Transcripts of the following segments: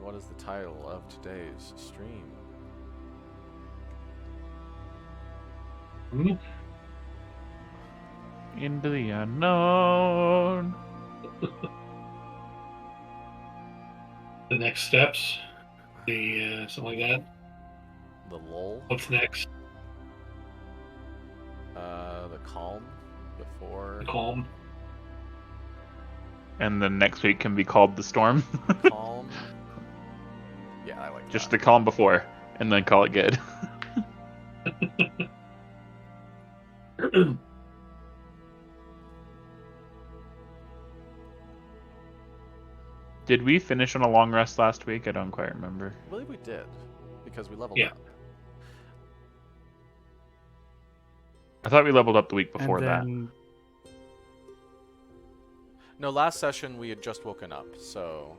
what is the title of today's stream? Into the unknown. The next steps. Something like that. The lull? What's next? The calm before... The calm. And then next week can be called the storm. Calm? Yeah, I like Just that. the calm before, and then call it good. Did we finish on a long rest last week? I don't quite remember. I believe we did, because we leveled Yeah. up. I thought we leveled up the week before and that. then, No, last session we had just woken up, so...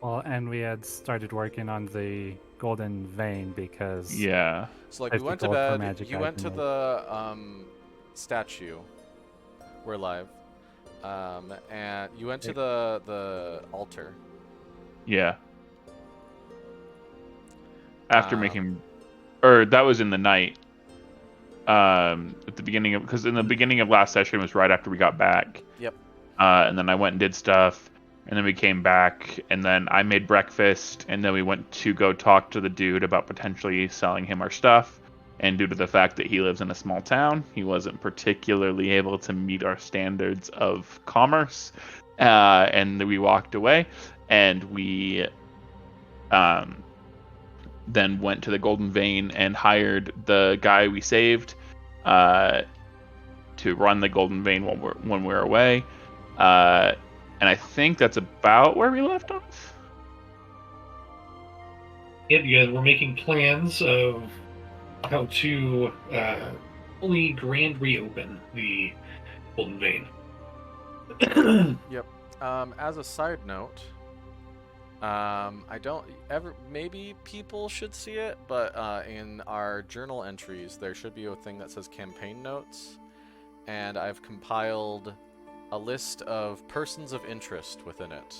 Well, and we had started working on the golden vein because Yeah. So, like, There's we went the to gold for bed, magic you went to item. the, statue. We're live. And you went to the altar. Yeah. After Um, making... Or that was in the night. At the beginning of... Because in the beginning of last session was right after we got back. Yep. And then I went and did stuff. And then we came back. And then I made breakfast. And then we went to go talk to the dude about potentially selling him our stuff. And due to the fact that he lives in a small town, he wasn't particularly able to meet our standards of commerce. And we walked away. And we then went to the Golden Vein and hired the guy we saved to run the Golden Vein when we're away. And I think that's about where we left off. Yeah, you guys were making plans of how to fully grand reopen the Golden Vein. Yep. As a side note, I don't ever. Maybe people should see it, but in our journal entries, there should be a thing that says campaign notes, and I've compiled a list of persons of interest within it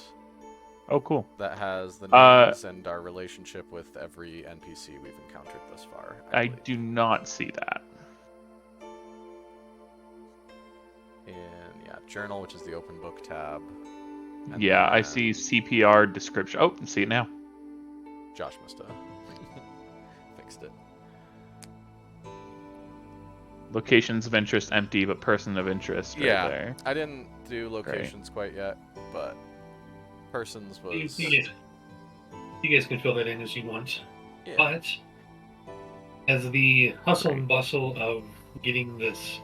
Oh, cool. that has the names and our relationship with every NPC we've encountered thus far. I believe. do not see that. In journal, which is the open book tab. And Yeah, I then see CPR description. Oh, I see it now. Josh must have fixed it. Locations of interest empty, but person of interest right Yeah. there. I didn't do locations quite yet, but persons was... You guys can fill that in as you want. Yeah. But as the hustle and bustle of getting this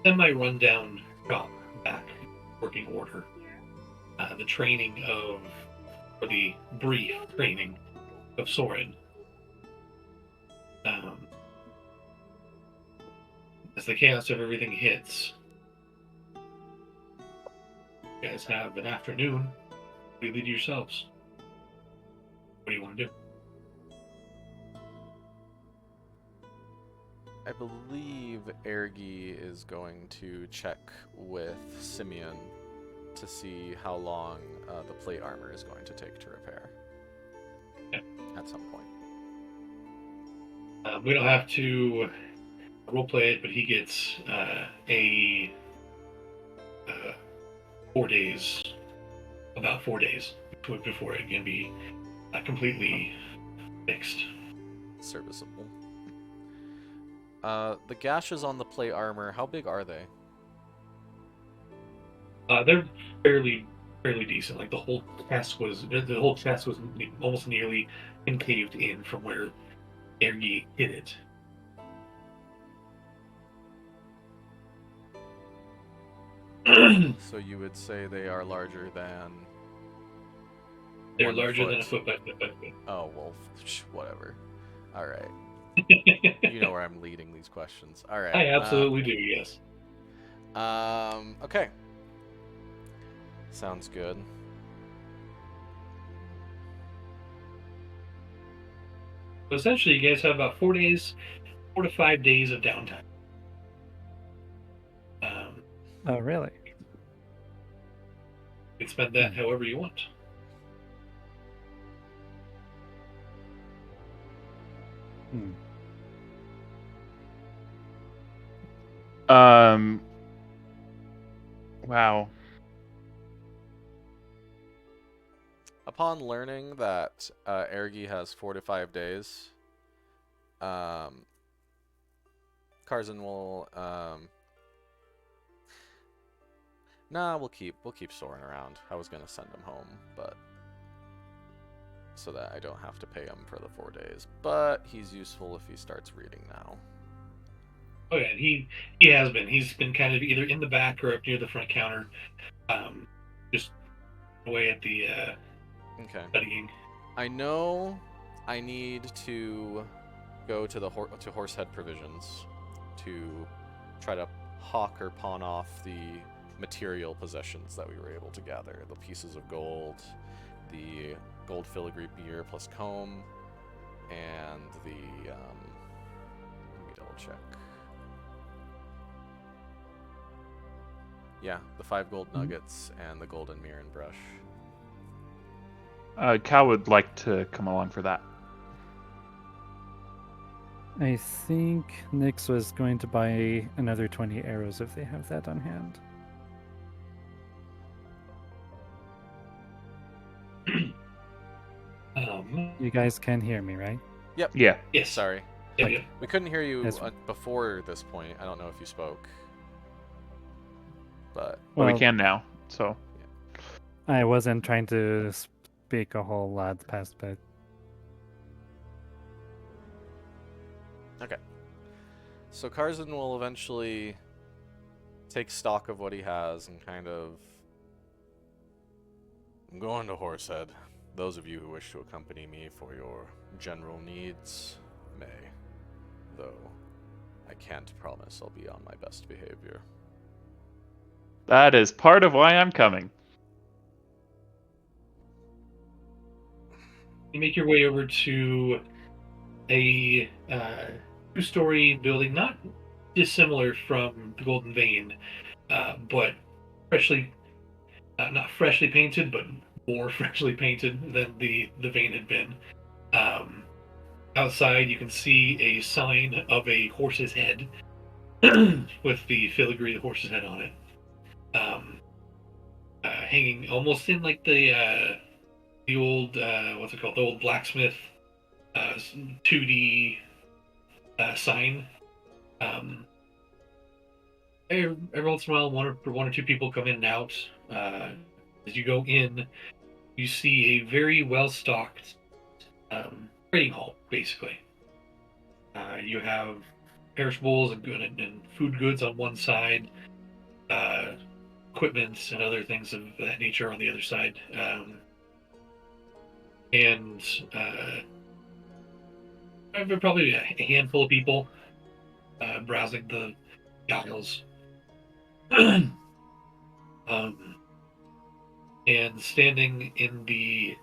semi-rundown shop back working order, the training of, or the brief training of Soren, as the chaos of everything hits, you guys have an afternoon to lead yourselves. What do you want to do? I believe Ergi is going to check with Simeon to see how long the plate armor is going to take to repair. Okay. At some point. We don't have to roleplay it, but he gets a 4 days, about 4 days before it can be completely fixed. Serviceable. The gashes on the plate armor, how big are they? They're fairly decent. Like the whole chest was almost nearly encaved in from where Ergi hit it. So you would say they are larger than... They're 1 larger foot. than a foot by foot by foot. Oh, well, whatever. Alright. You know where I'm leading these questions. Alright. I absolutely do, yes. Okay. Sounds good. So essentially, you guys have about 4 days, 4 to 5 days of downtime. Oh, really? You can spend that however you want. Wow. Upon learning that Ergi has 4 to 5 days, Karzan will we'll keep Soren around. I was gonna send him home, but so that I don't have to pay him for the 4 days. But he's useful if he starts reading now. Oh yeah, he has been. He's been kind of either in the back or up near the front counter, just away at the studying. I know I need to go to the to Horsehead Provisions to try to hawk or pawn off the material possessions that we were able to gather. The pieces of gold, the gold filigree beer plus comb, and the let me double check. Yeah, the 5 gold nuggets and the golden mirror and brush. Cal would like to come along for that. I think Nyx was going to buy another 20 arrows if they have that on hand. You guys can hear me, right? Yep. Yeah. Yes. Sorry. Yeah. We couldn't hear you Yes. before this point. I don't know if you spoke. But Well, we can now, so. I wasn't trying to speak a whole lot past, but okay. So Karzan will eventually take stock of what he has and kind of... I'm going to Horsehead. Those of you who wish to accompany me for your general needs may. Though I can't promise I'll be on my best behavior. That is part of why I'm coming. You make your way over to a 2-story building, not dissimilar from the Golden Vein, but not freshly painted, but more freshly painted than the Vein had been. Outside, you can see a sign of a horse's head with the filigree of the horse's head on it, hanging almost in like the old what's it called? The old blacksmith 2D sign. Every once in a while, one or two people come in and out. As you go in, you see a very well-stocked trading hall, basically. You have perishables and food goods on one side, equipment and other things of that nature on the other side. And probably a handful of people browsing the aisles. And standing in the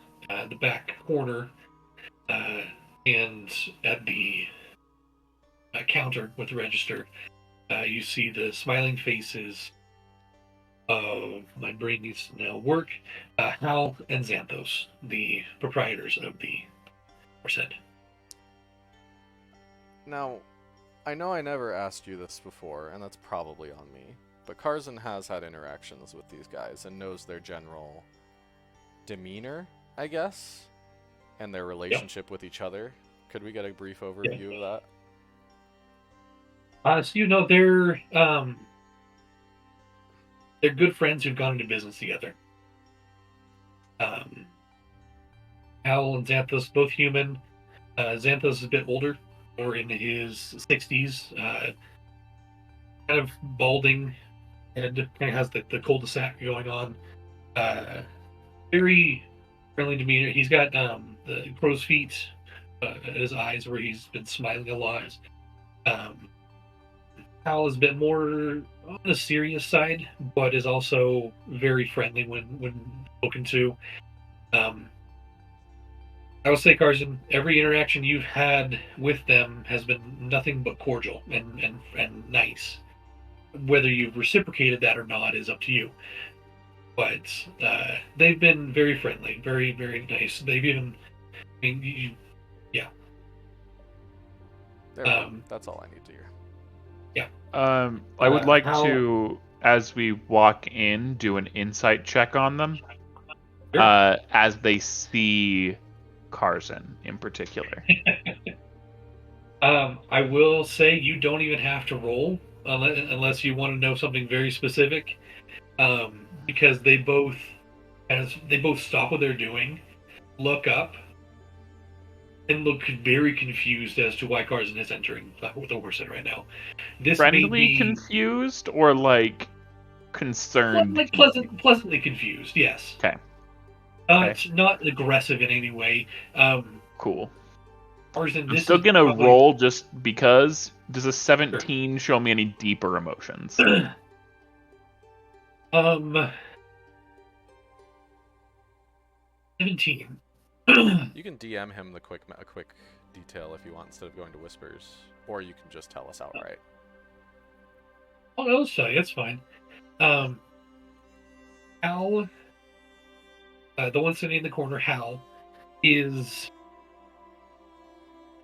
back corner and at the counter with the register, you see the smiling faces of, my brain needs to now work, Hal and Xanthos, the proprietors of the Horsehead. Now, I know I never asked you this before, and that's probably on me, but Karzan has had interactions with these guys and knows their general demeanor, I guess, and their relationship with each other. Could we get a brief overview of that? So you know they're good friends who've gone into business together. Hal and Xanthos, both human. Xanthos is a bit older, or in his 60s, kind of balding head, kind of has the cul-de-sac going on. Very friendly demeanor. He's got the crow's feet at his eyes where he's been smiling a lot. Hal is a bit more on the serious side, but is also very friendly when spoken to. I will say, Karzan, every interaction you've had with them has been nothing but cordial and nice. Whether you've reciprocated that or not is up to you. but they've been very friendly, very, very nice. They've even, I mean, yeah. There we go. That's all I need to hear. Yeah. I would like how- to, as we walk in, do an insight check on them. Sure. As they see Carson in particular. I will say you don't even have to roll unless you want to know something very specific, because they both, as they both stop what they're doing, look up, and look very confused as to why Carson is entering the horse right now. This may Friendly be confused or like concerned? like pleasantly confused. Yes. Okay. It's not aggressive in any way. Cool. Carson, I'm this still is gonna probably... roll just because. Does a 17 show me any deeper emotions? 17. You can DM him a quick detail if you want instead of going to whispers, or you can just tell us outright. Oh, I'll tell you. That's fine. Hal, the one sitting in the corner, Hal, is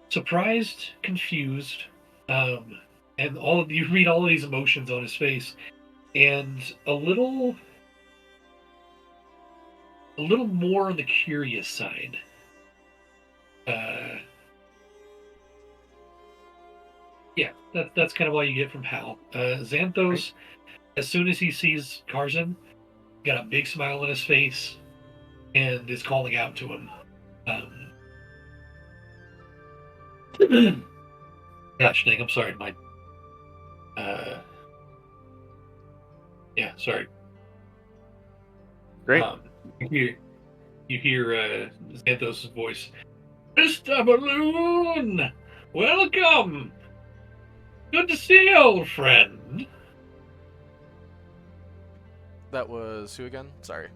surprised, confused, and you read all of these emotions on his face, and a little more on the curious side. Yeah, that's kind of what you get from Hal. Xanthos, as soon as he sees Carson, got a big smile on his face, and is calling out to him. Gosh dang, I'm sorry, my... yeah, sorry. Great. You hear Xanthos' voice. Mr. Balloon! Welcome! Good to see you, old friend. That was who again? Sorry.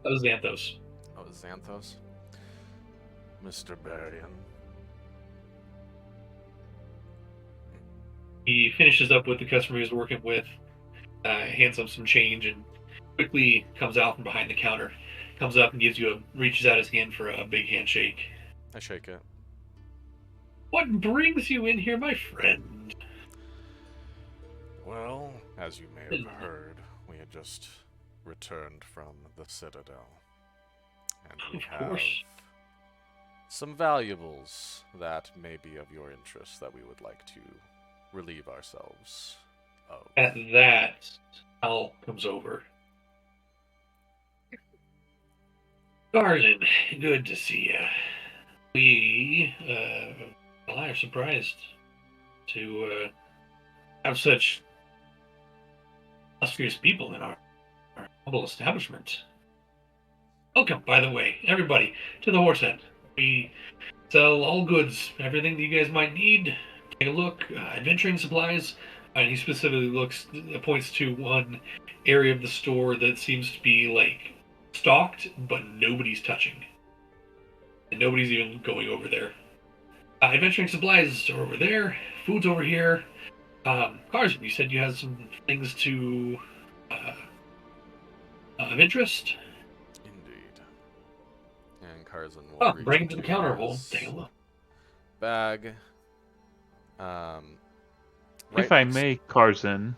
That was Xanthos. Oh, it was Xanthos. Mr. Barian. He finishes up with the customer he's working with, hands him some change, and quickly comes out from behind the counter. Comes up and reaches out his hand for a big handshake. I shake it. What brings you in here, my friend? Well, as you may have heard, we had just returned from the Citadel. And we have some valuables that may be of your interest that we would like to relieve ourselves of. At that, Al comes over. Garden, good to see you. We, are surprised to have such illustrious people in our humble establishment. Welcome, by the way, everybody, to the Horse Head. We sell all goods, everything that you guys might need. Take a look, adventuring supplies. And he specifically points to one area of the store that seems to be like stocked, but nobody's touching. And nobody's even going over there. Adventuring supplies are over there. Food's over here. Carson, you said you had some things to of interest. Indeed. And Carson will Bring it to the counter. We'll take a look. Bag. If I may, Carson,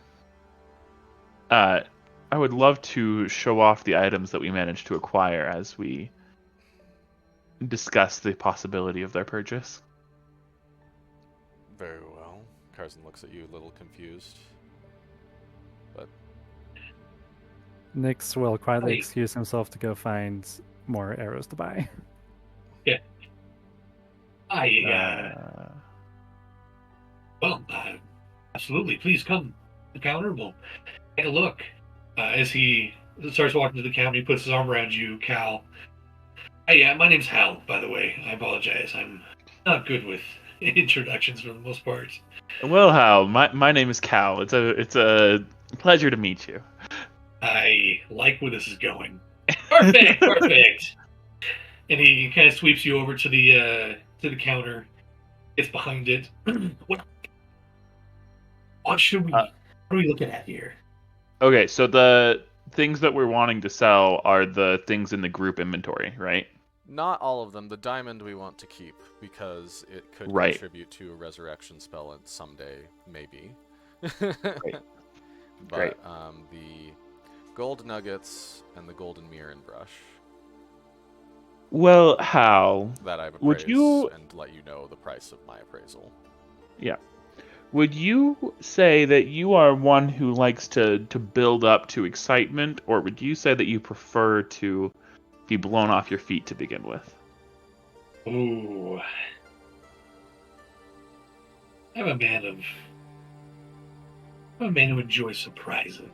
I would love to show off the items that we managed to acquire as we discuss the possibility of their purchase. Very well. Carson looks at you a little confused. But Nyx will quietly excuse himself to go find more arrows to buy. Yeah. Well, absolutely. Please come to the counter. We'll take a look. As he starts walking to the counter, he puts his arm around you, Cal. Hey, my name's Hal, by the way. I apologize. I'm not good with introductions for the most part. Well, Hal, my name is Cal. It's a pleasure to meet you. I like where this is going. Perfect, perfect. And he kind of sweeps you over to the counter. Gets behind it. What are we looking at here? Okay, so the things that we're wanting to sell are the things in the group inventory, right? Not all of them. The diamond we want to keep because it could Right. contribute to a resurrection spell and someday, maybe. Great. But the gold nuggets and the golden mirror and brush Well, Hal, that I've would appraised you? and let you know the price of my appraisal. Yeah. Would you say that you are one who likes to build up to excitement, or would you say that you prefer to be blown off your feet to begin with? Ooh. I'm a man of. I'm a man who enjoys surprises.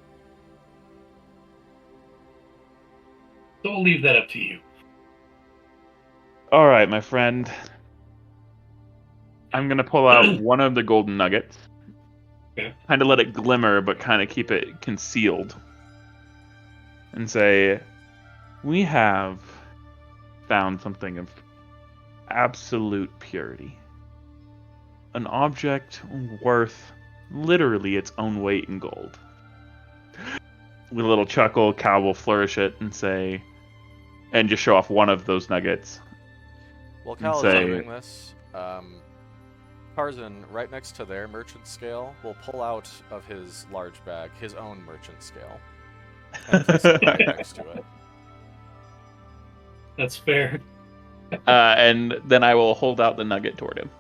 So I'll leave that up to you. All right, my friend. I'm gonna pull out one of the golden nuggets. Okay. Kind of let it glimmer, but kind of keep it concealed. And say, we have found something of absolute purity. An object worth literally its own weight in gold. With a little chuckle, Cal will flourish it and say, and just show off one of those nuggets. While And Cal is say- doing this, Tarzan, right next to their merchant scale, will pull out of his large bag his own merchant scale and place it right next to it. That's fair. And then I will hold out the nugget toward him.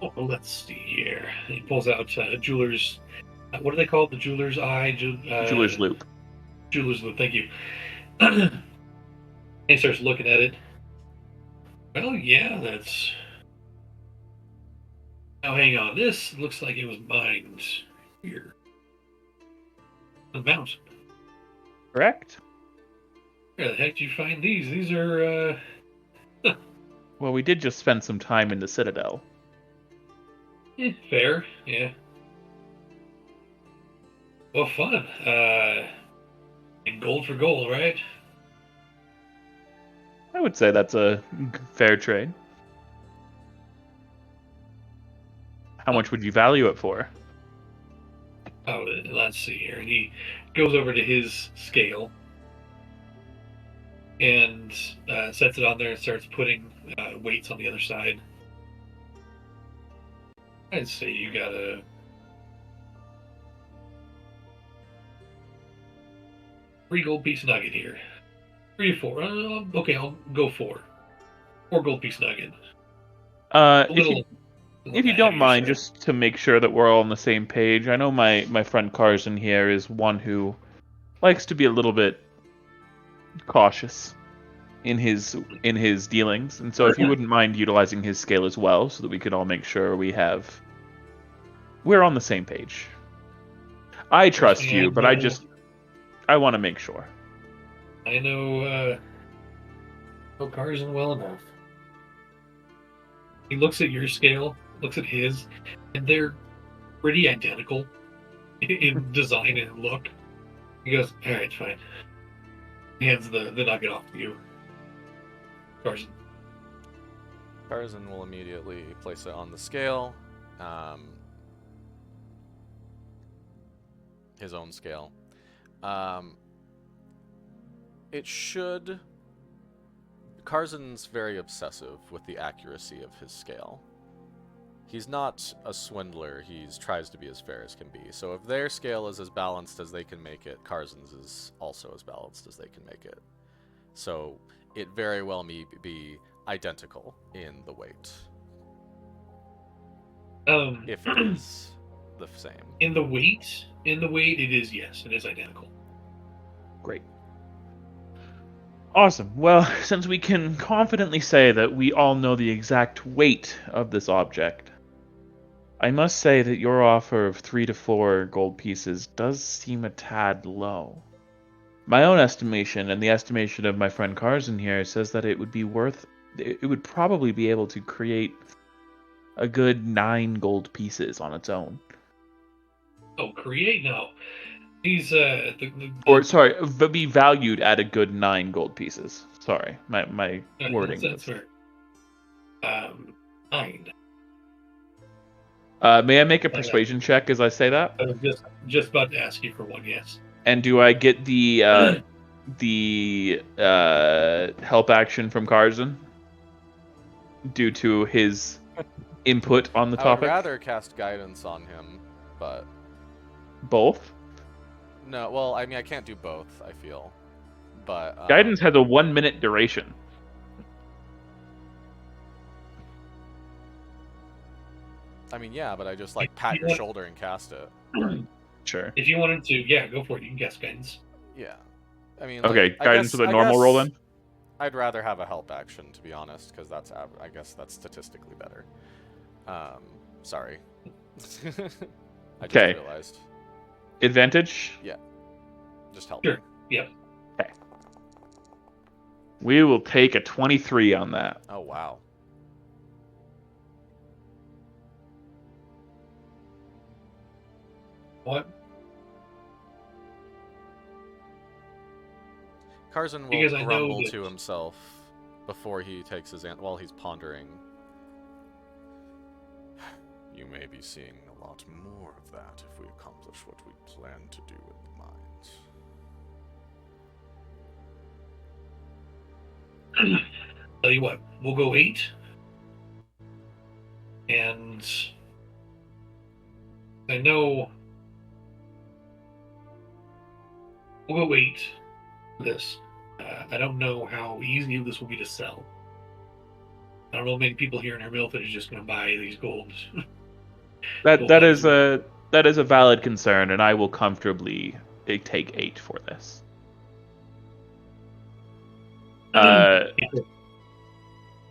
Oh, let's see here. He pulls out jeweler's. What are they called? The jeweler's eye. Jeweler's loop. Jeweler's loop. Thank you. And he starts looking at it. Well, yeah, that's. Now, hang on. This looks like it was mined here. On the mountain. Correct? Where the heck did you find these? These are. Well, we did just spend some time in the Citadel. Fair. Yeah. Well, fun. And gold for gold, right? I would say that's a fair trade. How much would you value it for? Oh, let's see here. And he goes over to his scale and sets it on there and starts putting weights on the other side. I'd say you got a 3 gold piece nugget here. 3 or 4. Okay, I'll go 4. 4 gold piece nugget. If you don't mind, just to make sure that we're all on the same page, I know my friend Carson here is one who likes to be a little bit cautious in his dealings, and so if you wouldn't mind utilizing his scale as well, so that we could all make sure we're on the same page. I trust you, but I want to make sure. I know Carson well enough. He looks at your scale, looks at his, and they're pretty identical in design and look. He goes, all right, fine. He hands the nugget off to you. Carson. Tarzan will immediately place it on the scale. His own scale. It should... Carson's very obsessive with the accuracy of his scale. He's not a swindler, he tries to be as fair as can be. So if their scale is as balanced as they can make it, Carson's is also as balanced as they can make it. So it very well may be identical in the weight. If it is the same. In the weight, it is, yes, it is identical. Great. Awesome. Well, since we can confidently say that we all know the exact weight of this object, I must say that your offer of 3 to 4 gold pieces does seem a tad low. My own estimation, and the estimation of my friend Carson here, says that it would probably be able to create a good 9 gold pieces on its own. Oh, create? No. He's, but be valued at a good 9 gold pieces. Sorry, my wording. That's fair. 9. May I make a persuasion check as I say that? I was just about to ask you for one, yes. And do I get the help action from Karzan due to his input on the I would topic? rather cast guidance on him, but Both. no. Well, I mean, I can't do both. I feel, but Guidance has a 1-minute duration. I mean, yeah, but I just like pat your shoulder and cast it. Sure. If you wanted to, yeah, go for it. You can cast guidance. Yeah, I mean, Okay, like, guidance with a normal roll then. I'd rather have a help action, to be honest, because I guess that's statistically better. Sorry. I just Okay. realized. Advantage. Yeah. Just help. Sure. Yep. Okay. We will take a 23 on that. Oh wow. What? Karzan will Because I know grumble that- to himself before he takes his while he's pondering. You may be seeing a lot more of that if we accomplish what we plan to do with the mines. Tell you what, we'll go 8. And I know we'll go 8 for this. I don't know how easy this will be to sell. I don't know many people here in our mill that are just going to buy these gold. That is a valid concern, and I will comfortably take 8 for this.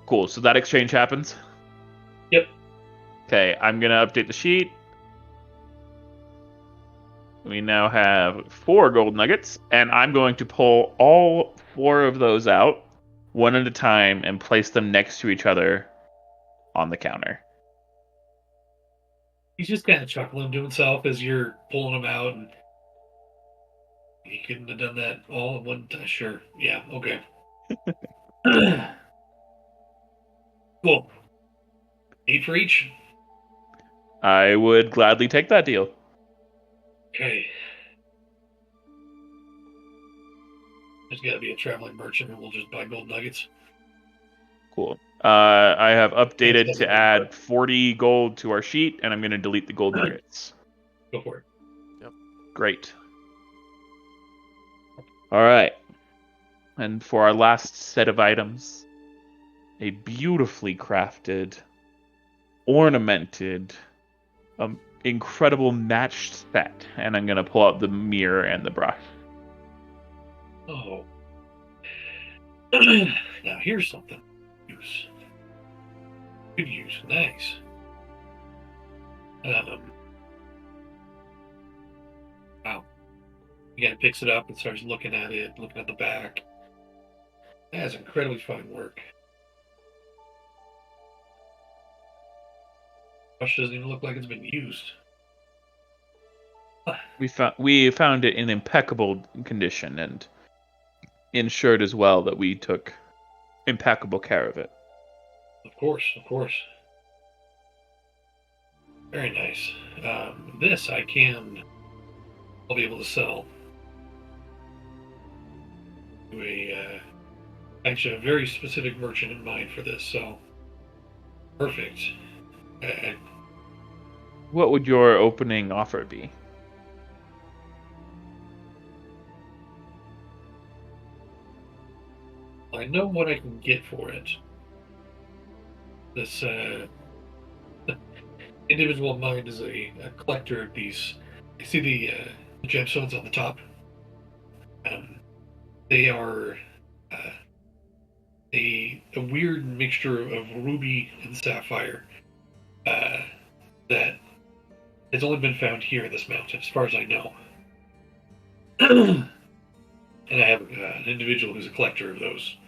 Cool. So that exchange happens. Yep. Okay, I'm gonna update the sheet. We now have 4 gold nuggets, and I'm going to pull all 4 of those out, one at a time, and place them next to each other on the counter. He's just kind of chuckling to himself as you're pulling them out. And he couldn't have done that all at one time. Sure. Yeah. Okay. Cool. 8 for each. I would gladly take that deal. Okay. There's got to be a traveling merchant, and we'll just buy gold nuggets. Cool. I have updated That's to add 40 gold to our sheet, and I'm going to delete the gold nuggets. Go for it. Yep. Great. All right. And for our last set of items, a beautifully crafted, ornamented, incredible matched set. And I'm going to pull out the mirror and the brush. Oh. Now here's something. Use. Good use. Nice. Wow. He kind of picks it up and starts looking at it, looking at the back. That is incredibly fine work. Brush doesn't even look like it's been used. We found it in impeccable condition and ensured as well that we took impeccable care of it. Of course, of course. Very nice. This I'll be able to sell to actually a very specific merchant in mind for this. So perfect. What would your opening offer be? I know what I can get for it. This individual of mine is a collector of these. You see the gemstones on the top? They are a weird mixture of ruby and sapphire that has only been found here in this mountain, as far as I know. And I have an individual who's a collector of those.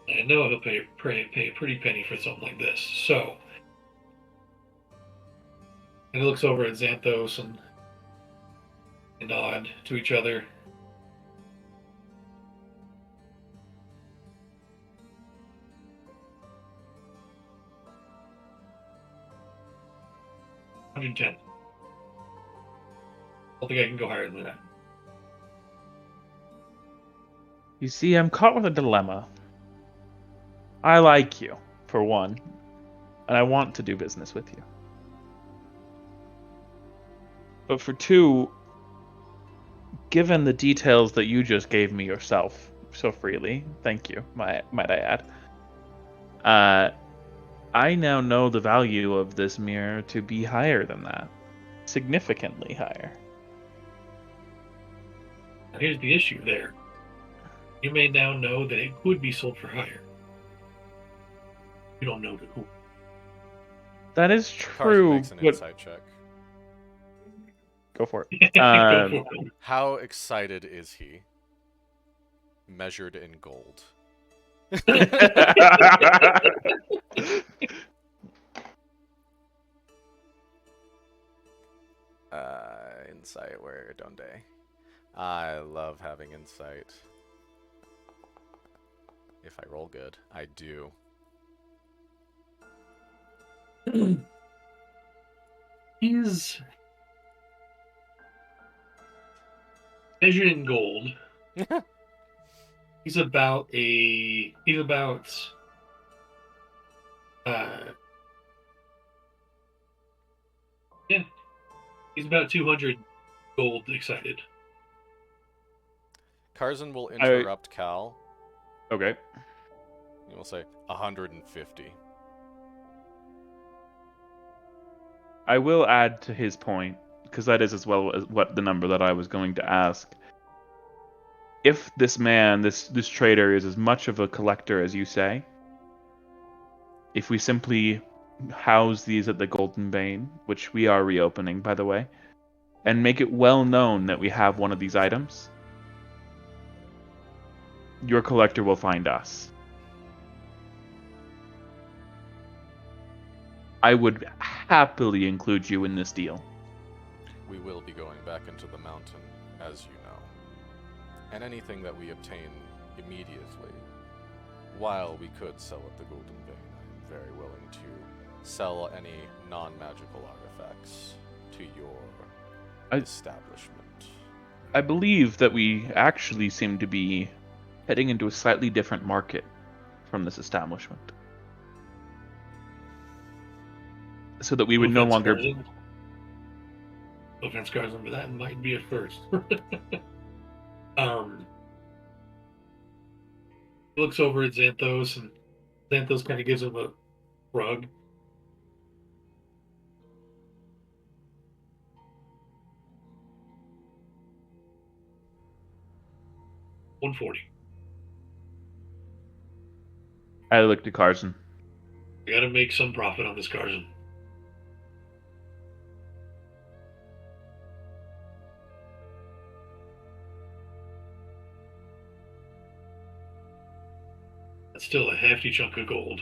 I know he'll pay a pretty penny for something like this. So, and he looks over at Xanthos and nod to each other. 110. I don't think I can go higher than that. You see, I'm caught with a dilemma. I like you, for one, and I want to do business with you. But for two, given the details that you just gave me yourself so freely, thank you, might I add, I now know the value of this mirror to be higher than that. Significantly higher. Here's the issue there. You may now know that it could be sold for higher. You don't know to who. That is Carson true, makes an but insight check. go for it. Go for it. How excited is he? Measured in gold. Insight, where don't they? I love having insight. If I roll good, I do. He's measured in gold. He's about yeah, he's about 200 gold excited. Carson will interrupt Cal. Okay. He will say 150. I will add to his point, because that is as well as what the number that I was going to ask. If this man, this trader, is as much of a collector as you say, if we simply house these at the Golden Vein, which we are reopening, by the way, and make it well known that we have one of these items, your collector will find us. I would happily include you in this deal. We will be going back into the mountain, as you know. And anything that we obtain immediately, while we could sell at the Golden Vein, I'm very willing to sell any non-magical artifacts to your establishment. I believe that we actually seem to be heading into a slightly different market from this establishment. So that we would no longer... No offense, Carson, but that might be a first. He looks over at Xanthos, and Xanthos kind of gives him a shrug. $140. I looked at Carson. I gotta make some profit on this, Carson. That's still a hefty chunk of gold.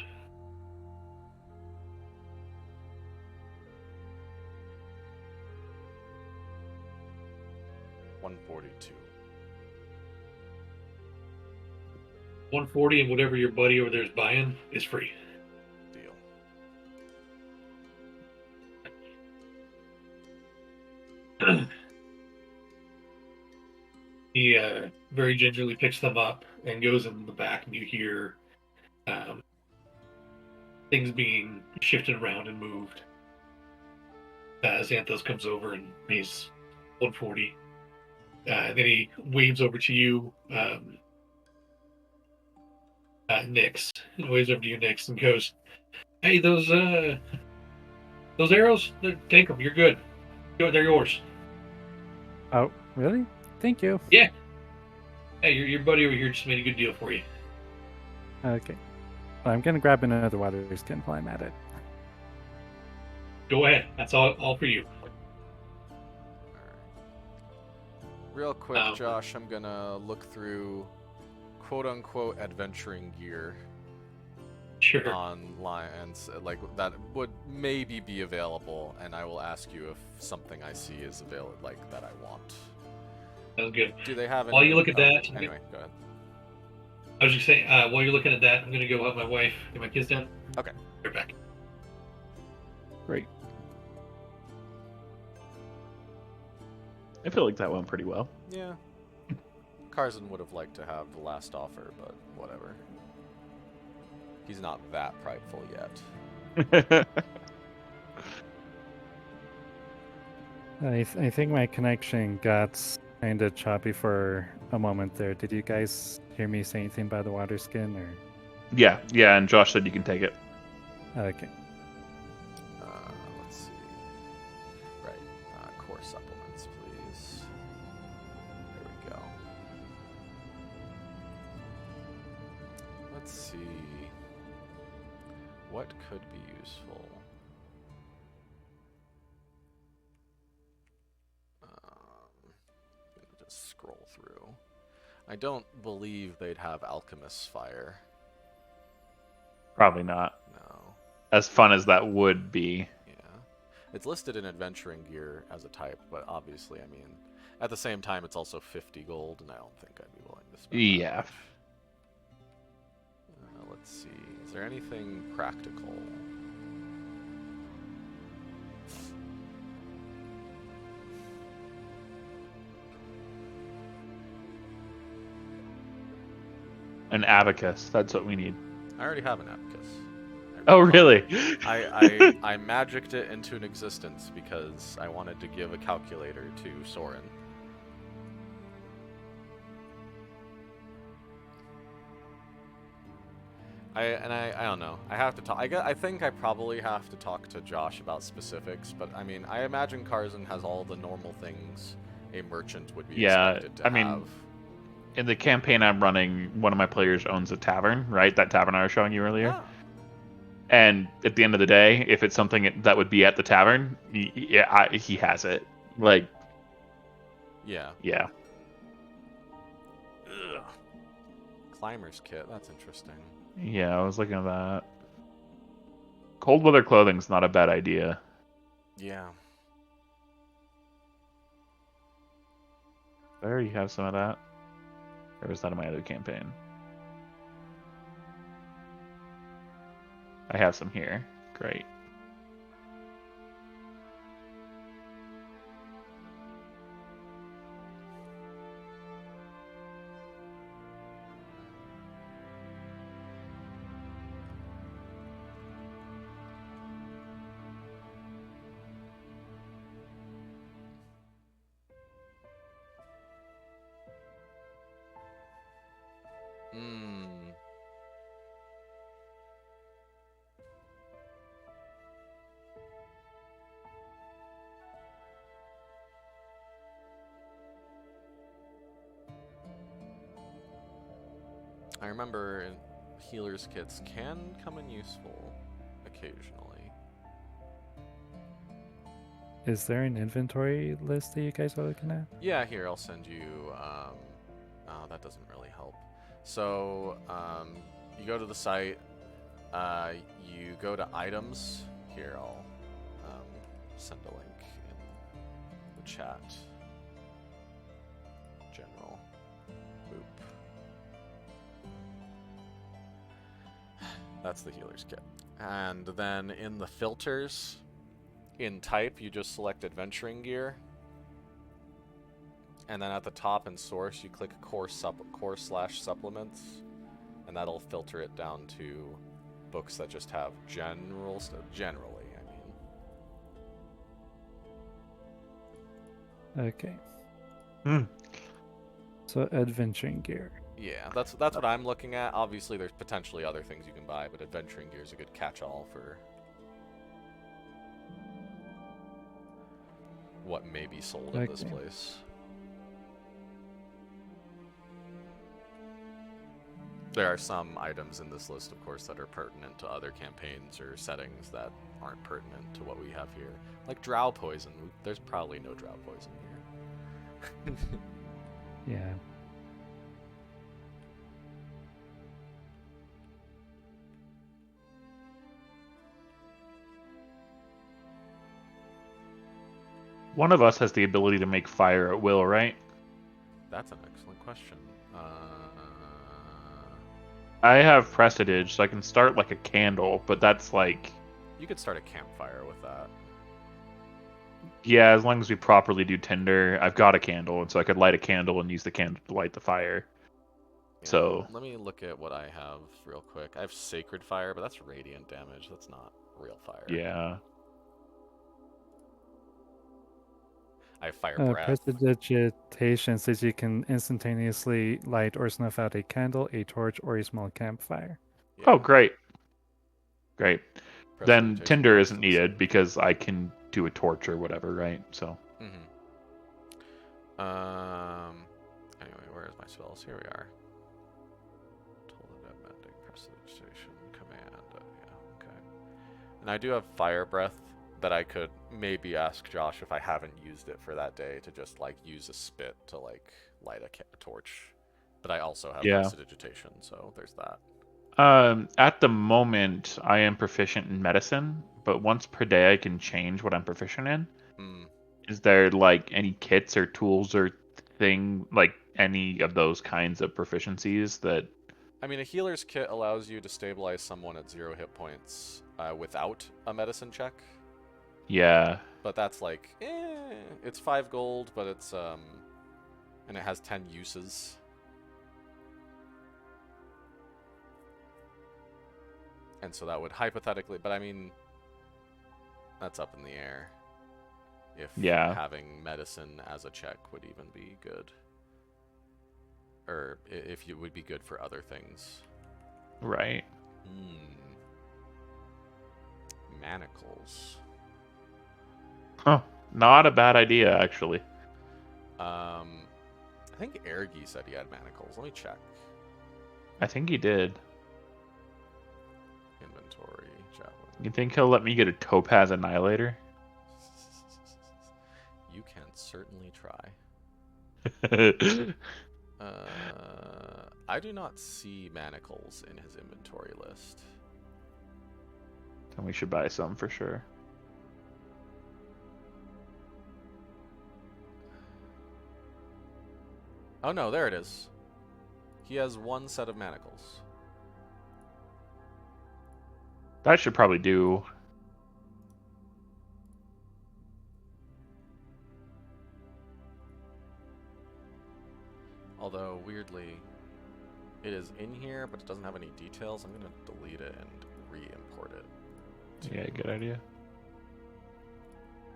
$142. 140, and whatever your buddy over there is buying is free. Deal. He very gingerly picks them up and goes in the back, and you hear things being shifted around and moved. Xanthos comes over and pays 140. Then he waves over to you, Nix. He waves over to you, Nix, and goes, "Hey, those arrows, take them. You're good. They're yours." Oh, really? Thank you. Yeah. Hey, your buddy over here just made a good deal for you. Okay. Well, I'm gonna grab another water skin while I'm at it. Go ahead. That's all for you. Real quick, Josh, I'm gonna look through quote-unquote adventuring gear Sure. online, and like that would maybe be available, and I will ask you if something I see is available, like that I want. Sounds good. Do they have any? While you look at that, anyway, go ahead. I was just saying, while you're looking at that, I'm going to go help my wife get my kids down. Okay. Right back. Great. I feel like that went pretty well. Yeah. Carson would have liked to have the last offer, but whatever. He's not that prideful yet. I think my connection got kind of choppy for a moment there. Did you guys hear me say anything about the water skin or? Yeah, and Josh said you can take it. Okay. Let's see. Right. Core supplements, please. There we go. Let's see. What could be useful? Gonna just scroll through. I don't believe they'd have Alchemist's Fire. Probably not. No. As fun as that would be. Yeah. It's listed in adventuring gear as a type, but obviously, I mean, at the same time, it's also 50 gold, and I don't think I'd be willing to spend that Yeah. much. Let's see. Is there anything practical? An abacus. That's what we need. I already have an abacus. Oh, really? I magicked it into an existence because I wanted to give a calculator to Soren. I don't know. I have to talk. I think I probably have to talk to Josh about specifics, but I mean, I imagine Carson has all the normal things a merchant would be expected to I mean, have. in the campaign I'm running, one of my players owns a tavern, right? That tavern I was showing you earlier. Ah, And at the end of the day, if it's something that would be at the tavern, he has it. Like, yeah. yeah. Ugh. Climber's kit. That's interesting. Yeah, I was looking at that. Cold weather clothing's not a bad idea. Yeah. I already have some of that. Or was that in my other campaign? I have some here. Great. Hmm. I remember healer's kits can come in useful occasionally. Is there an inventory list that you guys are looking at? Yeah, here, I'll send you, oh, that doesn't really help. So, you go to the site, you go to items. Here, I'll send a link in the chat. General. Boop. That's the healer's kit. And then in the filters, in type, you just select adventuring gear. And then at the top in source, you click core/supplements, and that'll filter it down to books that just have general stuff. Generally, I mean. Okay. Hmm. So adventuring gear. Yeah, that's what I'm looking at. Obviously, there's potentially other things you can buy, but adventuring gear is a good catch-all for what may be sold at this Okay. place. There are some items in this list, of course, that are pertinent to other campaigns or settings that aren't pertinent to what we have here. Like drow poison. There's probably no drow poison here. Yeah. One of us has the ability to make fire at will, right? That's an excellent question. I have prestige, so I can start like a candle, but that's like... You could start a campfire with that. Yeah, as long as we properly do tinder. I've got a candle, and so I could light a candle and use the candle to light the fire. Yeah, So let me look at what I have real quick. I have Sacred Fire, but that's radiant damage. That's not real fire. yeah. I have Fire Breath. Prestidigitation says you can instantaneously light or snuff out a candle, a torch, or a small campfire. Yeah. Oh, great. Great. Then Prestidigitation tinder works isn't the needed same. because I can do a torch or whatever, right? So. Anyway, where's my spells? Here we are. Total Dead Mending, Prestidigitation, Command. Yeah, okay. And I do have Fire Breath that I could maybe ask Josh if I haven't used it for that day to just like use a spit to like light a torch. But I also have Yeah. Prestidigitation, so there's that. At the moment, I am proficient in medicine, but once per day I can change what I'm proficient in. Hmm. Is there like any kits or tools or thing like any of those kinds of proficiencies that? I mean, a healer's kit allows you to stabilize someone at 0 hit points without a medicine check. Yeah. But that's like, it's 5 gold, but it's and it has 10 uses. And so that would hypothetically, but I mean, that's up in the air. If having medicine as a check would even be good. Or if it would be good for other things. Right. Manacles. Huh. Not a bad idea, actually. I think Ergi said he had manacles. Let me check. I think he did. Inventory, javelin. You think he'll let me get a Topaz Annihilator? You can certainly try. I do not see manacles in his inventory list. Then we should buy some for sure. Oh no, there it is. He has 1 set of manacles. That should probably do. Although, weirdly, it is in here, but it doesn't have any details. I'm going to delete it and re-import it. Yeah, good idea.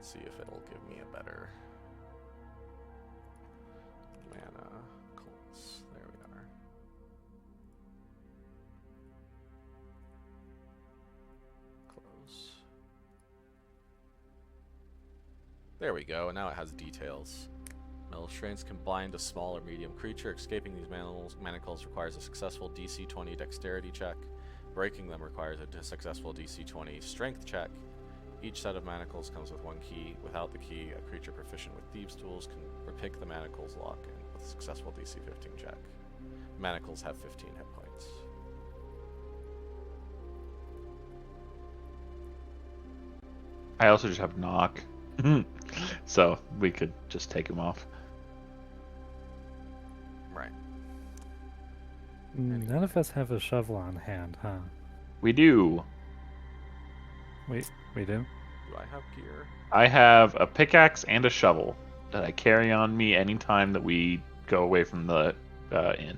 See if it'll give me a better mana colts. There we are. Close. There we go, and now it has details. Metal strengths can bind a small or medium creature. Escaping these manacles requires a successful DC 20 dexterity check. Breaking them requires a successful DC 20 strength check. Each set of manacles comes with 1 key. Without the key, a creature proficient with thieves' tools can pick the manacles lock in with a successful DC 15 check. Manacles have 15 hit points. I also just have knock. So we could just take him off. Right. None of us have a shovel on hand, huh? We do. We do? Do I have gear? I have a pickaxe and a shovel that I carry on me anytime that we go away from the inn.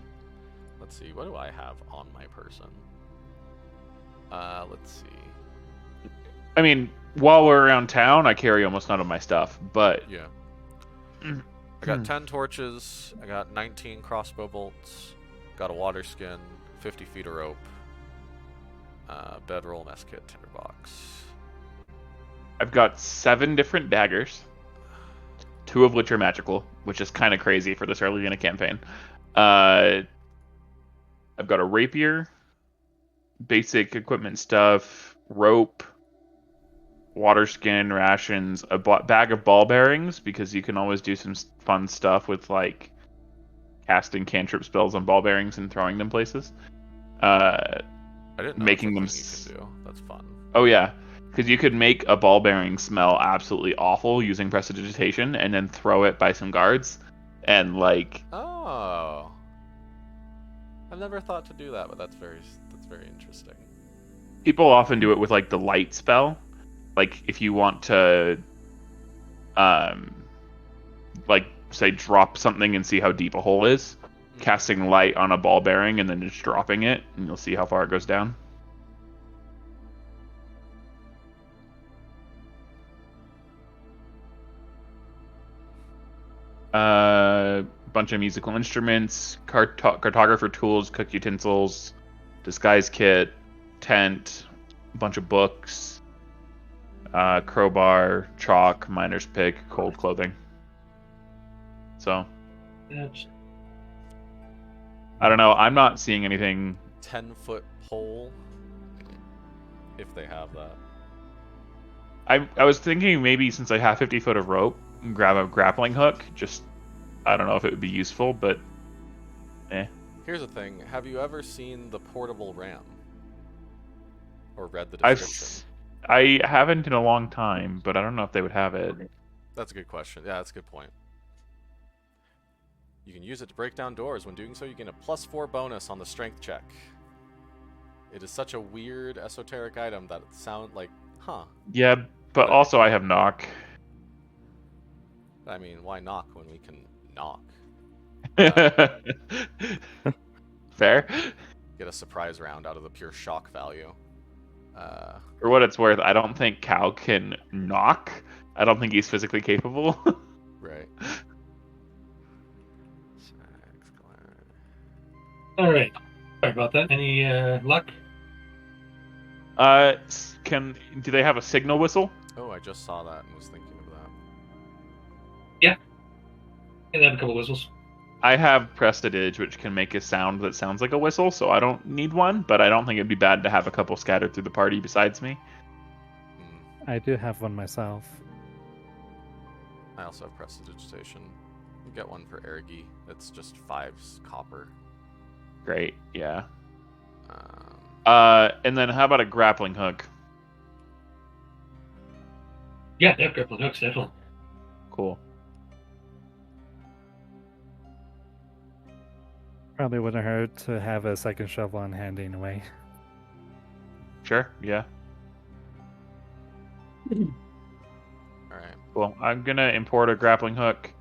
Let's see, what do I have on my person? Let's see. I mean, while we're around town, I carry almost none of my stuff, but... Yeah. I got 10 torches, I got 19 crossbow bolts, got a water skin, 50 feet of rope, bedroll, mess kit, tinderbox. I've got 7 different daggers, 2 of which are magical, which is kind of crazy for this early in a campaign. I've got a rapier, basic equipment stuff, rope, water skin, rations, a bag of ball bearings, because you can always do some fun stuff with like casting cantrip spells on ball bearings and throwing them places. I didn't know making them. You can do. That's fun. Oh yeah, because you could make a ball bearing smell absolutely awful using prestidigitation, and then throw it by some guards, and like. Oh. I've never thought to do that, but that's very interesting. People often do it with like the light spell. Like if you want to like say drop something and see how deep a hole is, casting light on a ball bearing and then just dropping it, and you'll see how far it goes down. Bunch of musical instruments, cartographer tools, cook utensils, disguise kit, tent, a bunch of books, crowbar, chalk, miner's pick, cold clothing. So, That's I don't know. I'm not seeing anything. 10-foot pole, if they have that. I was thinking maybe since I have 50 foot of rope, grab a grappling hook. Just, I don't know if it would be useful, but Here's the thing: have you ever seen the portable ram, or read the I've description? I haven't in a long time, but I don't know if they would have it. That's a good question. Yeah, that's a good point. You can use it to break down doors. When doing so, you gain a +4 bonus on the strength check. It is such a weird, esoteric item that it sounds like, huh. Yeah, but also I have knock. I mean, why knock when we can knock? Fair. Get a surprise round out of the pure shock value. For what it's worth, I don't think Cal can knock. I don't think he's physically capable. Right. all right. Sorry about that. Any luck? Do they have a signal whistle? Oh, I just saw that and was thinking of that. Yeah, they have a couple whistles. I have Prestidige, which can make a sound that sounds like a whistle, so I don't need one, but I don't think it'd be bad to have a couple scattered through the party besides me. I do have one myself. I also have prestidigitation. You get one for Ergi. It's just 5 copper. Great, yeah. Um, And then how about a grappling hook? Yeah, they have grappling hooks, definitely. Cool. Probably wouldn't hurt to have a second shovel on hand anyway. Sure, yeah. Alright. Cool. I'm gonna import a grappling hook.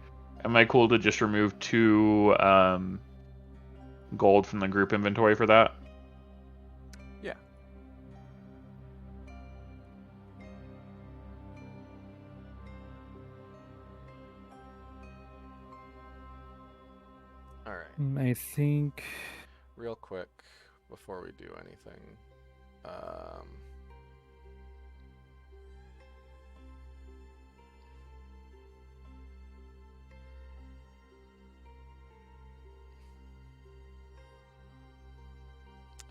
Am I cool to just remove 2 gold from the group inventory for that? Yeah. Alright. I think Real quick, before we do anything.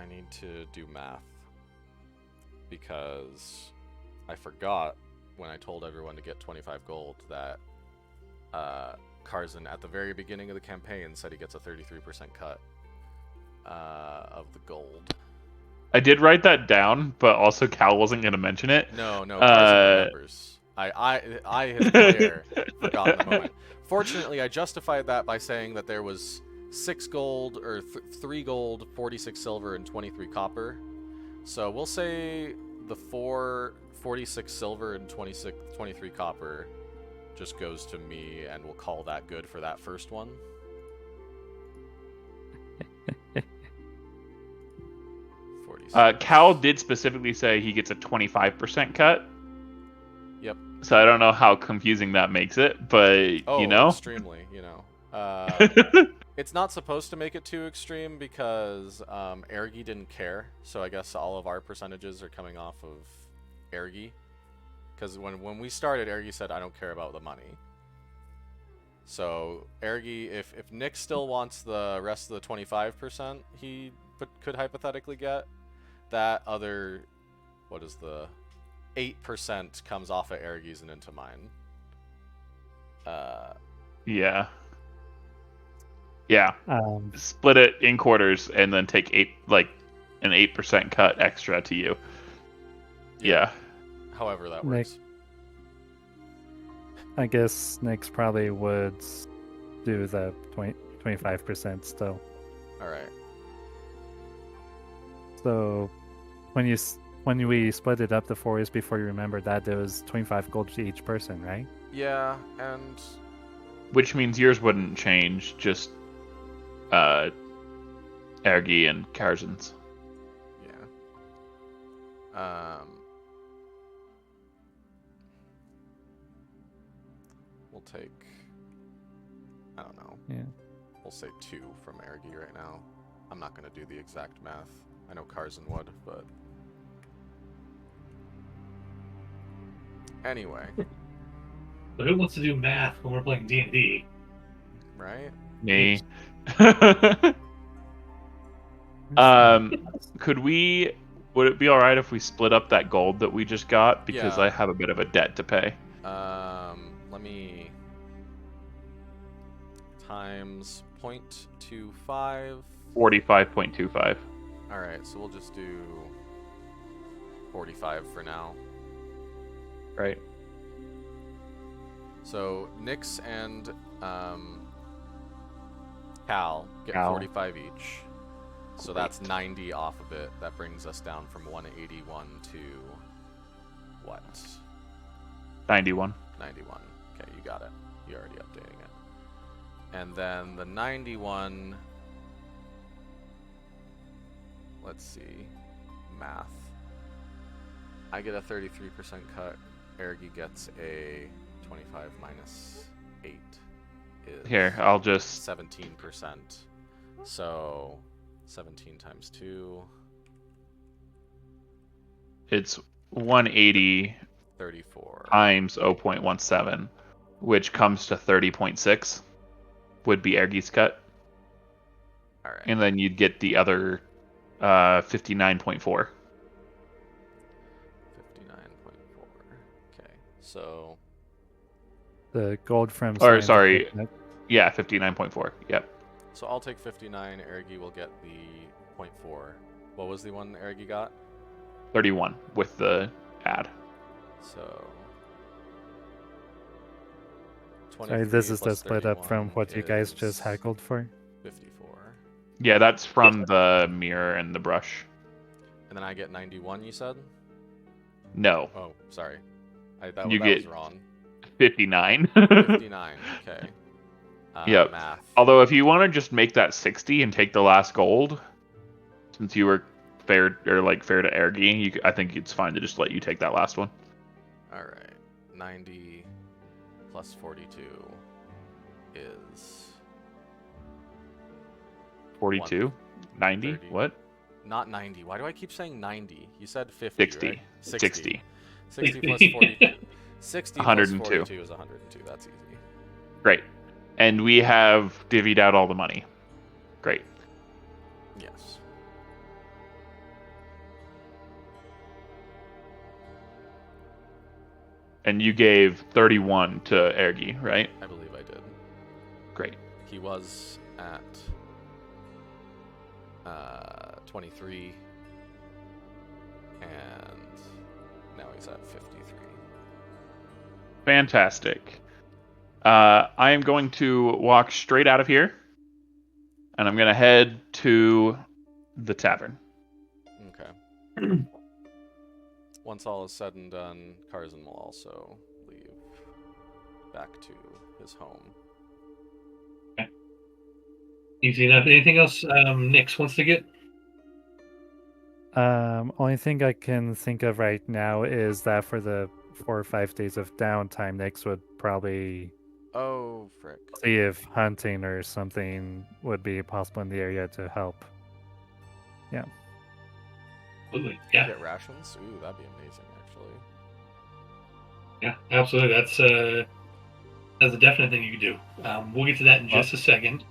I need to do math. Because I forgot when I told everyone to get 25 gold that Karzan at the very beginning of the campaign said he gets a 33% cut of the gold. I did write that down, but also Cal wasn't going to mention it. No, Karzan remembers. I his player, forgot in the moment. Fortunately, I justified that by saying that there was 6 gold, or 3 gold, 46 silver, and 23 copper. So we'll say the 46 silver and 23 copper just goes to me, and we'll call that good for that first one. Cal did specifically say he gets a 25% cut. Yep. So I don't know how confusing that makes it, but extremely, It's not supposed to make it too extreme because Ergi didn't care, so I guess all of our percentages are coming off of Ergi. Because when we started, Ergi said, I don't care about the money. So Ergi, if Nick still wants the rest of the 25% he could hypothetically get, that other, 8% comes off of Ergi's and into mine. Yeah. Split it in quarters and then take an 8% cut extra to you. Yeah. However that works. I guess Nyx probably would do the 25% still. All right. So when we split it up to 4 years before, you remember that there was 25 gold to each person, right? Yeah, and Which means yours wouldn't change, just Ergi and Karzan's. yeah. We'll take, I don't know. Yeah. We'll say 2 from Ergi right now. I'm not gonna do the exact math. I know Karzan would, but anyway, But who wants to do math when we're playing D&D? right? Me. Could we? Would it be all right if we split up that gold that we just got? Because Yeah. I have a bit of a debt to pay. Let me times 0.25. 45.25. All right, so we'll just do 45 for now. Right. So Nyx and Cal get Cal. 45 each. So that's 90 off of it. That brings us down from 181 to what? 91. 91. Okay, you got it. You're already updating it. And then the 91. Let's see. Math. I get a 33% cut. Ergi gets a 25 minus 8 is Here, I'll just 17%. So 17 times 2, it's 180 34. times 0.17, which comes to 30.6 would be Ergi's cut. All right. And then you'd get the other 59.4. 59.4. Okay. So The gold from Or, scientific sorry. net- Yeah, 59.4. Yep. so I'll take 59. Ergi will get the 0.4. What was the one Ergi got? 31 with the add. So Sorry, this 23 is the plus split up from 31 what you guys just is haggled for. 54. Yeah, that's from the mirror and the brush. And then I get 91, you said? No, Oh, sorry. That You was get- wrong. 59. 59, okay. Yep. Math. Although if you want to just make that 60 and take the last gold, since you were fair to Ergi, I think it's fine to just let you take that last one. Alright. 90 plus 42 is 42? 90? 30. What? not 90. Why do I keep saying 90? You said 50, 60. right? 60. 60 plus 42. 60 plus 102. 42 is 102. That's easy. Great. And we have divvied out all the money. Great. Yes. And you gave 31 to Ergi, right? I believe I did. Great. He was at 23, and now he's at 53. Fantastic. I am going to walk straight out of here, and I'm going to head to the tavern. Okay. Once all is said and done, Karzan will also leave back to his home. Easy enough. Anything else Nyx wants to get? Only thing I can think of right now is that for the 4 or 5 days of downtime, Nyx would probably Oh, frick. see if hunting or something would be possible in the area to help. Absolutely. Yeah. Get rations? Ooh, that'd be amazing, actually. Yeah, absolutely. That's a definite thing you can do. We'll get to that in just a second.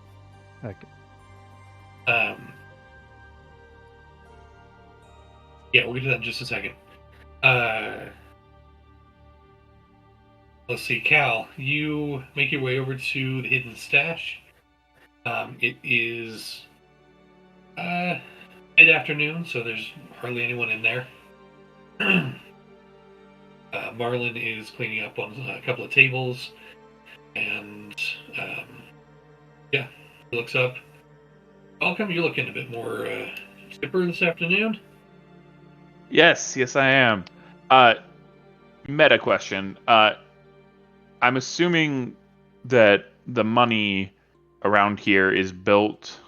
Okay. Yeah, we'll get to that in just a second. Let's see, Cal, you make your way over to the hidden stash. It is mid-afternoon, so there's hardly anyone in there. Marlin is cleaning up on a couple of tables, and yeah, he looks up. Welcome, you're looking a bit more chipper this afternoon. Yes, I am. Meta question. I'm assuming that the money around here is built,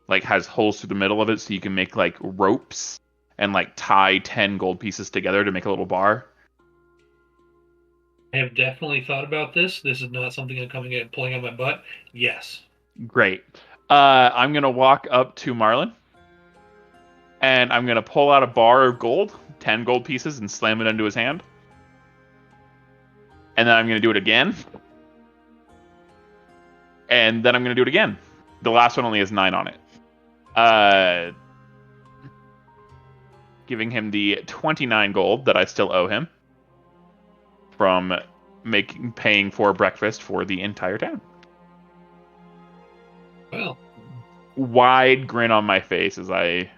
like has holes through the middle of it, so you can make like ropes and like tie 10 gold pieces together to make a little bar. I have definitely thought about this. This is not something I'm coming in pulling on my butt. Yes. Great. I'm gonna walk up to Marlin, and I'm gonna pull out a bar of gold, 10 gold pieces, and slam it into his hand. And then I'm gonna do it again. And then I'm gonna do it again. The last one only has 9 on it. Giving him the 29 gold that I still owe him from paying for breakfast for the entire town. Well, Wide grin on my face as I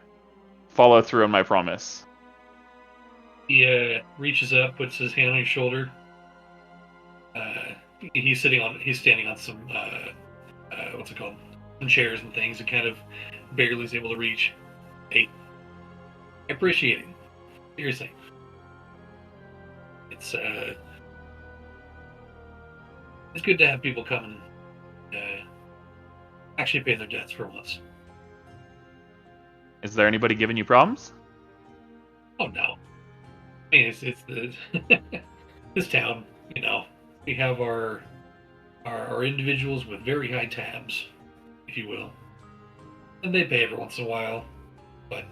follow through on my promise. he reaches up, puts his hand on your shoulder. He's standing on some what's it called? Some chairs and things, and kind of barely is able to reach. Hey, I appreciate it. Seriously, it's good to have people come and actually pay their debts for once. Is there anybody giving you problems? Oh no, I mean it's the this town. You know, we have our individuals with very high tabs, if you will, and they pay every once in a while, but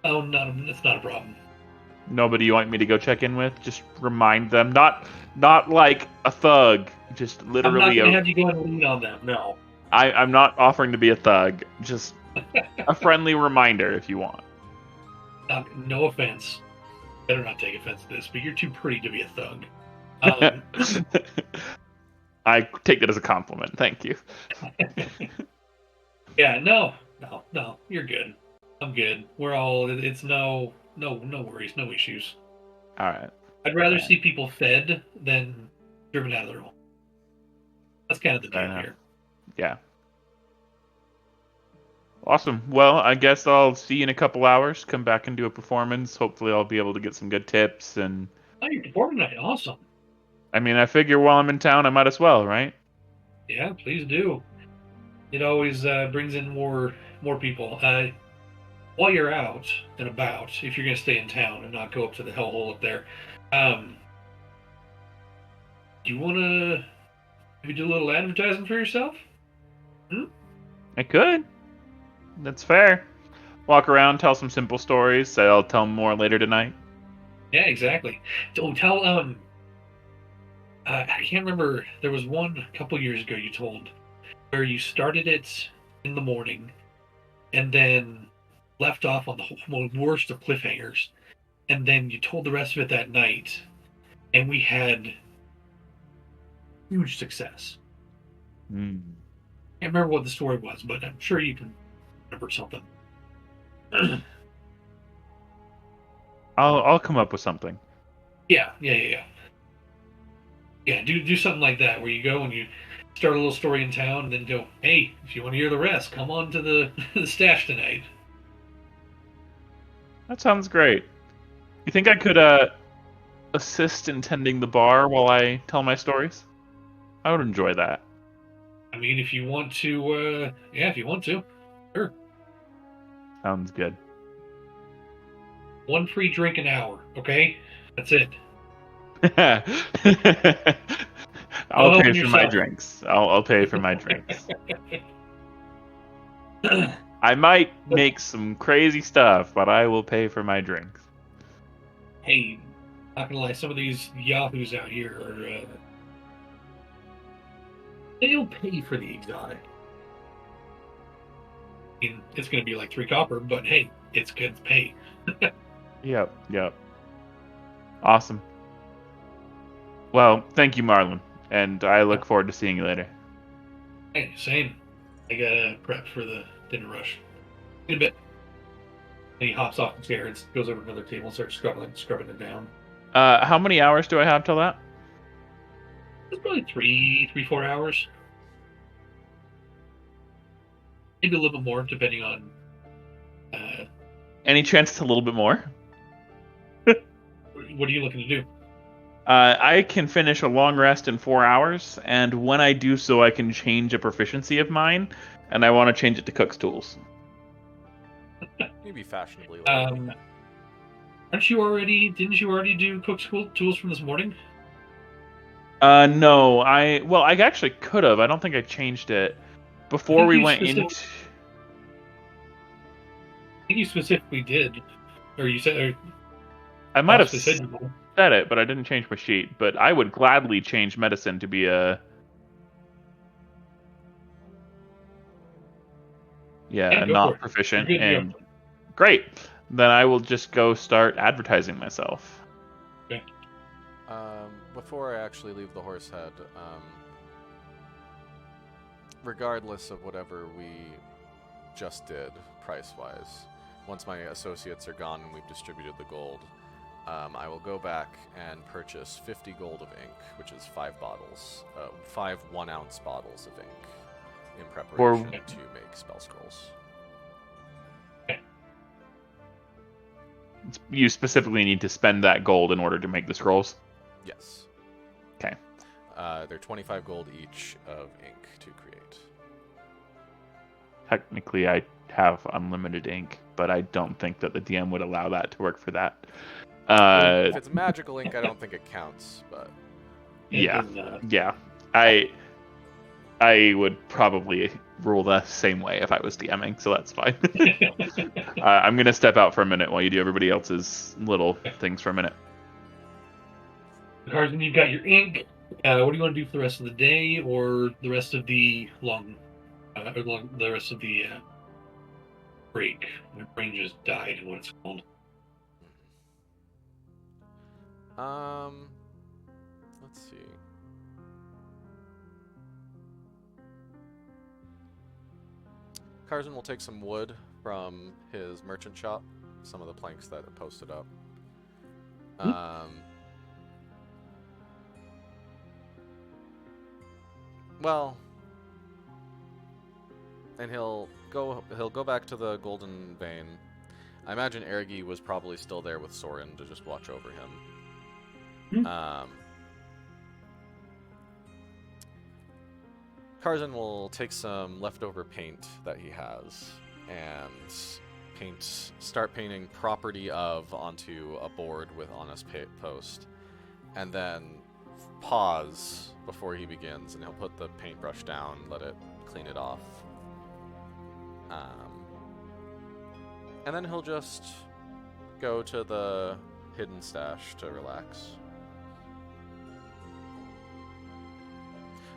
it's not a problem. Nobody you want me to go check in with? Just remind them. Not like a thug. Just I'm not literally going to have you go and lean on them. No. I'm not offering to be a thug. Just a friendly reminder if you want. No offense. Better not take offense to this, but you're too pretty to be a thug. I take that as a compliment. Thank you. Yeah, no, you're good. I'm good. We're all. It's no worries, no issues. All right. I'd rather see people fed than driven out of their home. That's kind of the deal here. Yeah. Awesome. Well, I guess I'll see you in a couple hours. Come back and do a performance. Hopefully, I'll be able to get some good tips. And oh, you're performing tonight. Awesome. I mean, I figure while I'm in town, I might as well, right? Yeah, please do. It always brings in more people. While you're out and about, if you're going to stay in town and not go up to the hellhole up there, do you want to maybe do a little advertising for yourself? I could. That's fair. Walk around, tell some simple stories. Say I'll tell more later tonight. Yeah, exactly. Oh, tell I can't remember. There was one a couple years ago you told where you started it in the morning and then left off on the worst of cliffhangers, and then you told the rest of it that night, and we had huge success. Mm. Can't remember what the story was, but I'm sure you can remember something. I'll come up with something. Yeah. Do something like that where you go and you start a little story in town, and then go, hey, if you want to hear the rest, come on to the the stash tonight. That sounds great. You think I could assist in tending the bar while I tell my stories? I would enjoy that. I mean, if you want to, if you want to, sure. Sounds good. One free drink an hour, okay? That's it. I'll pay for yourself. my drinks. I'll pay for my drinks. I might make some crazy stuff, but I will pay for my drinks. Hey, not gonna lie, some of these yahoos out here are, they'll pay for the exotic. I mean, it's gonna be like 3 copper, but hey, it's good pay. Yep. Awesome. Well, thank you, Marlon, and I look forward to seeing you later. Hey, same. I gotta prep for the dinner rush. In a bit. And he hops off the chair and goes over to another table and starts scrubbing it down. How many hours do I have till that? It's probably 4 hours. Maybe a little bit more, depending on. Any chance it's a little bit more? What are you looking to do? I can finish a long rest in 4 hours, and when I do so, I can change a proficiency of mine, and I want to change it to Cook's Tools. Maybe fashionably late. Didn't you already do Cook's Tools from this morning? No, I actually could have. I don't think I changed it before we went into. I think you specifically did, or you said, or I might have possibly said you did. said it, but I didn't change my sheet. But I would gladly change medicine to be a Yeah, go for not it. proficient. You're good to And great, then I will just go start advertising myself. go. Okay. Before I actually leave the horse head, regardless of whatever we just did price-wise, once my associates are gone and we've distributed the gold, I will go back and purchase 50 gold of ink, which is 5 bottles, 5 1-ounce bottles of ink, in preparation to make spell scrolls. You specifically need to spend that gold in order to make the scrolls? Yes. Okay. They're 25 gold each of ink to create. Technically, I have unlimited ink, but I don't think that the DM would allow that to work for that. If it's magical ink, I don't think it counts, but... Yeah. I would probably rule the same way if I was DMing, so that's fine. I'm going to step out for a minute while you do everybody else's little things for a minute. Carson, you've got your ink. What do you want to do for the rest of the day, or the rest of the the rest of the break? My brain just died. What it's called? Let's see. Carson will take some wood from his merchant shop, some of the planks that are posted up. Well, and he'll go back to the Golden Vein. I imagine Ergi was probably still there with Sorin to just watch over him. Carson will take some leftover paint that he has and start painting property of onto a board with on his post, and then pause before he begins, and he'll put the paintbrush down, let it clean it off, and then he'll just go to the hidden stash to relax.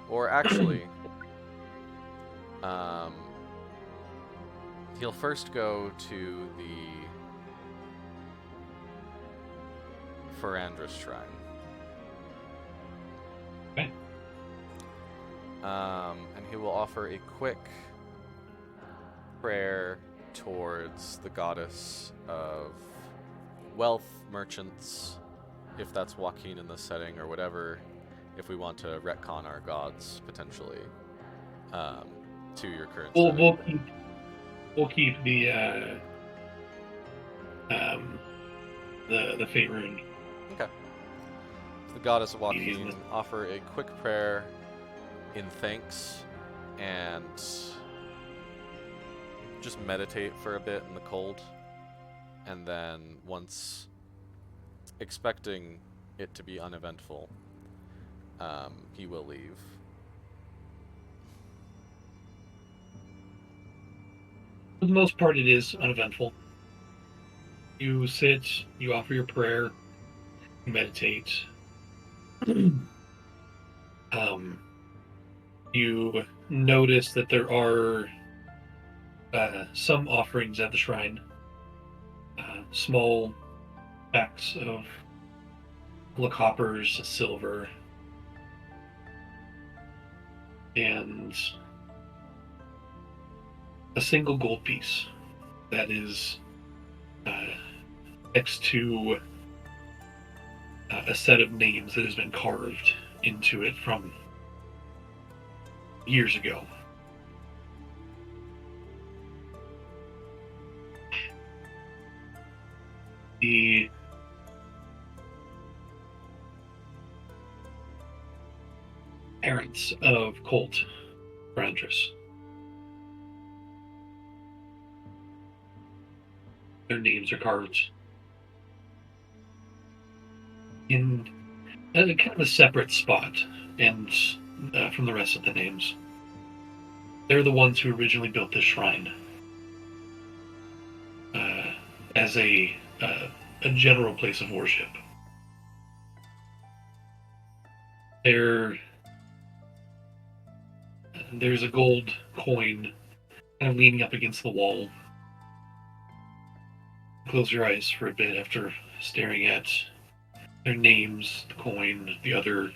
Or actually, he'll first go to the Ferandris Shrine. Okay. And he will offer a quick prayer towards the goddess of wealth, merchants, if that's Joaquin in this setting, or whatever, if we want to retcon our gods, potentially, to your current setting. We'll keep the fate rune. Okay. The goddess of Joaquin, offer a quick prayer in thanks, and just meditate for a bit in the cold, and then once expecting it to be uneventful, he will leave. For the most part, it is uneventful. You sit, you offer your prayer, you meditate. You notice that there are some offerings at the shrine. Small packs of coppers, silver, and a single gold piece that is next to a set of names that has been carved into it from years ago. parents of Colt Brandress. Their names are carved in kind of a separate spot, and from the rest of the names. They're the ones who originally built this shrine as a general place of worship. There's a gold coin kind of leaning up against the wall. Close your eyes for a bit after staring at their names, the coin, the other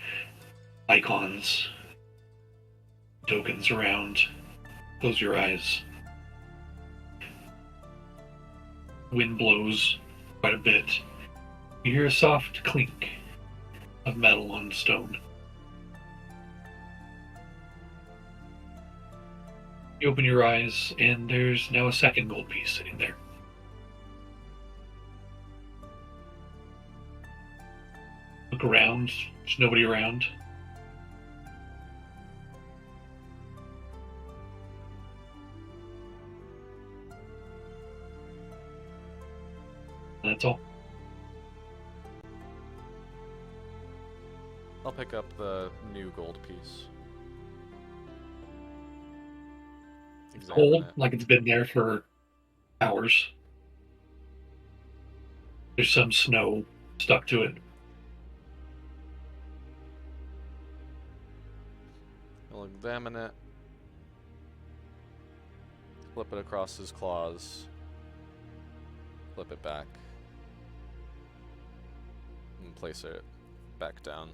icons, tokens around. Close your eyes. Wind blows quite a bit. You hear a soft clink of metal on stone. You open your eyes, and there's now a second gold piece sitting there. Look around. There's nobody around. And that's all. I'll pick up the new gold piece. Examine Cold, it. like it's been there for hours. There's some snow stuck to it. I'll examine it. Flip it across his claws. Flip it back. And place it back down.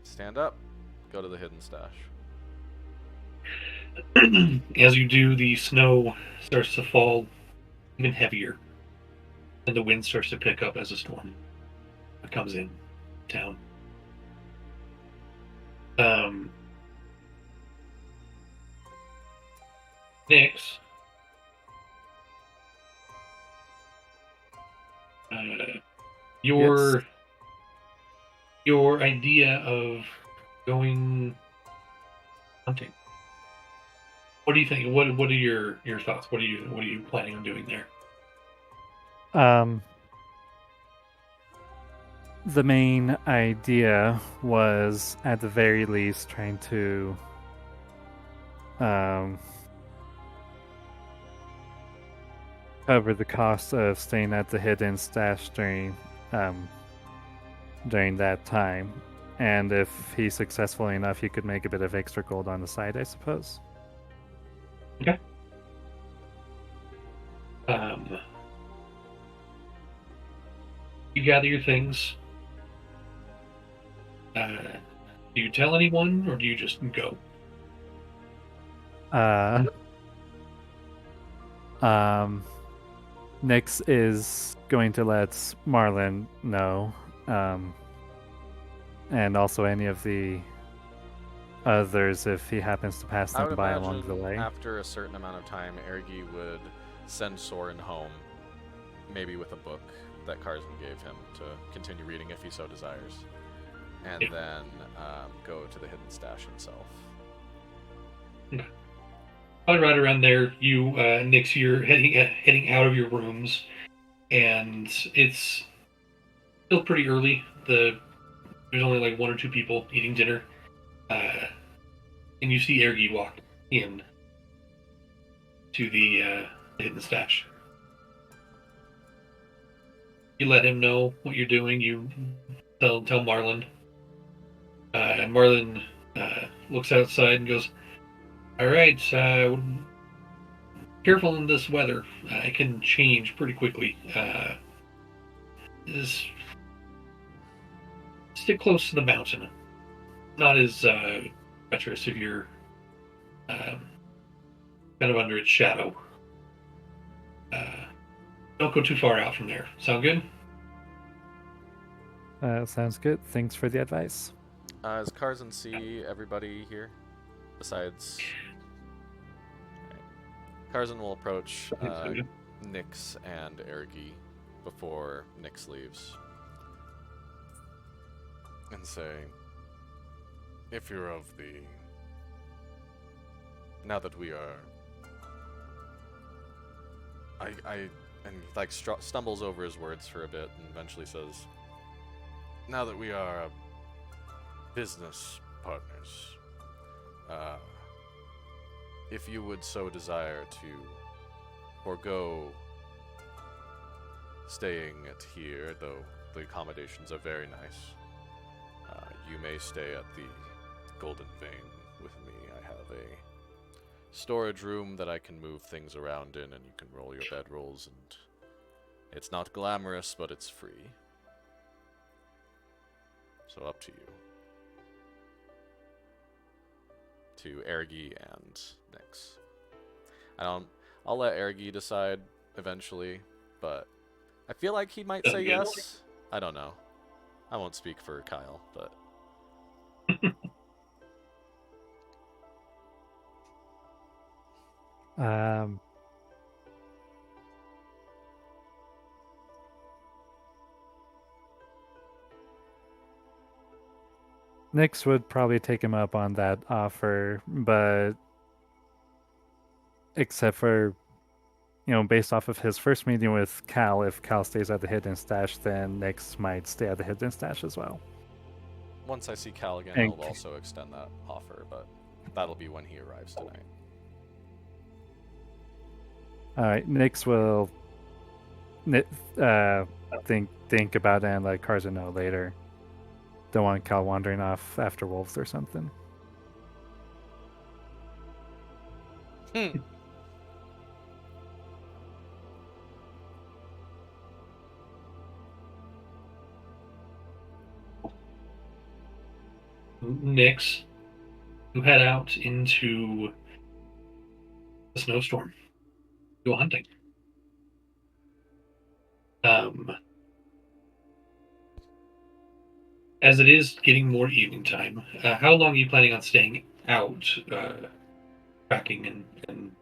Stand up. Go to the hidden stash. As you do, the snow starts to fall even heavier, and the wind starts to pick up as a storm comes in town. Next, your idea of going hunting. What do you think? What are your thoughts? What are you planning on doing there? The main idea was, at the very least, trying to cover the cost of staying at the hidden stash during that time. And if he's successful enough, he could make a bit of extra gold on the side, I suppose. Okay. You gather your things. Do you tell anyone, or do you just go? Nyx is going to let Marlin know, and also any of the others if he happens to pass I them would by imagine along the way. after a certain amount of time, Ergi would send Soren home, maybe with a book that Karzan gave him to continue reading if he so desires, and then go to the hidden stash himself. Probably right around there, you, Nyx, you're heading out of your rooms, and it's still pretty early. There's only like one or two people eating dinner, and you see Ergi walk in to the hidden stash. You let him know what you're doing. You tell Marlin. And Marlin looks outside and goes, "All right, careful in this weather. It can change pretty quickly. Just stick close to the mountain. Not as treacherous if you're kind of under its shadow. Don't go too far out from there. Sound good?" Sounds good. Thanks for the advice. Does Karzan see everybody here? Besides... Karzan will approach Nyx and Ergi before Nyx leaves. and say, if you're of the... Now that we are... And he, like, stumbles over his words for a bit and eventually says, now that we are business partners, if you would so desire to forego staying at here, though the accommodations are very nice, you may stay at the Golden Vein with me. I have a storage room that I can move things around in, and you can roll your bedrolls, and it's not glamorous, but it's free. So up to you. To Ergi and Nyx. I'll let Ergi decide eventually, but I feel like he might say yes. I don't know. I won't speak for Kyle, but Nyx would probably take him up on that offer, but except for, based off of his first meeting with Cal, if Cal stays at the hidden stash, then Nyx might stay at the hidden stash as well. once I see Cal again, And- I'll also extend that offer, but that'll be when he arrives tonight. All right, Nyx will think about it and let Karza know later. Don't want Cal wandering off after wolves or something. Nyx, you head out into the snowstorm. Go hunting. As it is getting more evening time, how long are you planning on staying out, tracking and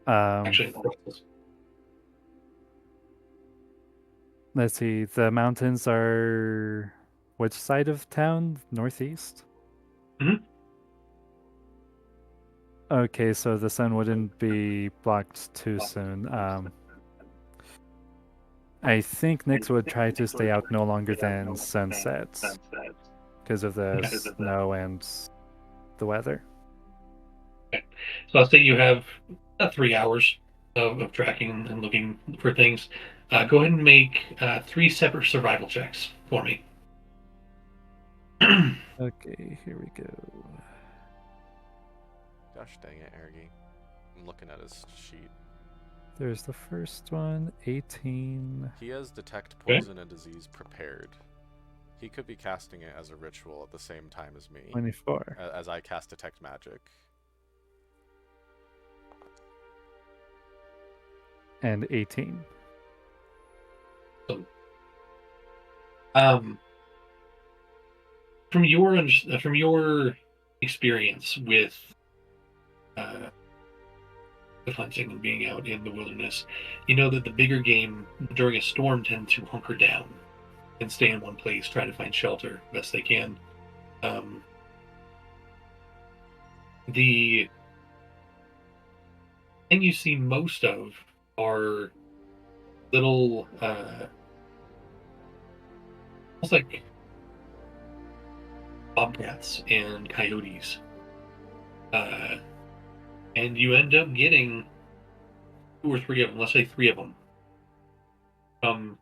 actually in the process? Let's see. The mountains are which side of town? Northeast? Mhm. Okay, so the sun wouldn't be blocked too soon. I think Nyx would try to stay out no longer than sunset because of the snow and the weather. So I'll say you have 3 hours of tracking and looking for things. Go ahead and make 3 separate survival checks for me. Okay, here we go. Gosh dang it, Ergi. I'm looking at his sheet. There's the first one, 18. He has detect Okay. poison and disease prepared. He could be casting it as a ritual at the same time as me, 24. as I cast detect magic. And 18. From your experience with hunting and being out in the wilderness, you know that the bigger game during a storm tend to hunker down and stay in one place, try to find shelter best they can. The thing you see most of are little, almost like bobcats and coyotes. And you end up getting 2 or 3 of them, let's say 3 of them, from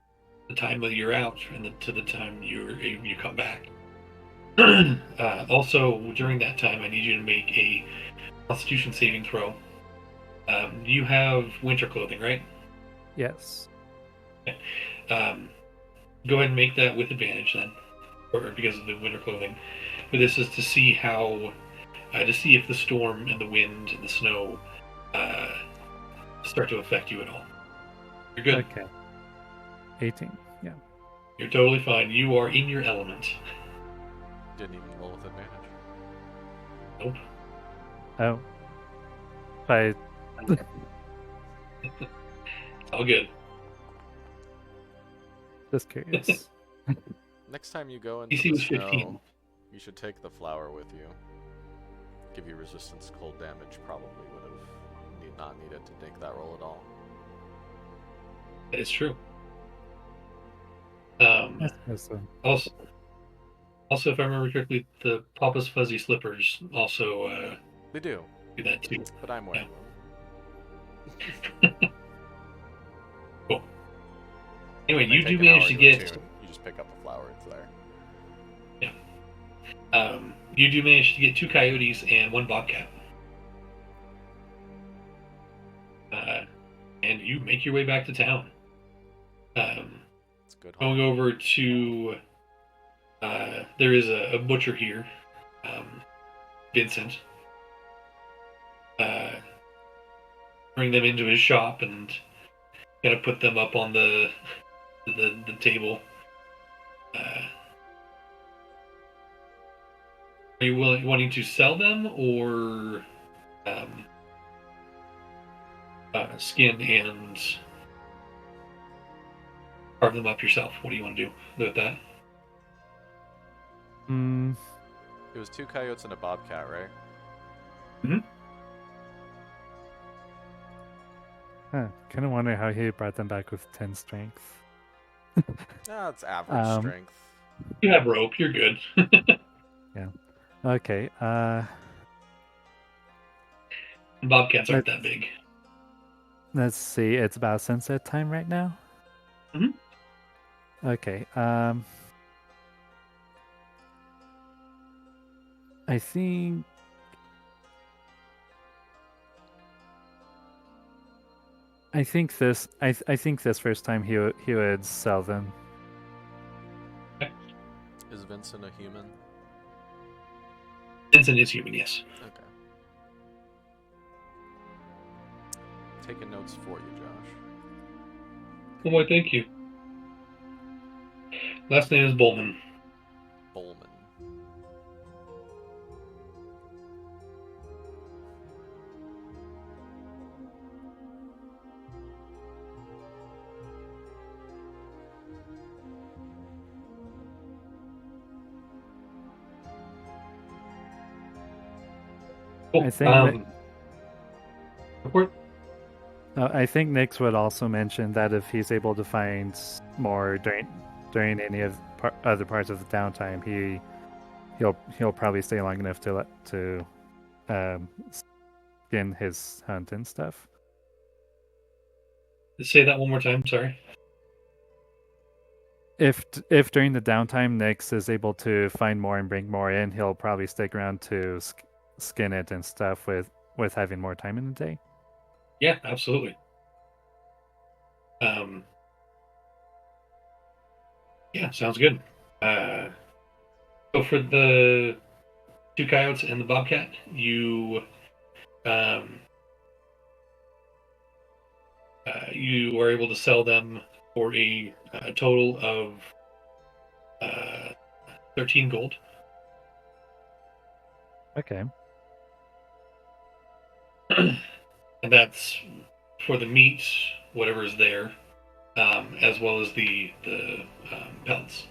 the time that you're out and to the time you come back. Also, during that time, I need you to make a Constitution saving throw. You have winter clothing, right? Yes. Go ahead and make that with advantage then, or because of the winter clothing. But this is to see how, to see if the storm and the wind and the snow start to affect you at all. You're good. Okay. 18. Yeah. You're totally fine. You are in your element. Didn't even roll with advantage. Nope. Oh. I All good. just curious. Next time you go into DC the was snow, 15. you should take the flower with you. Give you resistance to cold damage. Probably would have not needed to make that roll at all. That is true. I suppose so. Also, if I remember correctly, the Papa's Fuzzy Slippers also They do that too. but I'm wearing them. Cool. Anyway, you do an manage hour to get. attune. You just pick up a flower. It's there. You do manage to get 2 coyotes and 1 bobcat. And you make your way back to town. It's good. Going over to. There is a butcher here, Vincent. Bring them into his shop and kind of put them up on the table. Are you wanting to sell them or skin and carve them up yourself? What do you want to do with that? It was 2 coyotes and a bobcat, right? Mm-hmm. Kind of wonder how he brought them back with 10 strength. It's average strength. You have rope. You're good. Yeah. Okay. Bobcats aren't that big. Let's see. It's about sunset time right now. Mhm. Okay. I think. I think this. I think this first time he would sell them. Is Vincent a human? Vincent is human, yes. Okay. Taking notes for you, Josh. Oh boy, thank you. Last name is Bowman. Bowman. Cool. I think. Report. I think Nix would also mention that if he's able to find more during any of other parts of the downtime, he'll probably stay long enough to skin his hunt and stuff. Say that one more time. Sorry. If during the downtime Nix is able to find more and bring more in, he'll probably stick around to skin it and stuff with having more time in the day. Yeah, absolutely. Yeah, sounds good. So for the 2 coyotes and the bobcat, you you are able to sell them for a total of 13 gold. Okay. And that's for the meat, whatever is there, as well as the pelts.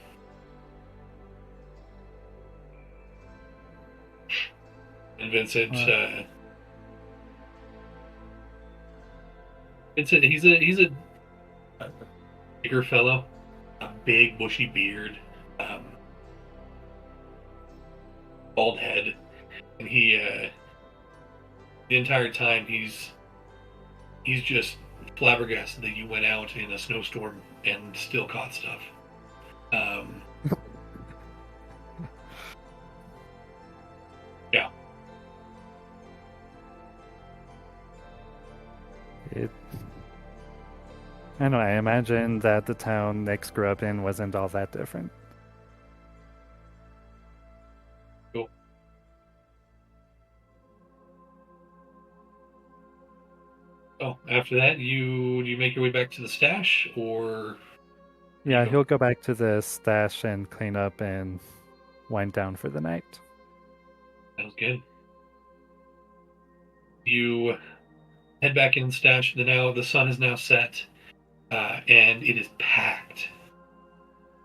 And Vincent, he's a bigger fellow, a big bushy beard, bald head, and he the entire time he's just flabbergasted that you went out in a snowstorm and still caught stuff. Yeah. I know. I imagine that the town Nix grew up in wasn't all that different. Cool. Oh, after that, do you make your way back to the stash, or? Yeah, he'll go back to the stash and clean up and wind down for the night. Sounds good. You head back in the stash. The sun is now set, and it is packed.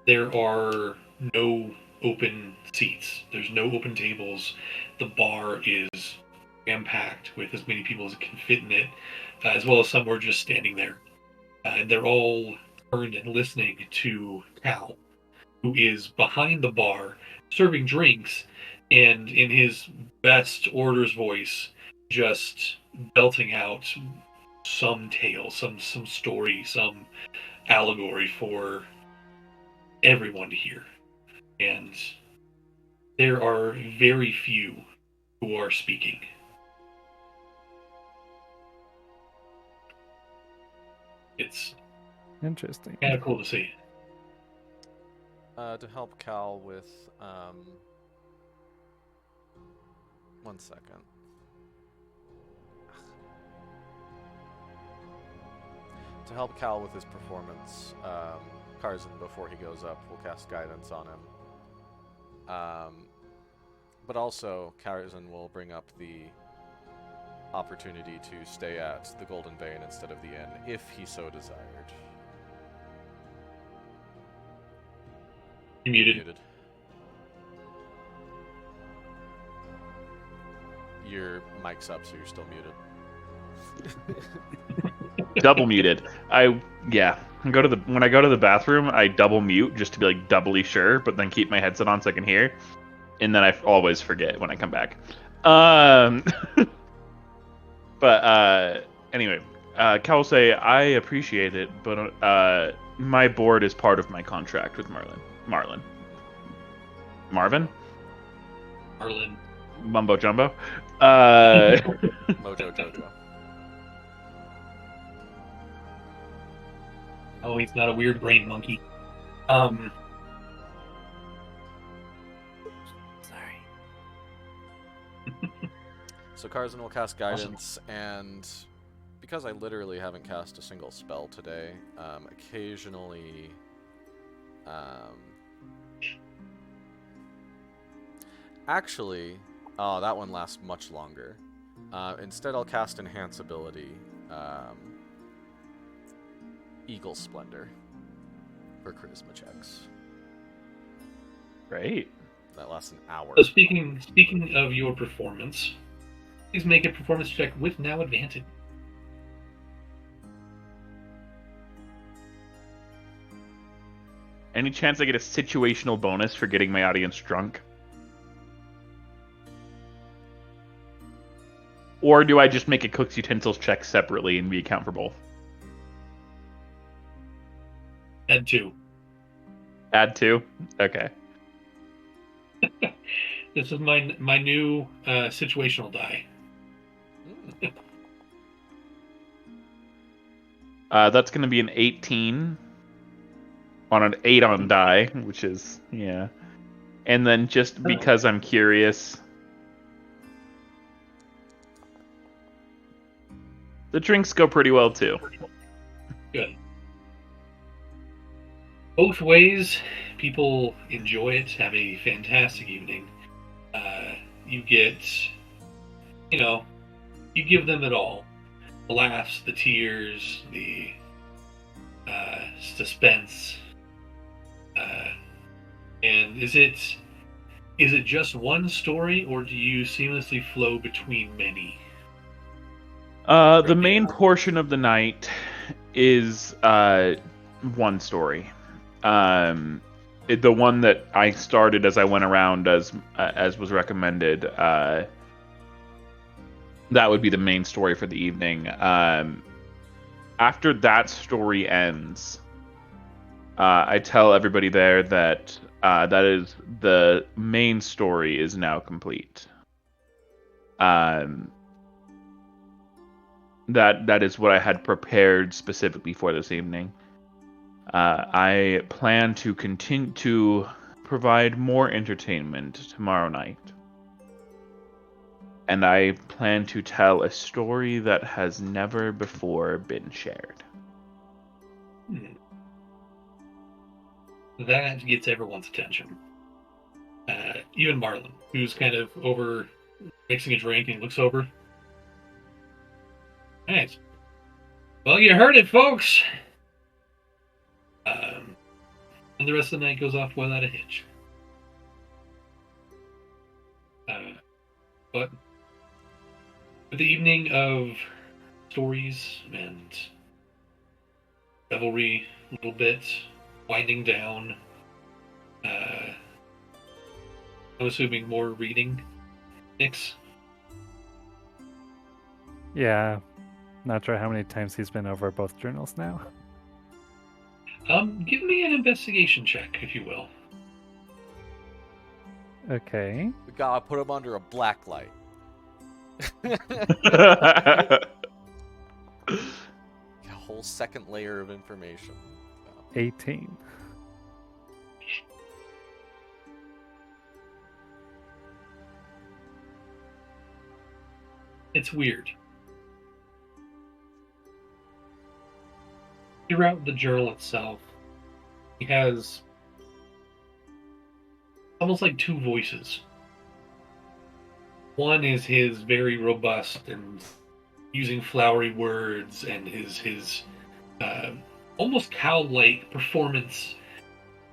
There are no open seats. There's no open tables. The bar is jam-packed with as many people as it can fit in it, as well as some who are just standing there. And they're all turned and listening to Cal, who is behind the bar serving drinks, and in his best orders voice, just belting out some tale, some story, some allegory for everyone to hear. And there are very few who are speaking. It's Interesting. kind of cool to see. To help Cal with, 1 second. To help Cal with his performance, Karzan, before he goes up, will cast guidance on him. But also, Karzan will bring up the opportunity to stay at the Golden Vein instead of the inn, if he so desired. You're muted. Your mic's up, so you're still muted. Double muted. When I go to the bathroom, I double mute just to be like doubly sure, but then keep my headset on so I can hear. And then I always forget when I come back. But anyway, Cal will say, I appreciate it, but my board is part of my contract with Marvin? Marlin. Mumbo Jumbo? Mojo Jojo. Oh, he's not a weird brain monkey. Sorry. So Karzan will cast guidance, and because I literally haven't cast a single spell today, occasionally, actually, oh, that one lasts much longer. Instead, I'll cast Enhance Ability, Eagle Splendor, for charisma checks. Great. That lasts an hour. So speaking of your performance, please make a performance check with now advantage. Any chance I get a situational bonus for getting my audience drunk? Or do I just make a cook's utensils check separately and we account for both? Add 2. Add 2? Okay. This is my new situational die. That's going to be an 18 on an 8 on die, which is, yeah. And then just because I'm curious, the drinks go pretty well too. Good. Both ways, people enjoy it, have a fantastic evening. You get, you give them it all. The laughs, the tears, the suspense. And is it just one story, or do you seamlessly flow between many? The main portion of the night is one story. The one that I started as I went around as was recommended. That would be the main story for the evening. After that story ends, I tell everybody there that that is the main story is now complete. That is what I had prepared specifically for this evening. I plan to continue to provide more entertainment tomorrow night. And I plan to tell a story that has never before been shared. That gets everyone's attention. Even Marlon, who's kind of over mixing a drink and looks over. Nice. Well, you heard it, folks. And the rest of the night goes off without a hitch. But with the evening of stories and revelry, a little bit winding down, I'm assuming more reading. Nix? Yeah. Not sure how many times he's been over both journals now. Give me an investigation check, if you will. Okay. We gotta put him under a black light. Get a whole second layer of information. 18. It's weird. Throughout the journal itself, he has almost like two voices. One is his very robust and using flowery words and his almost cow-like performance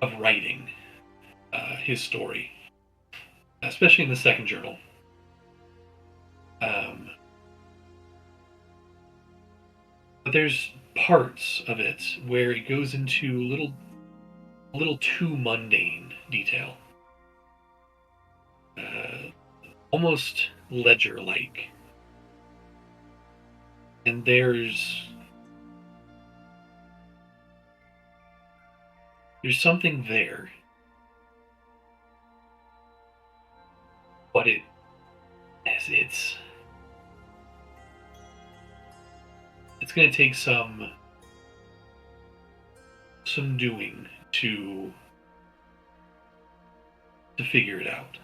of writing his story, especially in the second journal. But there's parts of it where it goes into a little too mundane detail, almost ledger-like. And there's something there, but it's going to take some doing to figure it out.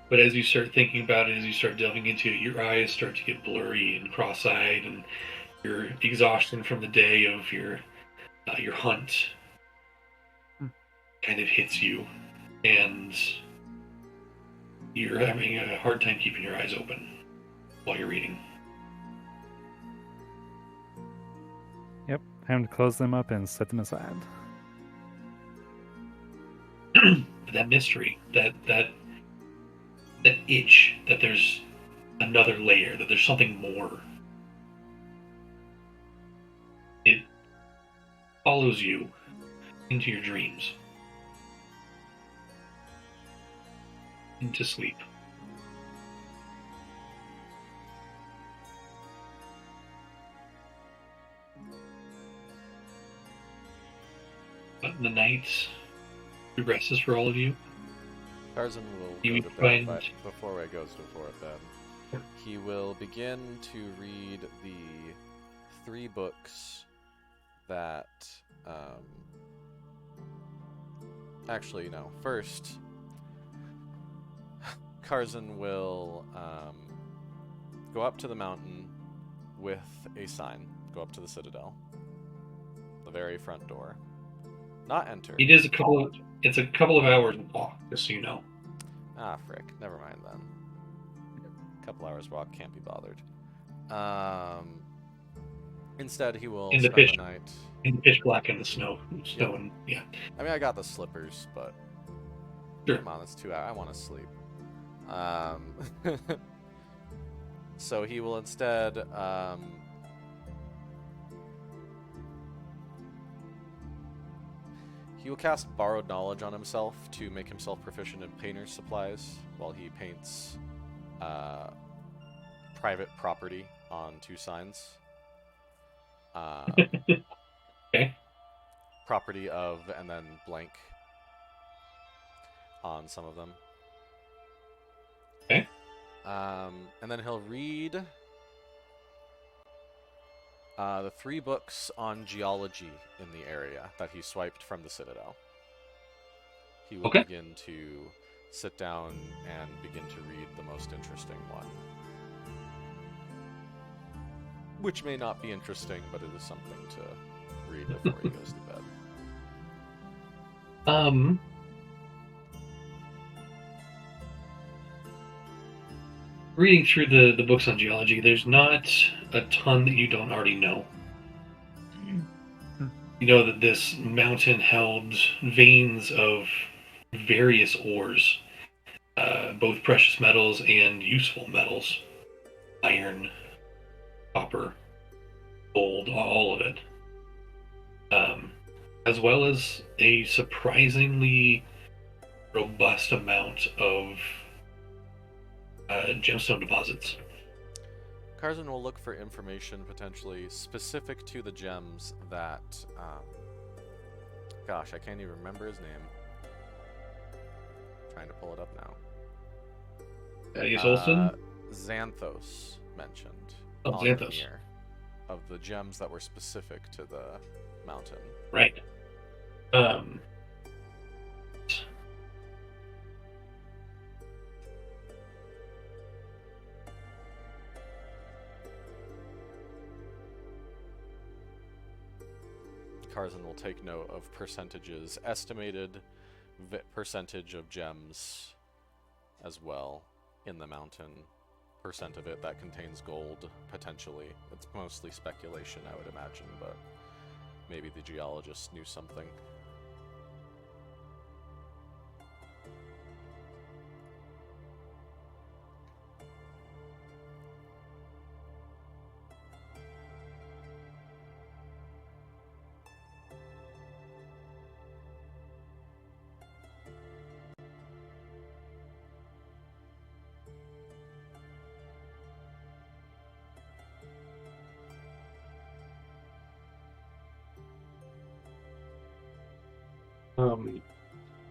But as you start thinking about it, as you start delving into it, your eyes start to get blurry and cross-eyed, and your exhaustion from the day of your hunt kind of hits you, and you're having a hard time keeping your eyes open while you're reading. Yep. Time to close them up and set them aside. That mystery, that itch that there's another layer, that there's something more. It follows you into your dreams, into sleep. But the night progresses for all of you. Tarzan will You go to bed, find- but before he goes to bed, he will begin to read the 3 books that, actually, no. First, Tarzan will go up to the mountain with a sign. Go up to the citadel. The very front door. Not enter. It's a couple of hours walk, just so you know. Ah, frick. Never mind then. Couple hours walk, can't be bothered. Instead, he will In the spend pitch- the night. In the pitch black and the snow. And yeah. I mean, I got the slippers, but Sure. come on, it's 2 hours. I want to sleep. So he will instead he will cast Borrowed Knowledge on himself to make himself proficient in painter's supplies while he paints private property on 2 signs. Okay. Property of, and then blank on some of them. Okay. And then he'll read the 3 books on geology in the area that he swiped from the Citadel. He will Okay. begin to sit down and begin to read the most interesting one. Which may not be interesting, but it is something to read before he goes to bed. Reading through the books on geology, there's not a ton that you don't already know. You know that this mountain held veins of various ores, both precious metals and useful metals, iron, copper, gold, all of it, as well as a surprisingly robust amount of gemstone deposits. Karzan will look for information potentially specific to the gems that, gosh, I can't even remember his name. Trying to pull it up now. Thaddeus Olson? Xanthos mentioned Oh, on Xanthos. the mirror of the gems that were specific to the mountain. Right. Karzan will take note of percentages, estimated percentage of gems as well in the mountain. Percent of it that contains gold, potentially. It's mostly speculation, I would imagine, but maybe the geologist knew something.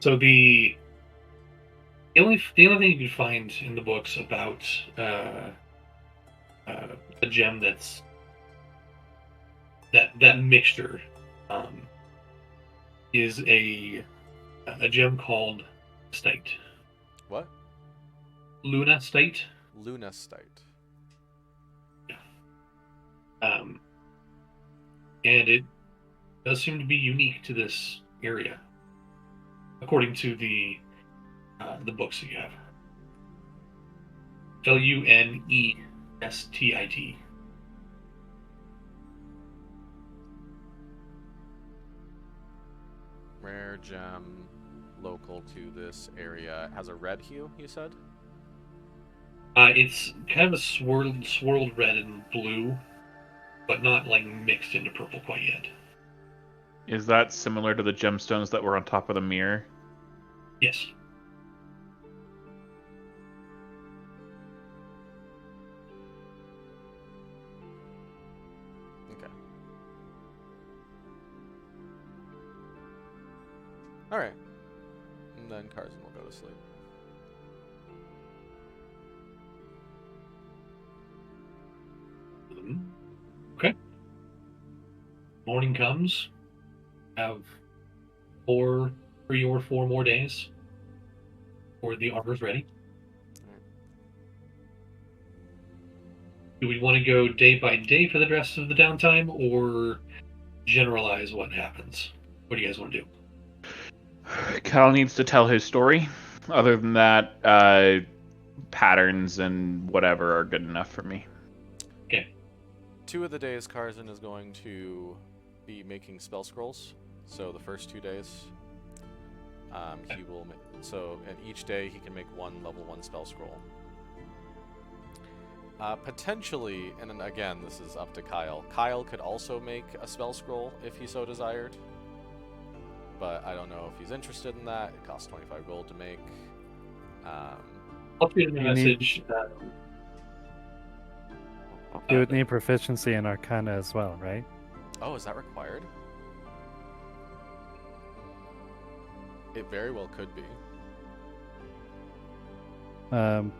So the only thing you can find in the books about a gem that's that mixture is a gem called State. What? Luna State. Lunastite. And it does seem to be unique to this area, according to the books that you have. Lunestite. Rare gem, local to this area. Has a red hue, you said? It's kind of a swirled red and blue, but not like mixed into purple quite yet. Is that similar to the gemstones that were on top of the mirror? Yes. Okay. Alright. And then Karzan will go to sleep. Okay. Morning comes. Have 3 or 4 more days before the armor's ready. Do we want to go day by day for the rest of the downtime, or generalize what happens? What do you guys want to do? Cal needs to tell his story. Other than that, patterns and whatever are good enough for me. Okay. 2 of the days Karzan is going to be making spell scrolls. So the first 2 days, he will. And each day he can make 1 level 1 spell scroll. Potentially, and then again, this is up to Kyle. Kyle could also make a spell scroll if he so desired, but I don't know if he's interested in that. It costs 25 gold to make. I'll shoot him a message. You would need proficiency in Arcana as well, right? Oh, is that required? It very well could be.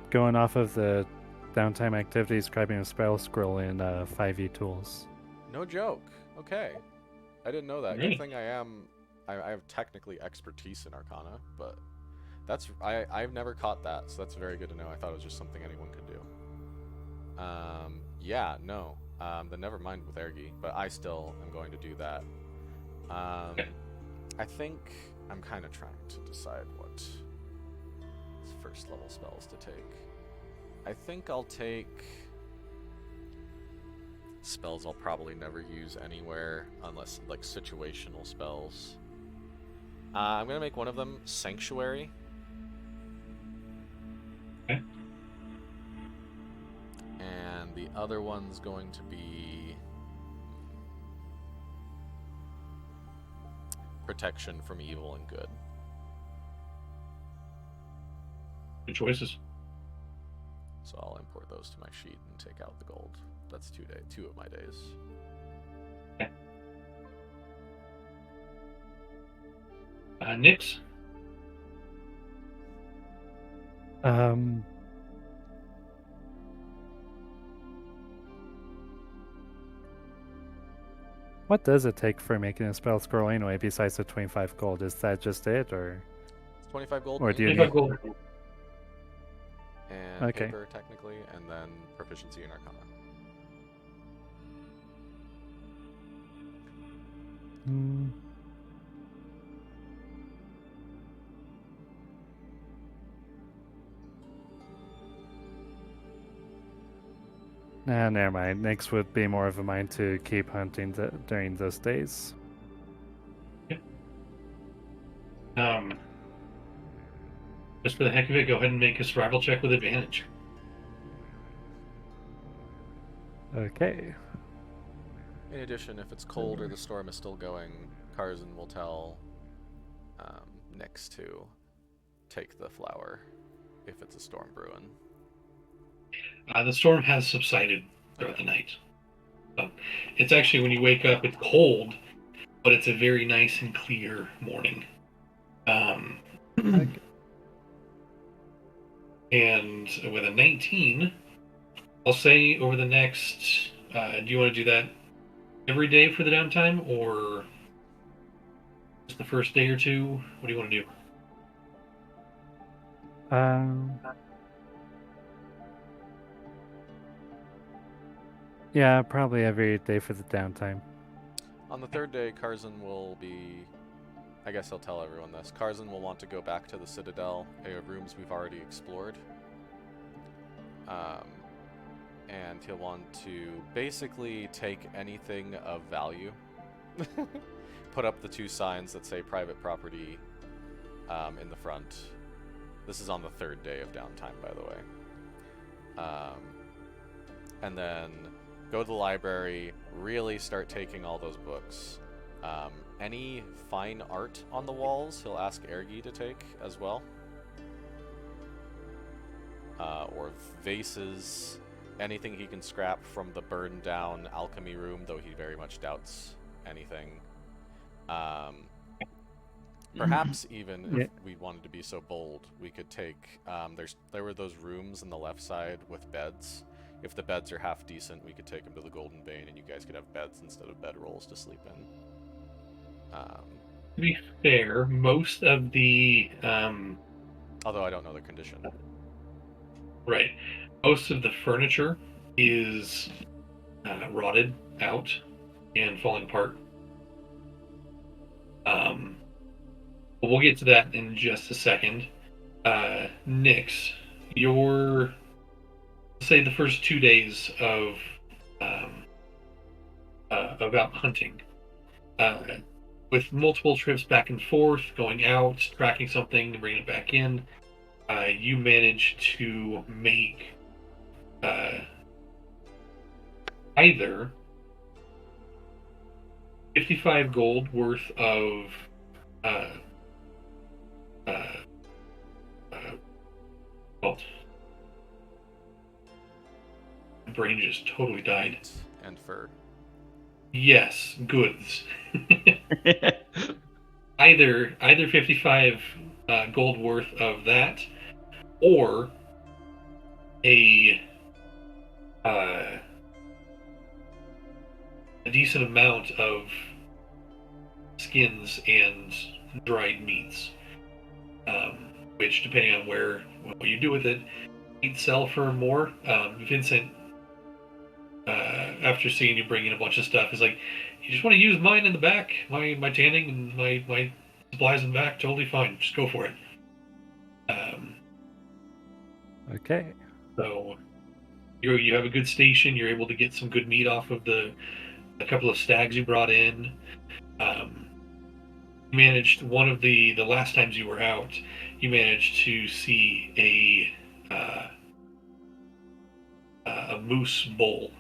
Going off of the downtime activities, grabbing a spell scroll in 5e tools. No joke. Okay. I didn't know that. Really? Good thing I have technically expertise in Arcana, but I've never caught that, so that's very good to know. I thought it was just something anyone could do. Yeah, no. Then never mind with Ergi, but I still am going to do that. Okay. I think I'm kind of trying to decide what first level spells to take. I think I'll take spells I'll probably never use anywhere unless like situational spells. I'm gonna make one of them Sanctuary. Okay. And the other one's going to be Protection from Evil and Good. Good choices. So I'll import those to my sheet and take out the gold. That's 2 of my days. Okay. Nyx? What does it take for making a spell scroll anyway, besides the 25 gold? Is that just it, or It's 25 gold Or and do you 25 need- gold. and Okay. paper technically, and then proficiency in Arcana. Hmm. Nah, never mind. Nyx would be more of a mind to keep hunting during those days. Just for the heck of it, go ahead and make a survival check with advantage. Okay. In addition, if it's cold or the storm is still going, Karzan will tell Nyx to take the flower if it's a storm brewing. The storm has subsided throughout the night. So it's actually, when you wake up, it's cold, but it's a very nice and clear morning. Okay. And with a 19, I'll say over the next. Do you want to do that every day for the downtime, or just the first day or two? What do you want to do? Yeah, probably every day for the downtime. On the third day, Karzan will be. I guess I'll tell everyone this. Karzan will want to go back to the Citadel, rooms we've already explored. And he'll want to basically take anything of value. Put up the 2 signs that say private property in the front. This is on the 3rd day of downtime, by the way. And then go to the library, really start taking all those books. Any fine art on the walls, he'll ask Ergi to take as well. Or vases, anything he can scrap from the burned down alchemy room, though he very much doubts anything. Perhaps even if we wanted to be so bold, we could take, there were those rooms on the left side with beds. If the beds are half decent, we could take them to the Golden Bane and you guys could have beds instead of bedrolls to sleep in. To be fair, most of the Although I don't know the condition. right, most of the furniture is rotted out and falling apart. But we'll get to that in just a second. Nyx, your, say, the first 2 days of out hunting, with multiple trips back and forth, going out, tracking something, and bringing it back in, you manage to make either 55 gold worth of well, my brain just totally died. And fur. Yes, goods. either 55 gold worth of that, or a decent amount of skins and dried meats, which, depending on what you do with it, might sell for more. Vincent, after seeing you bring in a bunch of stuff, is like, you just want to use mine in the back, my tanning and my supplies in the back, totally fine, just go for it. Okay. So you have a good station. You're able to get some good meat off of a couple of stags you brought in. You managed one of the last times you were out. You managed to see a moose bull,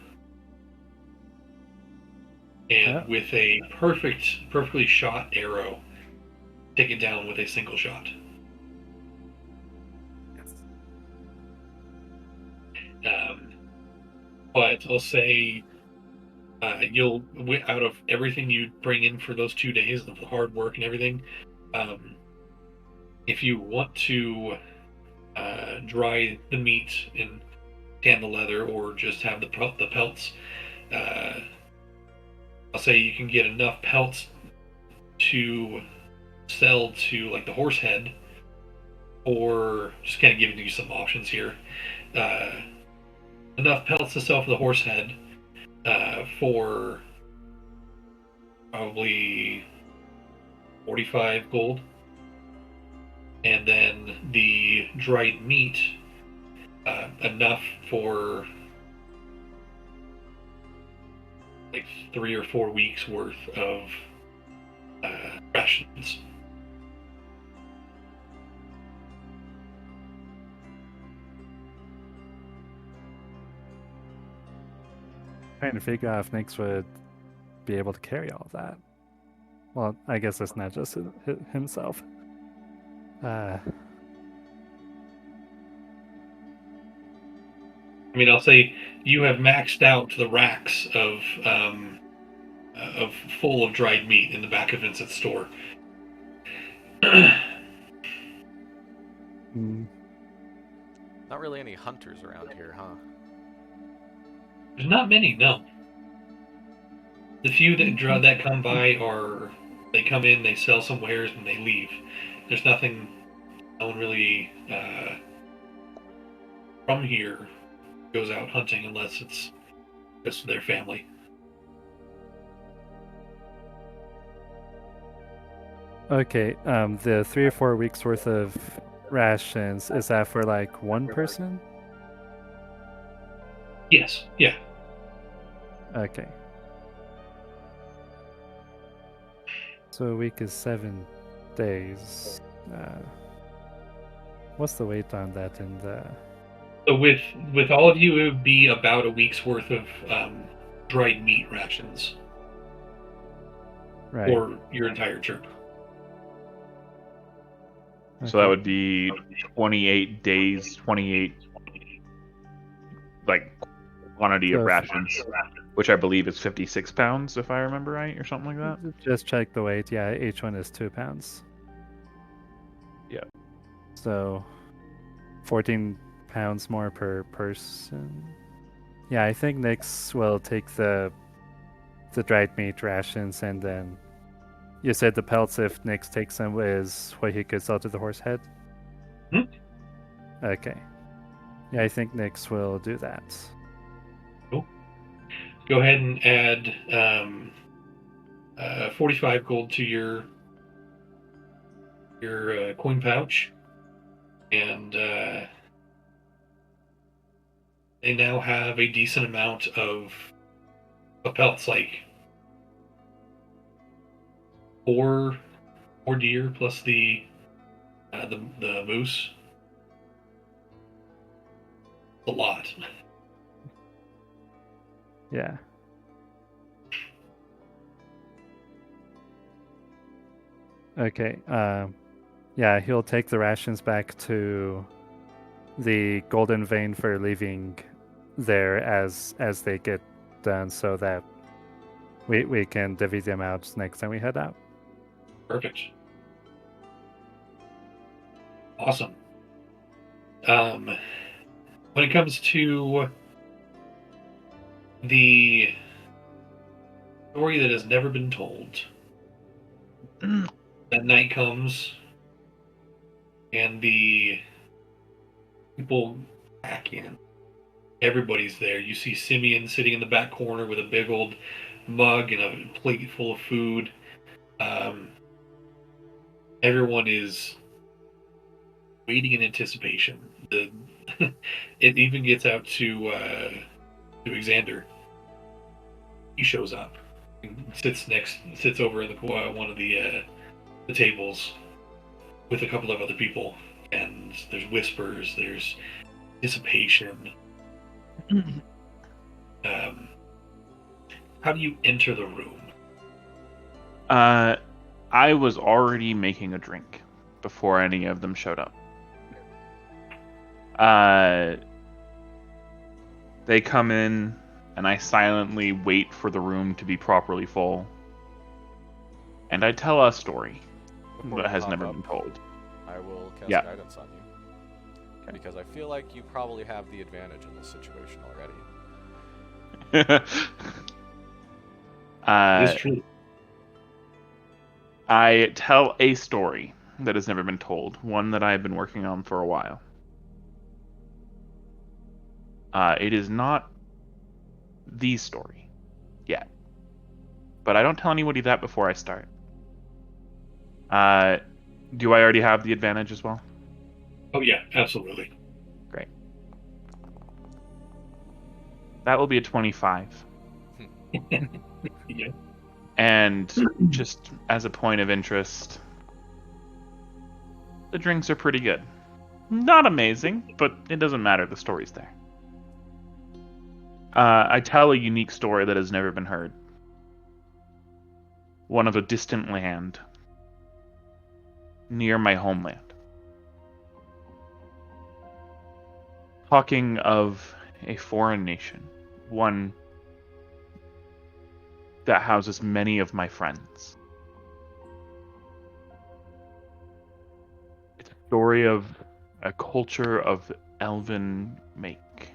and Oh. with a perfectly shot arrow, take it down with a single shot. But I'll say you'll, out of everything you bring in for those 2 days of the hard work and everything, if you want to dry the meat and tan the leather, or just have the pelts, I'll say you can get enough pelts to sell to like the horse head, or just kind of giving you some options here. Enough pelts to sell for the horse head for probably 45 gold. And then the dried meat, enough for like 3 or 4 weeks worth of rations. Trying to figure out if Nix would be able to carry all of that. Well, I guess it's not just himself. I mean, I'll say you have maxed out the racks of full of dried meat in the back of Vincent's store. Not really any hunters around here, huh? There's not many, no. The few that come by they come in, they sell some wares, and they leave. There's nothing. No one really from here goes out hunting unless it's just their family. Okay, the 3 or 4 weeks worth of rations, is that for like one person? Yes, yeah. Okay. So a week is 7 days. What's the weight on that in the... So with all of you, it would be about a week's worth of dried meat rations. Right. For your entire trip. So that would be 28 days, 28 like quantity of rations, which I believe is 56 pounds, if I remember right, or something like that. Just check the weight. Yeah, each one is 2 pounds. Yeah. So 14 pounds more per person. Yeah, I think Nix will take the dried meat rations, and then you said the pelts, if Nix takes them, is what he could sell to the horse head? Hmm? Okay. Yeah, I think Nix will do that. Cool. Go ahead and add 45 gold to your coin pouch, and they now have a decent amount of pelts, like four deer plus the moose. A lot. Yeah. Okay. Yeah, he'll take the rations back to the Golden Vein for leaving there as they get done, so that we can divvy them out next time we head out. Perfect. Awesome. When it comes to the story that has never been told, that night comes, and the people back in. Everybody's there. You see Simeon sitting in the back corner with a big old mug and a plate full of food. Everyone is waiting in anticipation. it even gets out to Xander. He shows up and sits over in the one of the tables with a couple of other people, and there's whispers, there's dissipation. How do you enter the room? I was already making a drink before any of them showed up. They come in, and I silently wait for the room to be properly full. And I tell a story Before that you has hop never up, been told. I will cast Yeah. guidance on you. Because I feel like you probably have the advantage in this situation already. It's true. I tell a story that has never been told, one that I've been working on for a while. It is not the story yet, but I don't tell anybody that before I start. Do I already have the advantage as well? Oh yeah, absolutely. Great. That will be a 25. Yeah. And just as a point of interest, the drinks are pretty good. Not amazing, but it doesn't matter. The story's there. I tell a unique story that has never been heard. One of a distant land near my homeland. Talking of a foreign nation, one that houses many of my friends. It's a story of a culture of elven make,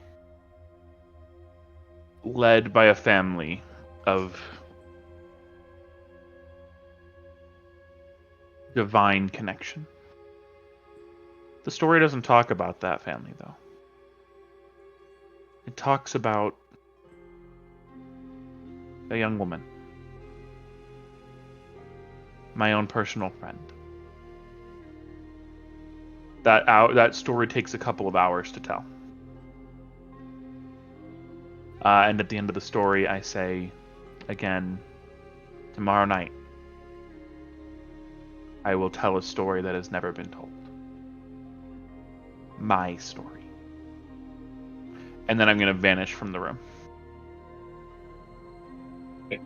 led by a family of divine connection. The story doesn't talk about that family, though. It talks about a young woman, my own personal friend. That story takes a couple of hours to tell. And at the end of the story, I say, again, tomorrow night, I will tell a story that has never been told. My story. And then I'm going to vanish from the room. Okay.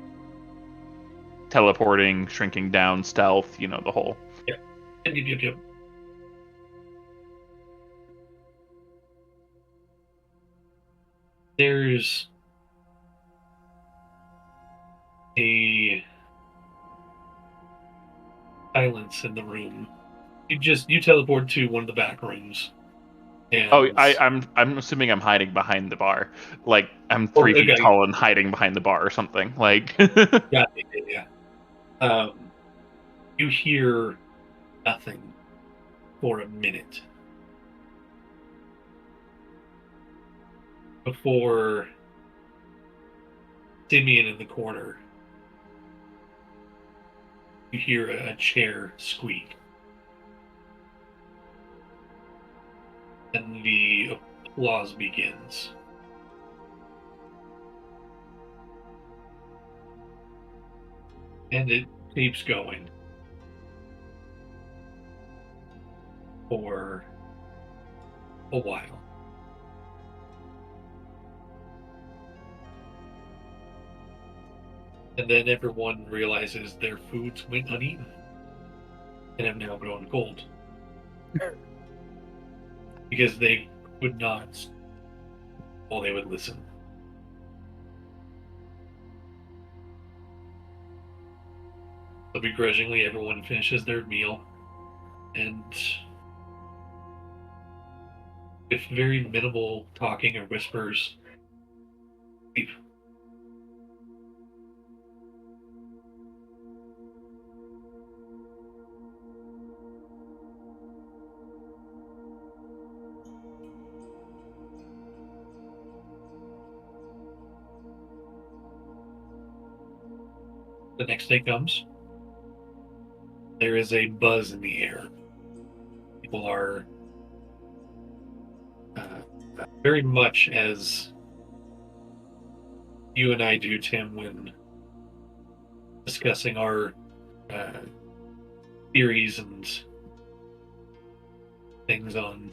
Teleporting, shrinking down, stealth, the whole. Yep. There's a silence in the room. You teleport to one of the back rooms. And I'm assuming I'm hiding behind the bar. Like, I'm 3 feet okay. tall and hiding behind the bar or something. Like, Yeah. You hear nothing for a minute before Simeon in the corner. You hear a chair squeak. And the applause begins. And it keeps going for a while. And then everyone realizes their foods went uneaten and have now grown cold. Because they would not, well, they would listen. But begrudgingly, everyone finishes their meal, and with very minimal talking or whispers, leave. The next day comes. There is a buzz in the air. People are very much as you and I do, Tim, when discussing our theories and things on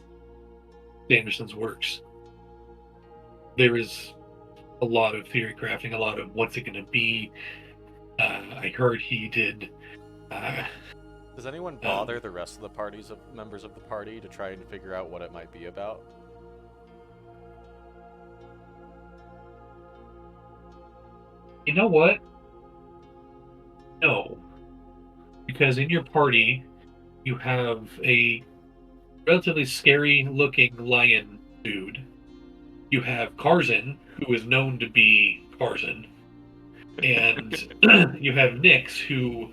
Sanderson's works. There is a lot of theory crafting, a lot of what's it going to be. I heard he did. Does anyone bother the rest of the members of the party to try and figure out what it might be about? You know what? No. Because in your party, you have a relatively scary looking lion dude. You have Karzin, who is known to be Karzin. And you have Nyx, who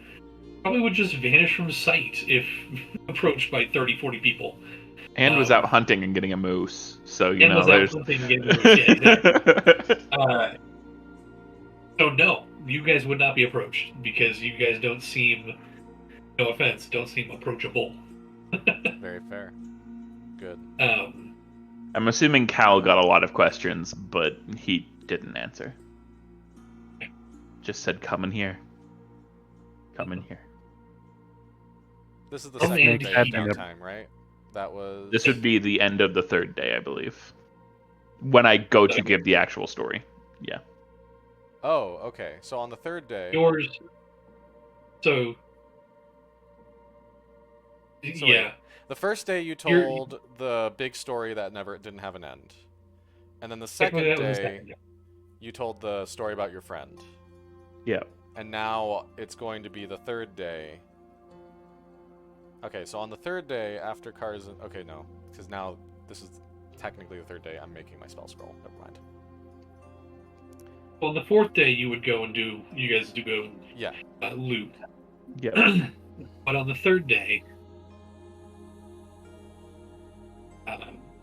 probably would just vanish from sight if approached by 30, 40 people. And was out hunting and getting a moose. So, and was out hunting and getting a moose. Yeah, exactly. So no, you guys would not be approached because you guys don't seem, no offense, don't seem approachable. Very fair. Good. I'm assuming Cal got a lot of questions, but he didn't answer. Just said, come in here. Come in here. This is the second day of downtime, right? That was... This would be the end of the third day, I believe. When I go to give the actual story. Yeah. Oh, okay. So on the third day... Yours... So yeah. Wait. The first day you told the big story that didn't have an end. And then the second day, you told the story about your friend. Yeah. And now it's going to be the third day. Okay, so on the third day after Karzin... Okay, no. Because now this is technically the third day. I'm making my spell scroll. Never mind. Well, the fourth day you would go and do... You guys do go loot. Yeah. But on the third day...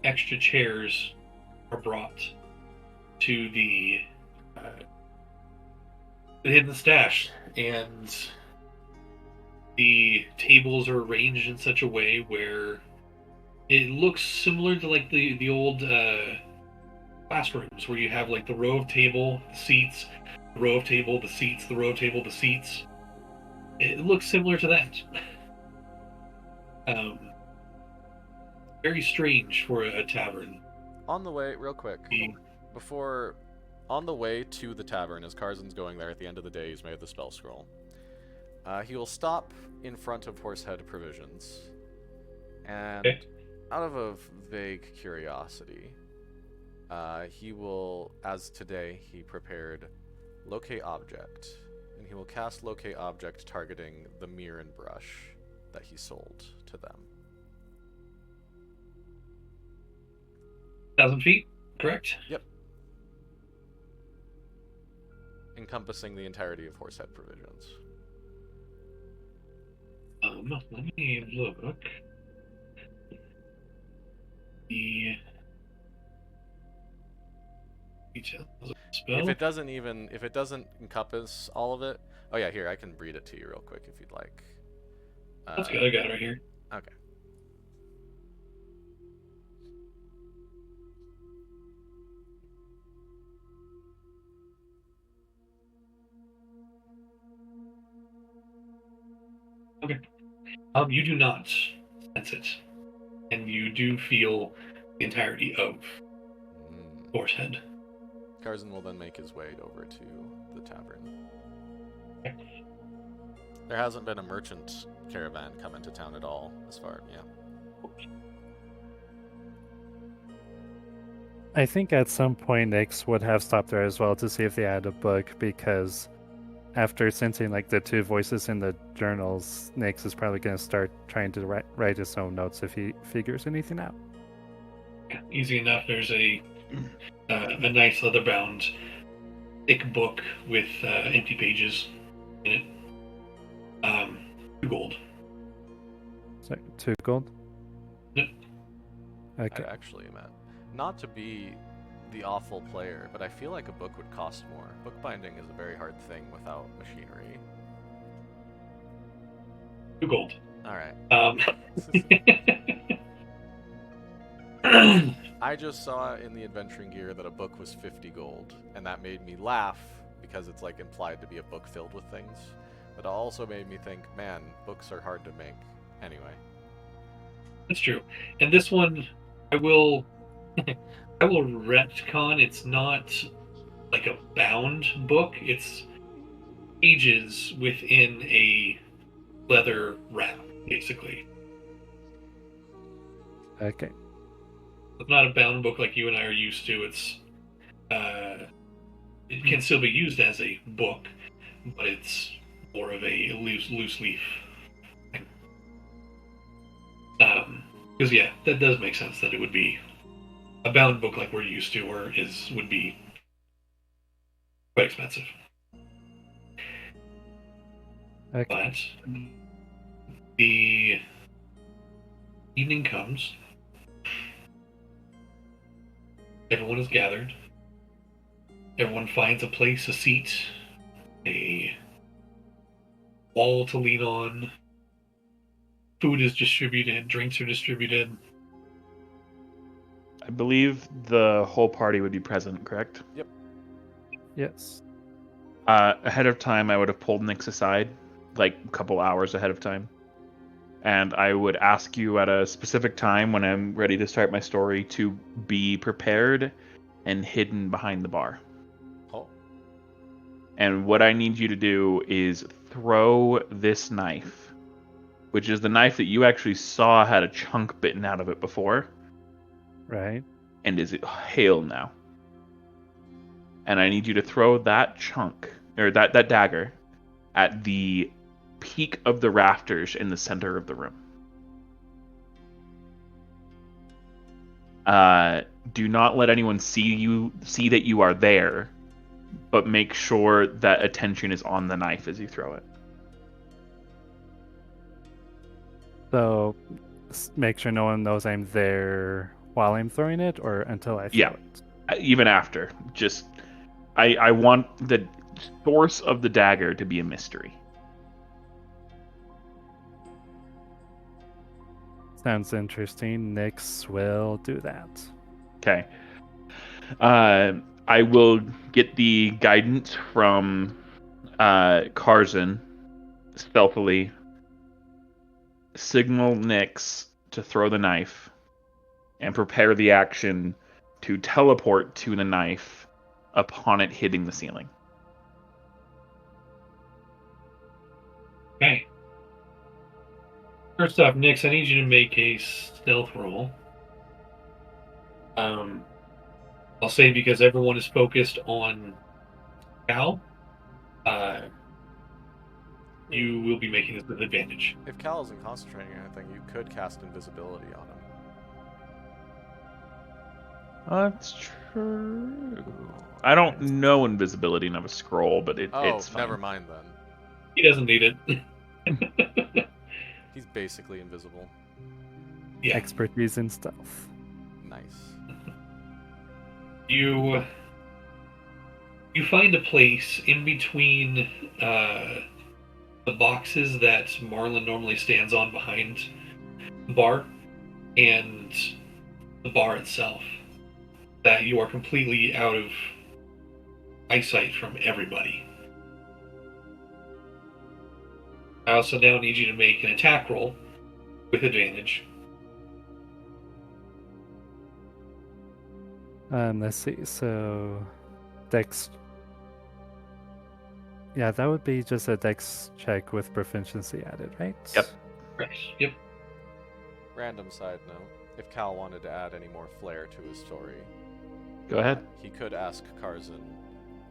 extra chairs are brought to the hidden stash, and the tables are arranged in such a way where it looks similar to like the old classrooms where you have like the row of table, the seats, the row of table, the seats, the row of table, the seats. It looks similar to that. Very strange for a tavern. On the way, real quick, on the way to the tavern, as Karzin's going there at the end of the day, he's made the spell scroll. He will stop in front of Horsehead Provisions, and out of a vague curiosity, he will, as today, he prepared Locate Object, and he will cast Locate Object targeting the mirror and brush that he sold to them. 1,000 feet, correct? Yep. Encompassing the entirety of Horsehead Provisions. Let me look. The details of the spell. If it doesn't encompass all of it, oh yeah, here I can read it to you real quick if you'd like. That's good. I got it right here. Okay. Okay. You do not sense it, and you do feel the entirety of Horsehead. Karzin will then make his way over to the tavern. Okay. There hasn't been a merchant caravan come into town at all, as far, yeah. I think at some point Nyx would have stopped there as well to see if they had a book, because after sensing like the two voices in the journals, Nyx is probably going to start trying to write his own notes if he figures anything out. Easy enough. There's a nice leather-bound, thick book with empty pages in it. 2 gold. Sorry, 2 gold? Yep. Okay. I actually am not to be the awful player, but I feel like a book would cost more. Bookbinding is a very hard thing without machinery. 2 gold. Alright. I just saw in the adventuring gear that a book was 50 gold, and that made me laugh because it's like implied to be a book filled with things. But it also made me think, man, books are hard to make. Anyway. That's true. And this one, I will, I will retcon. It's not like a bound book. It's pages within a leather wrap, basically. Okay. It's not a bound book like you and I are used to. It can still be used as a book, but it's more of a loose leaf thing. Because yeah, that does make sense that it would be a bound book like we're used to, or would be quite expensive. Okay. But the evening comes. Everyone is gathered. Everyone finds a place, a seat, a wall to lean on. Food is distributed, drinks are distributed. I believe the whole party would be present, correct? Yep. Yes. Ahead of time, I would have pulled Nyx aside, like a couple hours ahead of time. And I would ask you at a specific time when I'm ready to start my story to be prepared and hidden behind the bar. Oh. And what I need you to do is throw this knife, which is the knife that you actually saw had a chunk bitten out of it before, Right. and is hale now. And I need you to throw that chunk, or that dagger, at the peak of the rafters in the center of the room. Do not let anyone see that you are there, but make sure that attention is on the knife as you throw it. So make sure no one knows I'm there while I'm throwing it, or until I throw Yeah. it. Even after. Just, I want the source of the dagger to be a mystery. Sounds interesting. Nyx will do that. Okay. I will get the guidance from Karzan, stealthily signal Nyx to throw the knife, and prepare the action to teleport to the knife upon it hitting the ceiling. Okay. First off, Nyx, I need you to make a stealth roll. I'll say because everyone is focused on Cal, you will be making this with advantage. If Cal isn't concentrating on anything, you could cast invisibility on him. That's true. I don't know invisibility and have a scroll, but it's fine. Never mind then. He doesn't need it. He's basically invisible. Yeah. Expertise in stealth. Nice. You find a place in between the boxes that Marlin normally stands on behind the bar and the bar itself, that you are completely out of eyesight from everybody. I also now need you to make an attack roll with advantage. Let's see. So, Dex. Yeah, that would be just a Dex check with proficiency added, right? Yep. Right. Yep. Random side note: if Cal wanted to add any more flair to his story, Go ahead. he could ask Karzan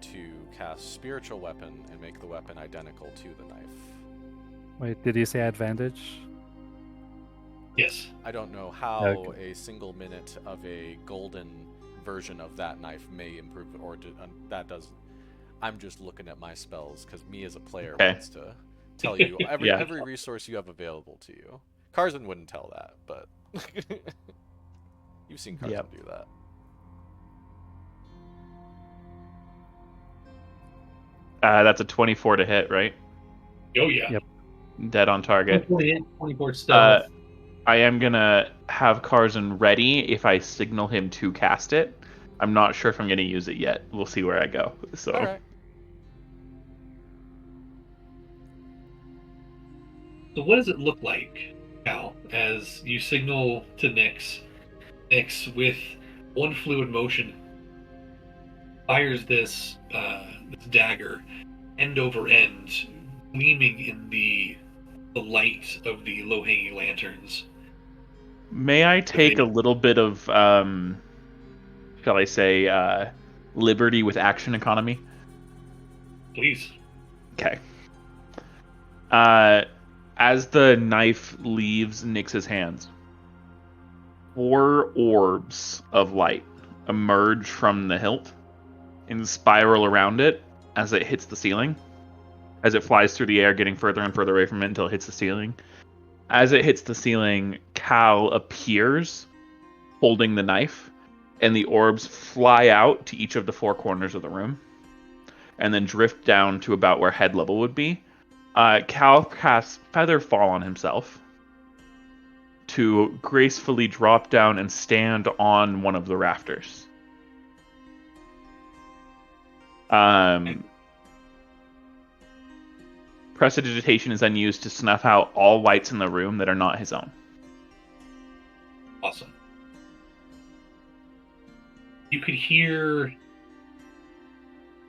to cast Spiritual Weapon and make the weapon identical to the knife. Wait, did you say advantage? Yes. I don't know how Okay. a single minute of a golden version of that knife may improve, or that doesn't. I'm just looking at my spells because me as a player Okay. wants to tell you every Yeah. every resource you have available to you. Karzan wouldn't tell that, but you've seen Karzan Yep. do that. That's a 24 to hit, right? Oh yeah. Yep. Dead on target. 24 stealth. I am gonna have Karzan ready if I signal him to cast it. I'm not sure if I'm gonna use it yet. We'll see where I go. So. All right. So what does it look like, Cal, as you signal to Nyx? Nyx, with one fluid motion, fires this dagger end over end, gleaming in the light of the low hanging lanterns. May I take a little bit of, shall I say, liberty with action economy? Please. Okay. As the knife leaves Nyx's hands, 4 orbs of light emerge from the hilt and spiral around it as it hits the ceiling. As it flies through the air, getting further and further away from it until it hits the ceiling. As it hits the ceiling, Cal appears holding the knife, and the orbs fly out to each of the 4 corners of the room, and then drift down to about where head level would be. Cal casts Feather Fall on himself to gracefully drop down and stand on one of the rafters. Prestidigitation is then used to snuff out all lights in the room that are not his own. Awesome. You could hear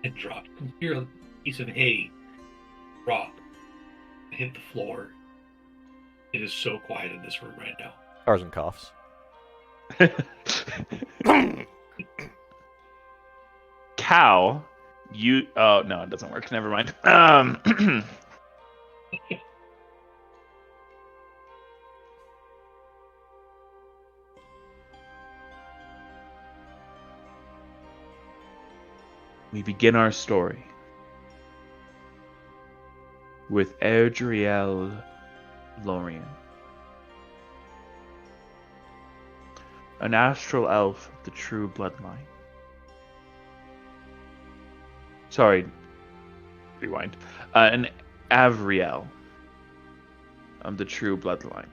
it drop. You could hear a piece of hay drop and hit the floor. It is so quiet in this room right now. Tarzan coughs. Cal, you... Oh, no, it doesn't work. Never mind. We begin our story with Erdriel Lorien, an astral elf of the true bloodline. Sorry, rewind. An Avriel of the true bloodline.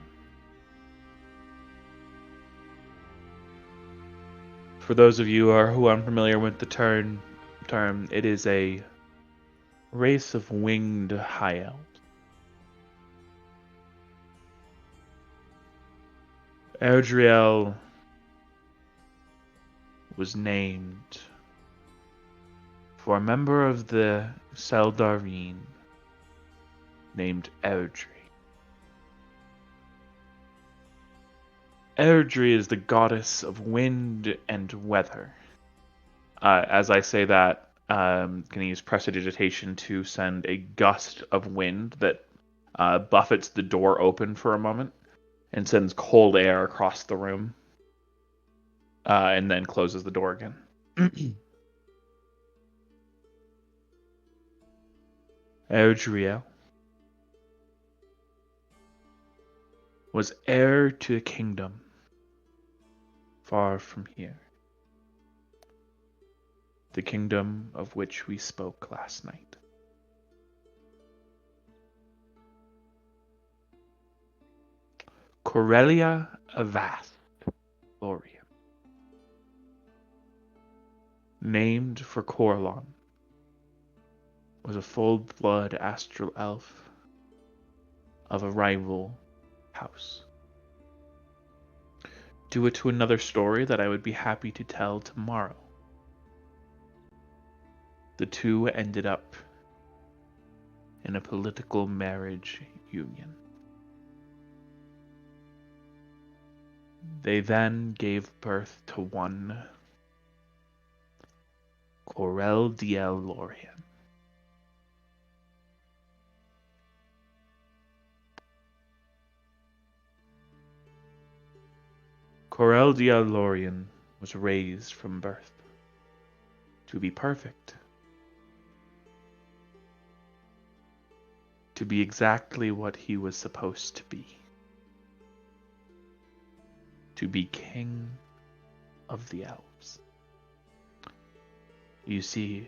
For those of you who are unfamiliar with the term, it is a race of winged high elves. Erdriel was named for a member of the Seldarine named Erdri. Erdri is the goddess of wind and weather. As I say that, I'm going to use Prestidigitation to send a gust of wind that buffets the door open for a moment and sends cold air across the room, and then closes the door again. Erdriel was heir to a kingdom far from here. The kingdom of which we spoke last night. Corellia Avast Lorien. Named for Corlon, was a full-blood astral elf of a rival house. Due to another story that I would be happy to tell tomorrow, the two ended up in a political marriage union. They then gave birth to one Corel Diel Lorien. Corel Diel Lorien was raised from birth to be perfect. To be exactly what he was supposed to be. To be king of the elves. You see,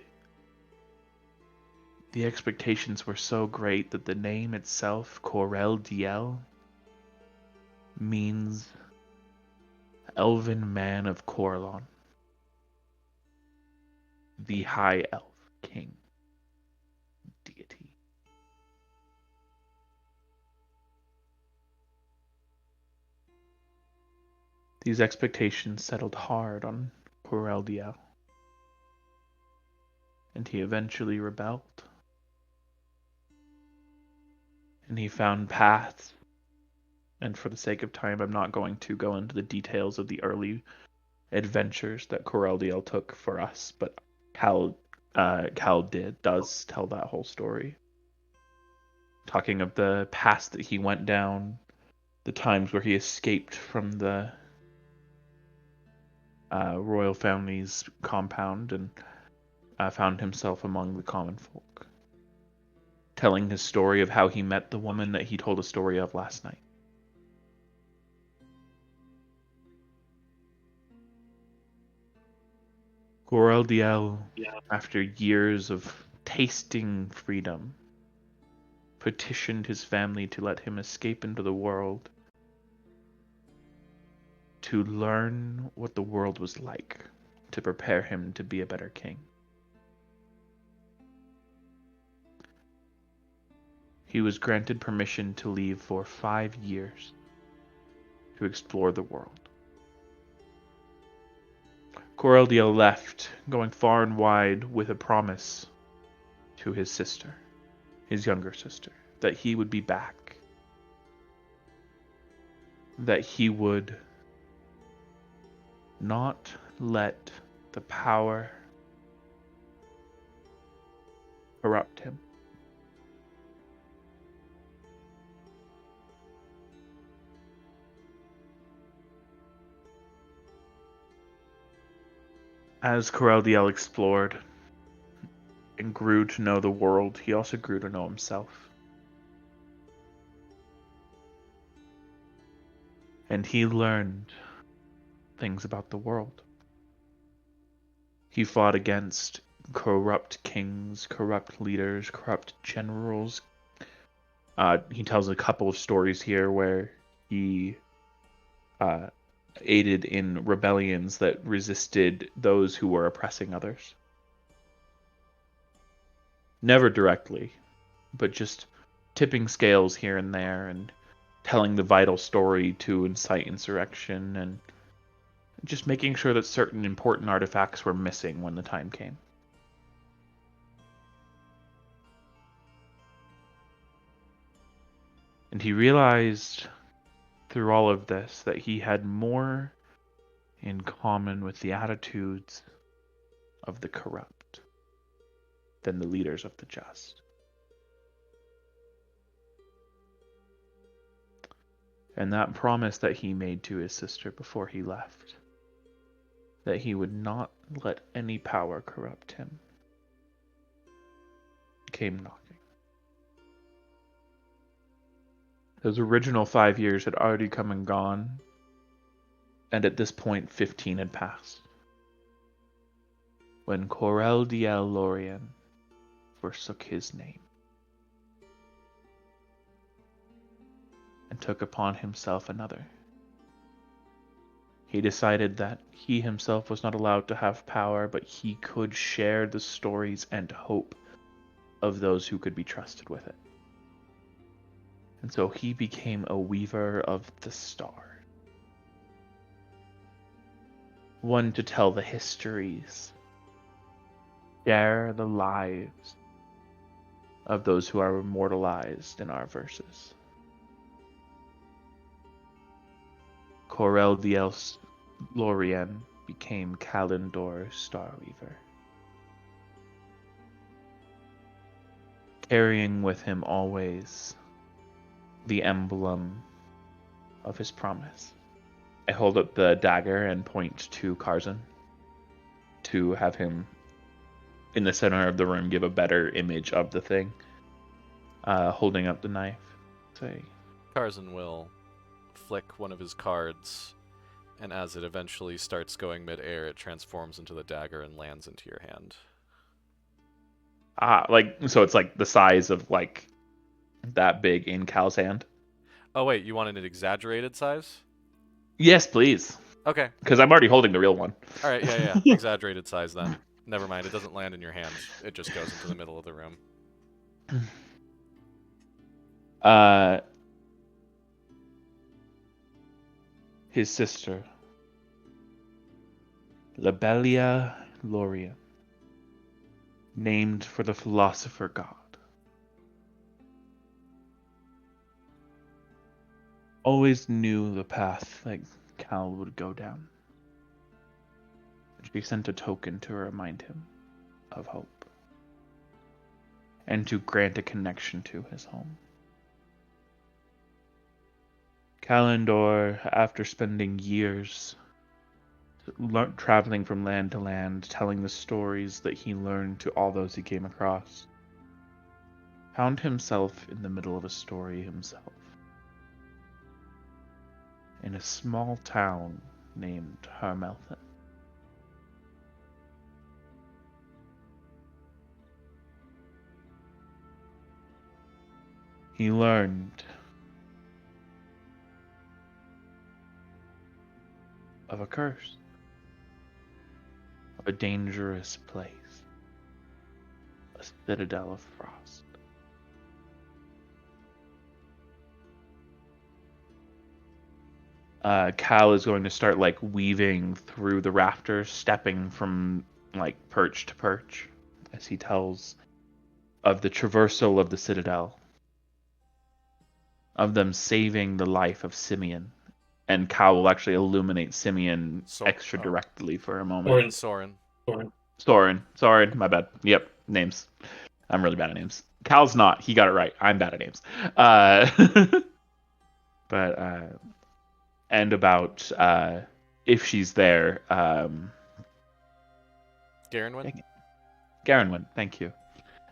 the expectations were so great that the name itself, Corel Diel, means Elven Man of Corlon, the High Elf King deity. These expectations settled hard on Coreldiel, and he eventually rebelled. And he found paths, and for the sake of time, I'm not going to go into the details of the early adventures that Coreldiel took for us, but Cal does tell that whole story, talking of the paths that he went down, the times where he escaped from the royal family's compound and found himself among the common folk, telling his story of how he met the woman that he told a story of last night. Coreldiel, after years of tasting freedom, petitioned his family to let him escape into the world, to learn what the world was like, to prepare him to be a better king. He was granted permission to leave for 5 years to explore the world. Coreldiel left, going far and wide with a promise to his sister, his younger sister, that he would be back, that he would not let the power corrupt him. As Coreldiel explored and grew to know the world, he also grew to know himself. And he learned things about the world. He fought against corrupt kings, corrupt leaders, corrupt generals. He tells a couple of stories here where he aided in rebellions that resisted those who were oppressing others. Never directly, but just tipping scales here and there and telling the vital story to incite insurrection and just making sure that certain important artifacts were missing when the time came. And he realized through all of this that he had more in common with the attitudes of the corrupt than the leaders of the just. And that promise that he made to his sister before he left, that he would not let any power corrupt him, came knocking. Those original 5 years had already come and gone, and at this point 15 had passed, when Coreldiel Lorien forsook his name and took upon himself another. He decided that he himself was not allowed to have power, but he could share the stories and hope of those who could be trusted with it. And so he became a weaver of the stars. One to tell the histories, share the lives of those who are immortalized in our verses. Coreldiel Lorien became Kalendor Starweaver, carrying with him always the emblem of his promise. I hold up the dagger and point to Karzan to have him in the center of the room give a better image of the thing, holding up the knife. Say, Tarzan will flick one of his cards, and as it eventually starts going mid-air, it transforms into the dagger and lands into your hand. so it's like the size of like that big in Cal's hand. Oh wait, you wanted an exaggerated size? Yes, please. Okay. Because I'm already holding the real one. All right. Yeah, yeah. Exaggerated size then. Never mind. It doesn't land in your hand. It just goes into the middle of the room. Uh, his sister, Labelia Lorien, named for the philosopher god, always knew the path that Cal would go down. She sent a token to remind him of hope and to grant a connection to his home. Kalendor, after spending years traveling from land to land, telling the stories that he learned to all those he came across, found himself in the middle of a story himself. In a small town named Harmelthen. He learned of a curse, of a dangerous place, a citadel of frost. Cal is going to start like weaving through the rafters, stepping from like perch to perch, as he tells of the traversal of the citadel, of them saving the life of Simeon. And Cal will actually illuminate Simeon extra directly for a moment. Soren. Soren, my bad. Yep, names. I'm really bad at names. Cal's not. He got it right. I'm bad at names. And about if she's there. Garenwyn? Garenwyn, thank you,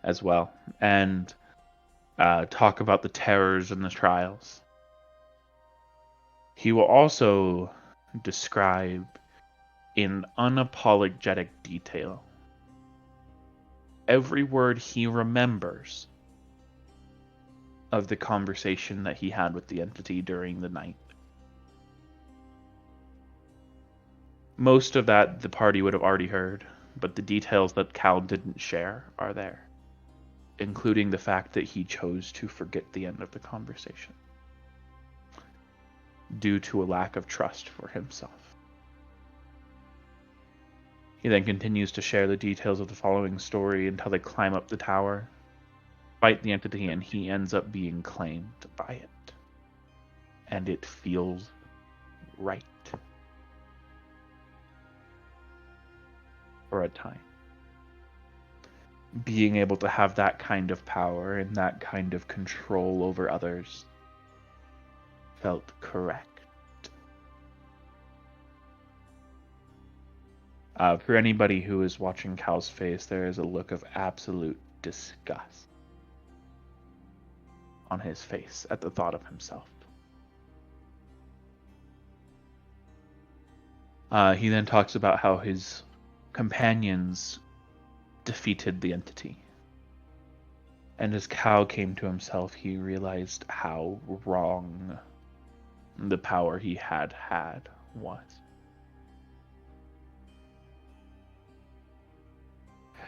as well. And talk about the terrors and the trials. He will also describe in unapologetic detail every word he remembers of the conversation that he had with the entity during the night. Most of that the party would have already heard, but the details that Cal didn't share are there, including the fact that he chose to forget the end of the conversation due to a lack of trust for himself. He then continues to share the details of the following story until they climb up the tower, fight the entity, and he ends up being claimed by it. And it feels right. For a time. Being able to have that kind of power and that kind of control over others felt correct. For anybody who is watching Cal's face, there is a look of absolute disgust on his face at the thought of himself. He then talks about how his companions defeated the entity. And as Cal came to himself, he realized how wrong the power he had was.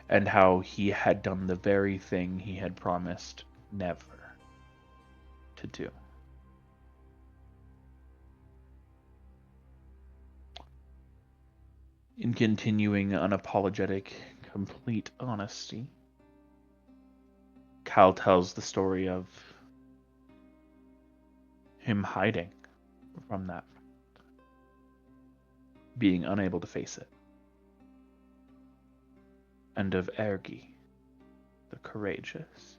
And how he had done the very thing he had promised never to do. In continuing unapologetic, complete honesty, Cal tells the story of him hiding from that, being unable to face it, and of Ergi, the courageous,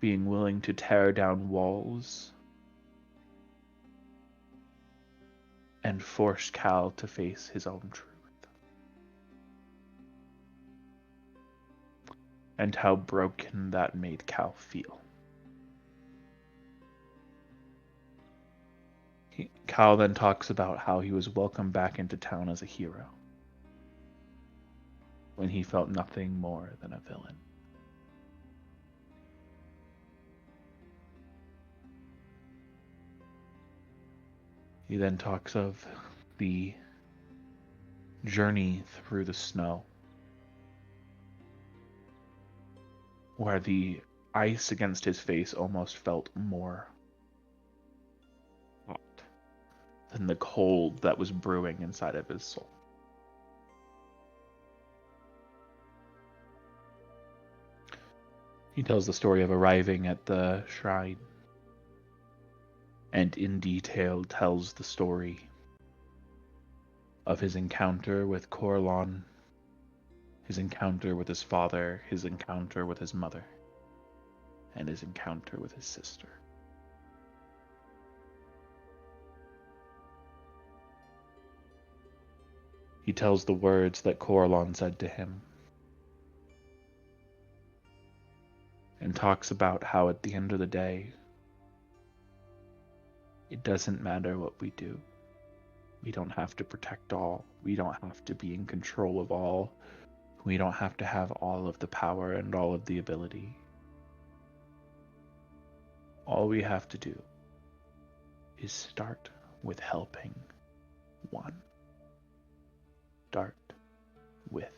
being willing to tear down walls and force Cal to face his own truth. And how broken that made Cal feel. Cal then talks about how he was welcomed back into town as a hero, when he felt nothing more than a villain. He then talks of the journey through the snow, where the ice against his face almost felt more hot than the cold that was brewing inside of his soul. He tells the story of arriving at the shrine, and in detail tells the story of his encounter with Corlon, his encounter with his father, his encounter with his mother, and his encounter with his sister. He tells the words that Corlon said to him, and talks about how at the end of the day, it doesn't matter what we do. We don't have to protect all. We don't have to be in control of all. We don't have to have all of the power and all of the ability. All we have to do is start with helping one. Start with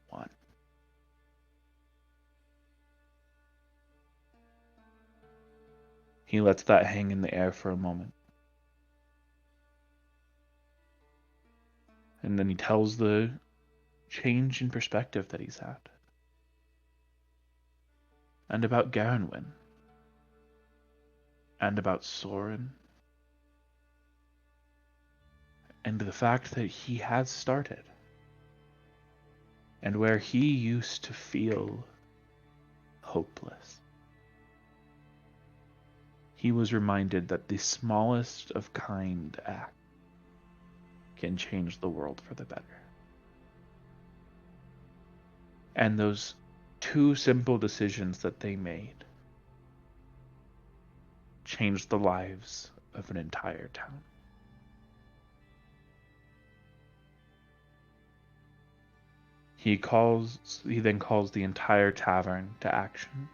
one. He lets that hang in the air for a moment. And then he tells the change in perspective that he's had. And about Garenwyn. And about Soren. And the fact that he has started. And where he used to feel hopeless, he was reminded that the smallest of kind acts can change the world for the better. And those two simple decisions that they made changed the lives of an entire town. He then calls the entire tavern to action.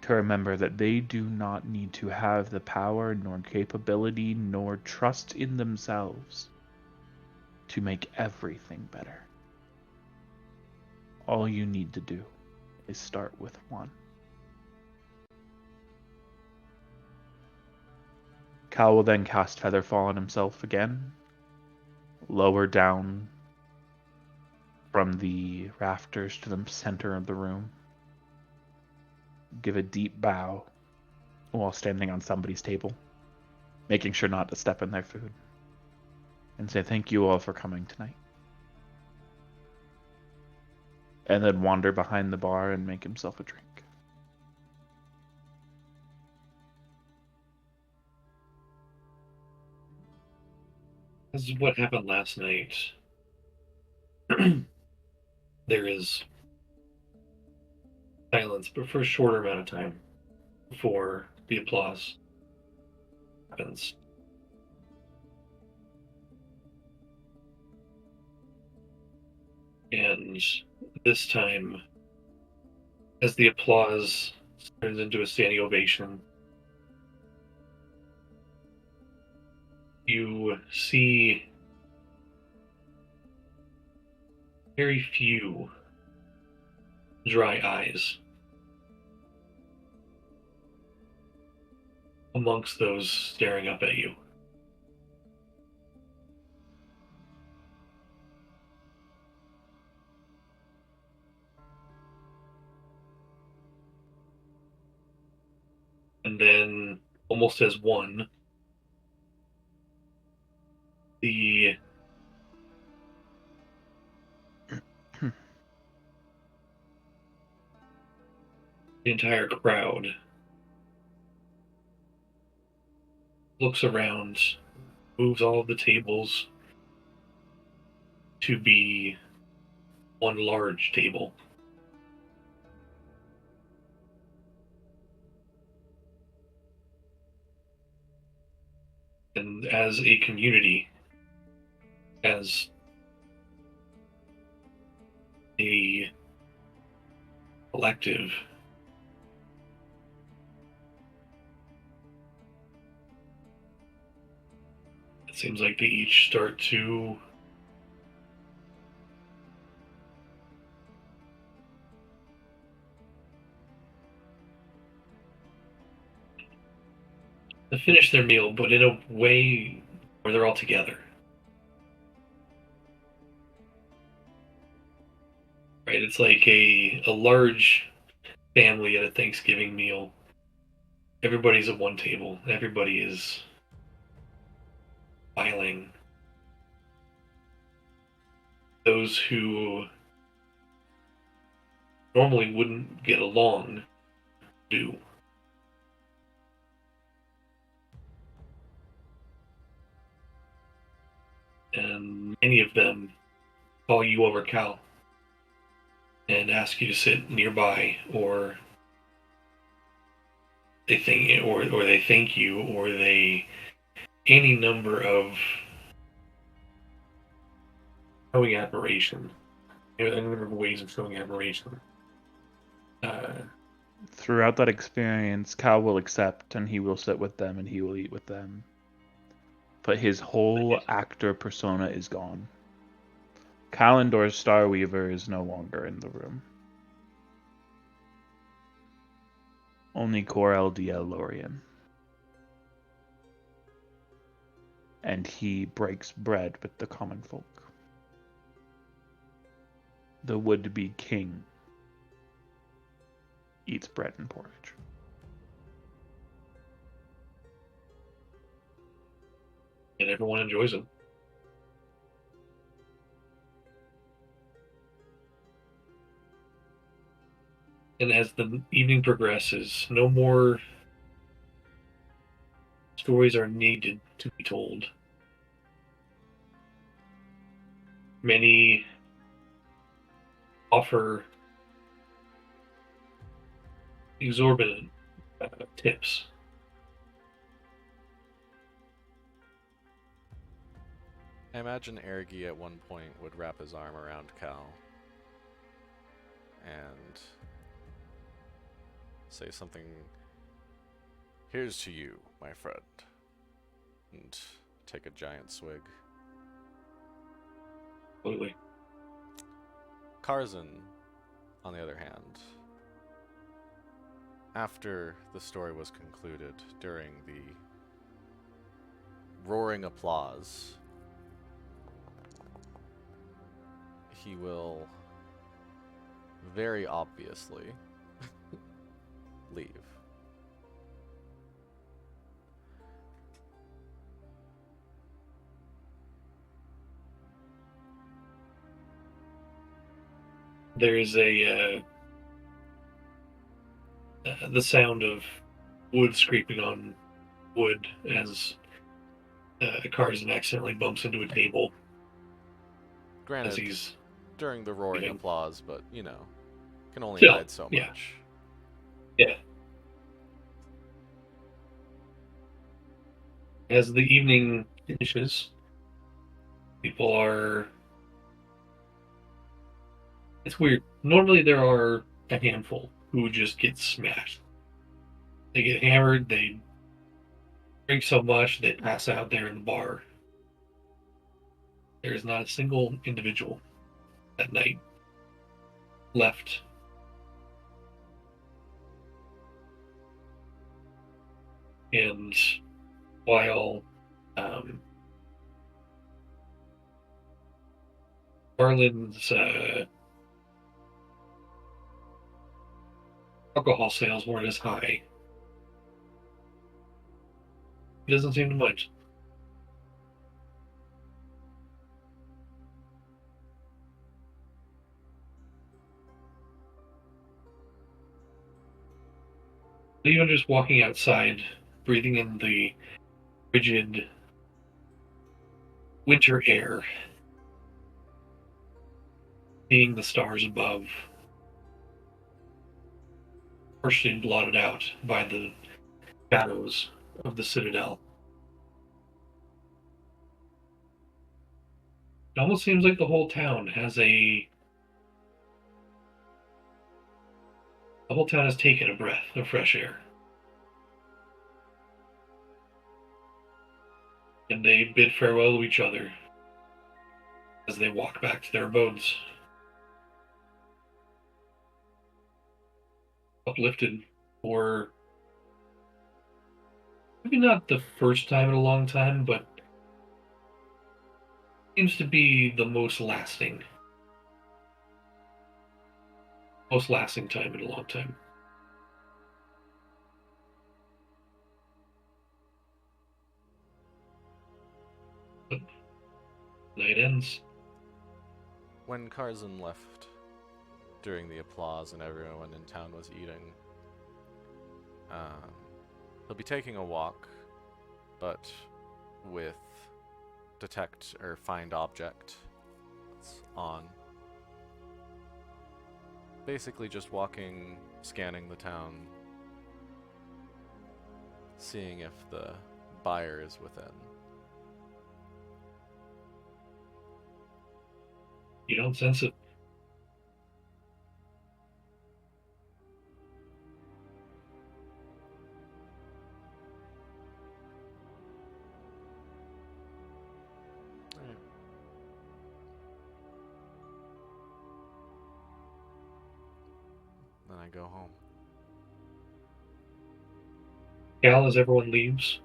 To remember that they do not need to have the power, nor capability, nor trust in themselves to make everything better. All you need to do is start with one. Cal will then cast Featherfall on himself again, lower down from the rafters to the center of the room, give a deep bow while standing on somebody's table, making sure not to step in their food, and say thank you all for coming tonight. And then wander behind the bar and make himself a drink. This is what happened last night. There is silence, but for a shorter amount of time before the applause happens. And this time, as the applause turns into a standing ovation, you see very few dry eyes amongst those staring up at you. And then, almost as one, the entire crowd looks around, moves all of the tables to be one large table. And as a community, as a collective, It seems like they each start to finish their meal, but in a way where they're all together. Right? It's like a large family at a Thanksgiving meal. Everybody's at one table. Everybody is smiling. Those who normally wouldn't get along do. And many of them call you over, Cal, and ask you to sit nearby, or they thank you, or they any number of showing admiration. There are a number of ways of showing admiration. Throughout that experience, Cal will accept and he will sit with them and he will eat with them. But his whole actor persona is gone. Kalendor's Starweaver is no longer in the room. Only Corel DL Lorien. And he breaks bread with the common folk. The would-be king eats bread and porridge. And everyone enjoys it. And as the evening progresses, no more stories are needed to be told. Many offer exorbitant tips. I imagine Ergi at one point would wrap his arm around Cal and say something. Here's to you, my friend. And take a giant swig. Completely. Karzan, on the other hand, after the story was concluded, during the roaring applause, he will very obviously leave. There's the sound of wood scraping on wood as Karzan accidentally bumps into a table as Granted, he's during the roaring leaving. applause, but can only Still, hide so yeah. much. Yeah. As the evening finishes, people are. It's weird. Normally there are a handful who just get smashed. They get hammered, they drink so much, they pass out there in the bar. There is not a single individual that night left. And while Marlin's alcohol sales weren't as high, he doesn't seem to mind. Even just walking outside, breathing in the frigid winter air, seeing the stars above, partially blotted out by the shadows of the citadel. It almost seems like the whole town has taken a breath of fresh air. and they bid farewell to each other as they walk back to their abodes. Uplifted for maybe not the first time in a long time, but seems to be the most lasting time in a long time. But night ends. When Karzan left during the applause and everyone in town was eating, he'll be taking a walk, but with detect or find object on. Basically just walking, scanning the town, seeing if the buyer is within. You don't sense it. Then I go home. Cal, as everyone leaves,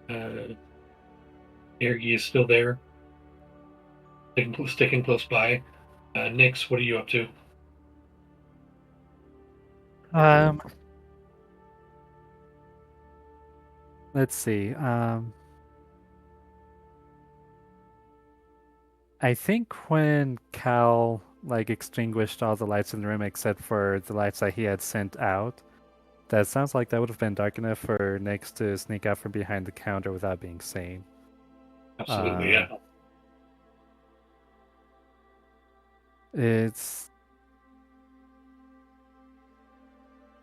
Ergi is still there, sticking close by. Nix, what are you up to? Let's see. I think when Cal extinguished all the lights in the room except for the lights that he had sent out, that sounds like that would have been dark enough for Nyx to sneak out from behind the counter without being seen. Absolutely, yeah.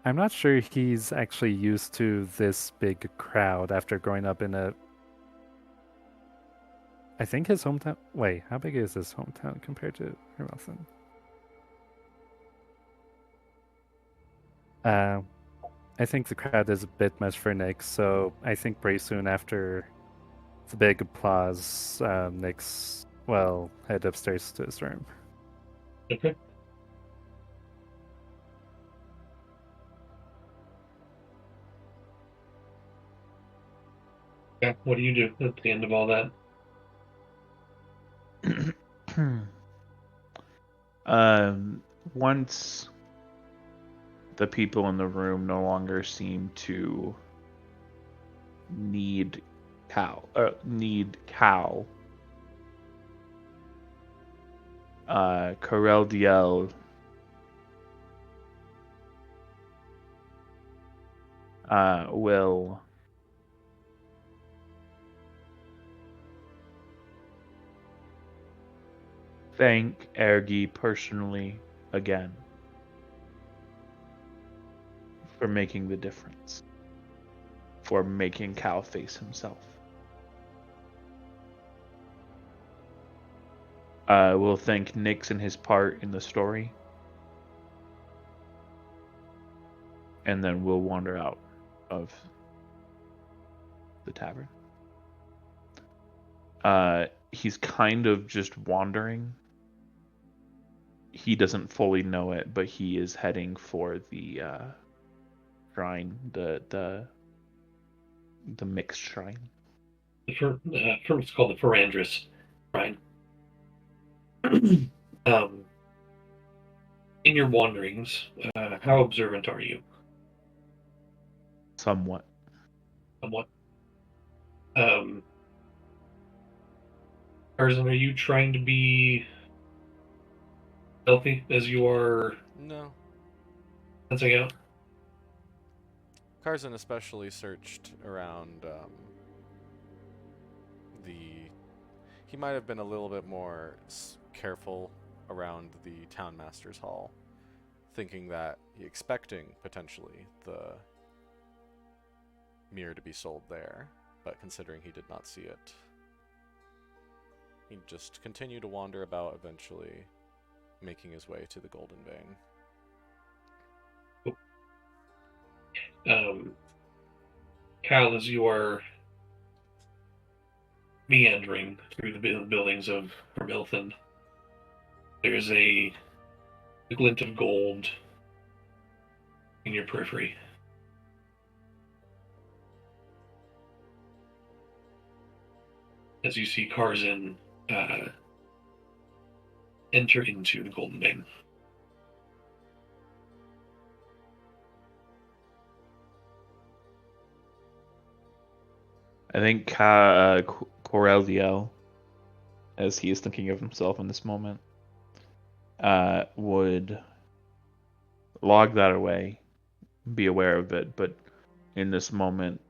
I'm not sure he's actually used to this big crowd after growing up in a... I think his hometown... Wait, how big is his hometown compared to Hermelson? I think the crowd is a bit much for Nyx, so I think pretty soon after the big applause, Nyx will head upstairs to his room. Okay. Yeah, what do you do at the end of all that? Once the people in the room no longer seem to need Cal. Coreldiel will thank Ergi personally again for making the difference, for making Cal face himself. We'll thank Nyx and his part in the story, and then we'll wander out of the tavern. He's kind of just wandering. He doesn't fully know it, but he is heading for the shrine, the mixed shrine. It's called the Ferandris Shrine. In your wanderings, how observant are you? Somewhat. Somewhat. Tarzan, are you trying to be stealthy as you are No. sensing out? Karzan especially searched around he might have been a little bit more careful around the townmaster's hall, thinking that expecting potentially the mirror to be sold there, but considering he did not see it, he just continued to wander about, eventually making his way to the Golden Vein. Cal, as you are meandering through the buildings of Vermilthen. There's a glint of gold in your periphery. As you see Karzin enter into the Golden Bane. I think Corelliel, as he is thinking of himself in this moment, would log that away, be aware of it, but in this moment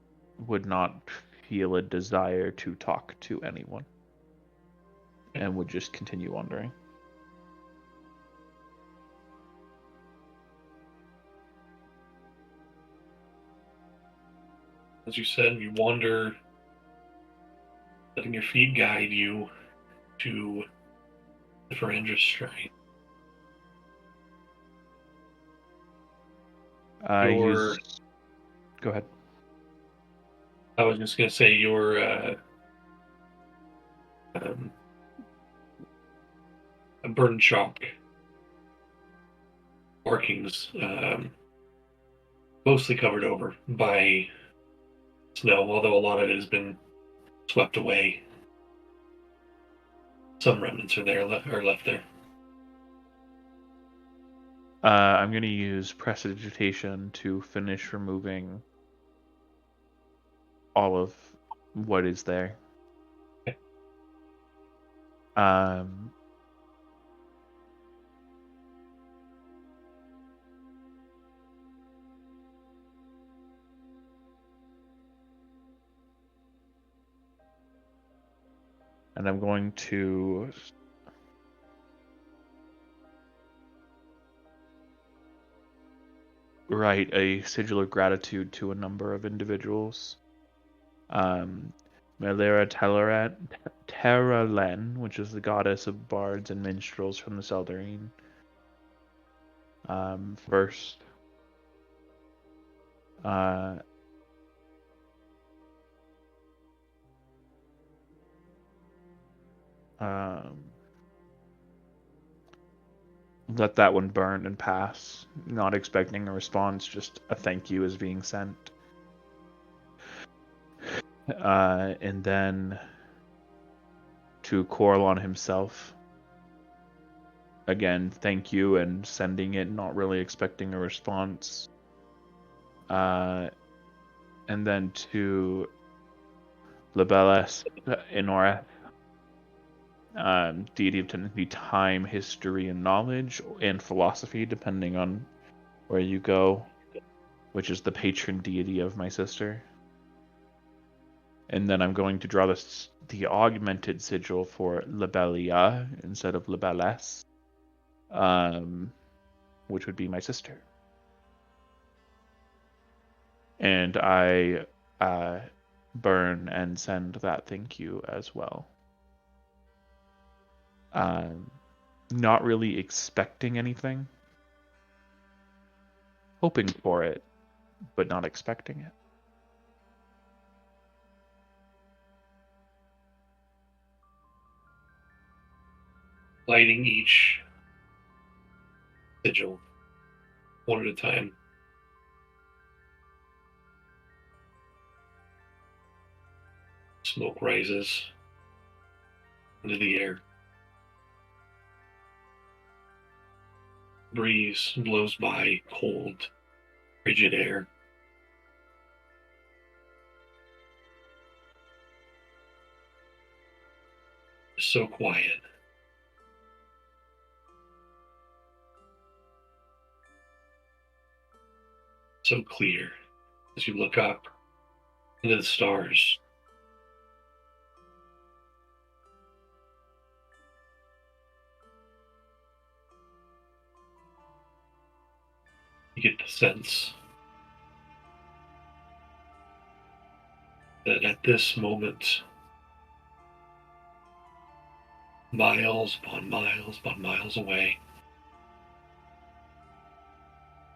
would not feel a desire to talk to anyone, and would just continue wandering. As you said, you wander, letting your feet guide you to the Ferendra's Shrine. Go ahead. I was just going to say your burn chalk markings mostly covered over by snow, although a lot of it has been swept away. Some remnants are left there. I'm going to use Prestidigitation to finish removing all of what is there. Okay. And I'm going to write a sigil of gratitude to a number of individuals. Melera Teralen, which is the goddess of bards and minstrels from the Seldarine. First. Let that one burn and pass, not expecting a response, just a thank you is being sent. And then to Corlon himself, again, thank you, and sending it, not really expecting a response. And then to Libeles Inoreth, deity of technically time, history, and knowledge, and philosophy, depending on where you go, which is the patron deity of my sister. And then I'm going to draw the augmented sigil for Libelia instead of Libeles, which would be my sister. And I burn and send that thank you as well. Not really expecting anything. Hoping for it, but not expecting it. Lighting each sigil one at a time. Smoke rises into the air. Breeze blows by, cold, frigid air. So quiet. So clear as you look up into the stars. You get the sense that at this moment, miles upon miles upon miles away,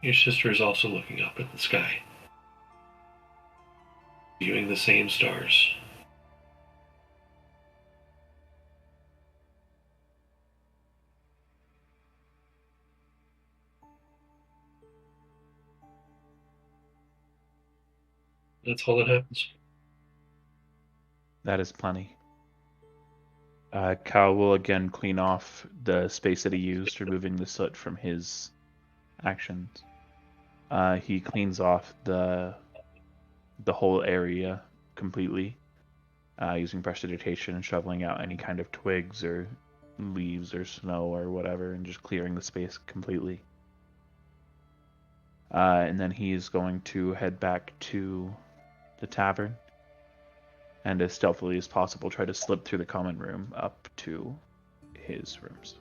your sister is also looking up at the sky, viewing the same stars. That's all that happens. That is plenty. Cal will again clean off the space that he used, removing the soot from his actions. He cleans off the whole area completely, using prestidigitation and shoveling out any kind of twigs or leaves or snow or whatever, and just clearing the space completely. And then he's going to head back to the tavern and as stealthily as possible try to slip through the common room up to his rooms.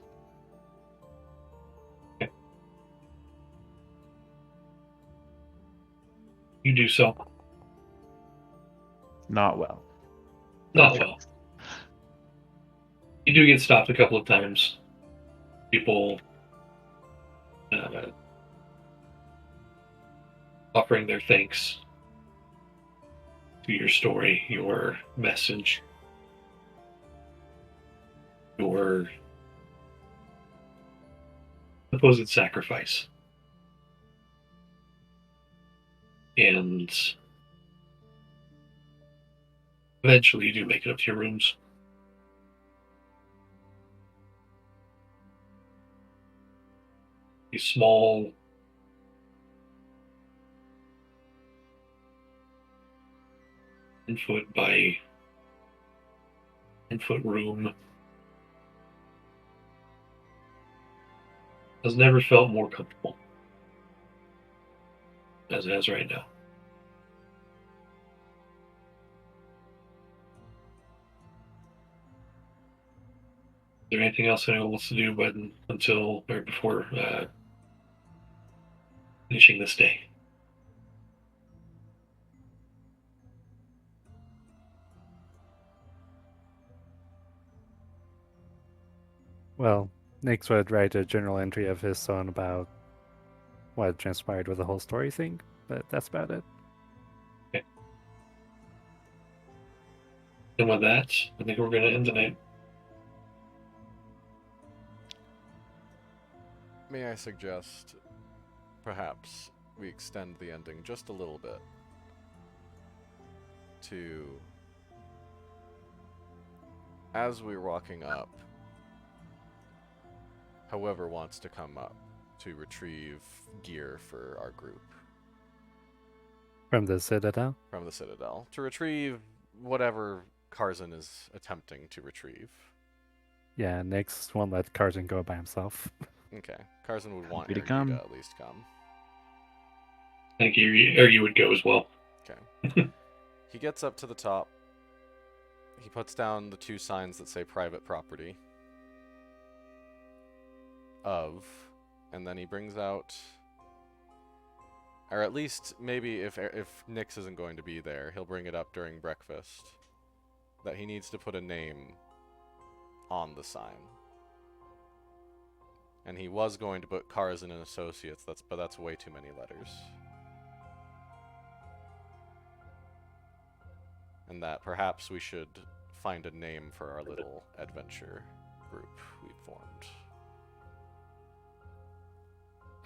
You do so. Not well. Not well. You do get stopped a couple of times. People offering their thanks to your story, your message, your supposed sacrifice. And eventually you do make it up to your rooms. A small, foot by 10-foot room has never felt more comfortable as it has right now. Is there anything else anyone wants to do until or before finishing this day? Well, Nix would write a journal entry of his own about what transpired with the whole story thing, but that's about it. Okay. And with that, I think we're going to end the night. May I suggest perhaps we extend the ending just a little bit to, as we're walking up, whoever wants to come up to retrieve gear for our group. From the Citadel? From the Citadel. To retrieve whatever Karzan is attempting to retrieve. Yeah, Nix won't let Karzan go by himself. Okay. Karzan would want Happy to you come. to at least come. Thank you, or you would go as well. Okay. He gets up to the top. He puts down the 2 signs that say private property. Of, and then he brings out, or at least maybe if Nix isn't going to be there, he'll bring it up during breakfast, that he needs to put a name on the sign. And he was going to put Karzan and Associates, but that's way too many letters. And that perhaps we should find a name for our little adventure group we've formed.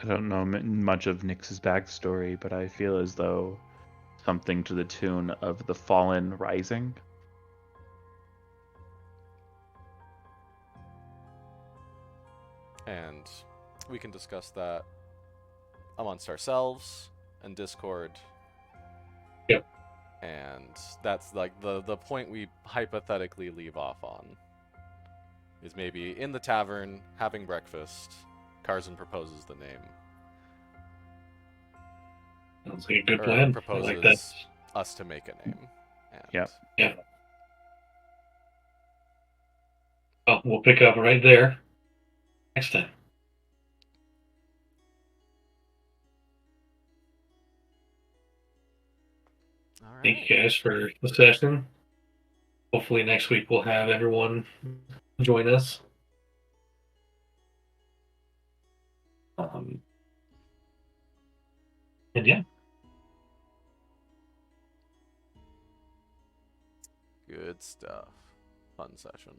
I don't know much of Nyx's backstory, but I feel as though something to the tune of the Fallen Rising. And we can discuss that amongst ourselves and Discord. Yep. And that's like the point we hypothetically leave off on. Is maybe in the tavern, having breakfast, Karzan proposes the name. Sounds like a good Or plan. I proposes like that. us to make a name. And Yep. Yeah. Well, we'll pick up right there next time. All right. Thank you guys for the session. Hopefully next week we'll have everyone join us. And yeah. Good stuff. Fun session.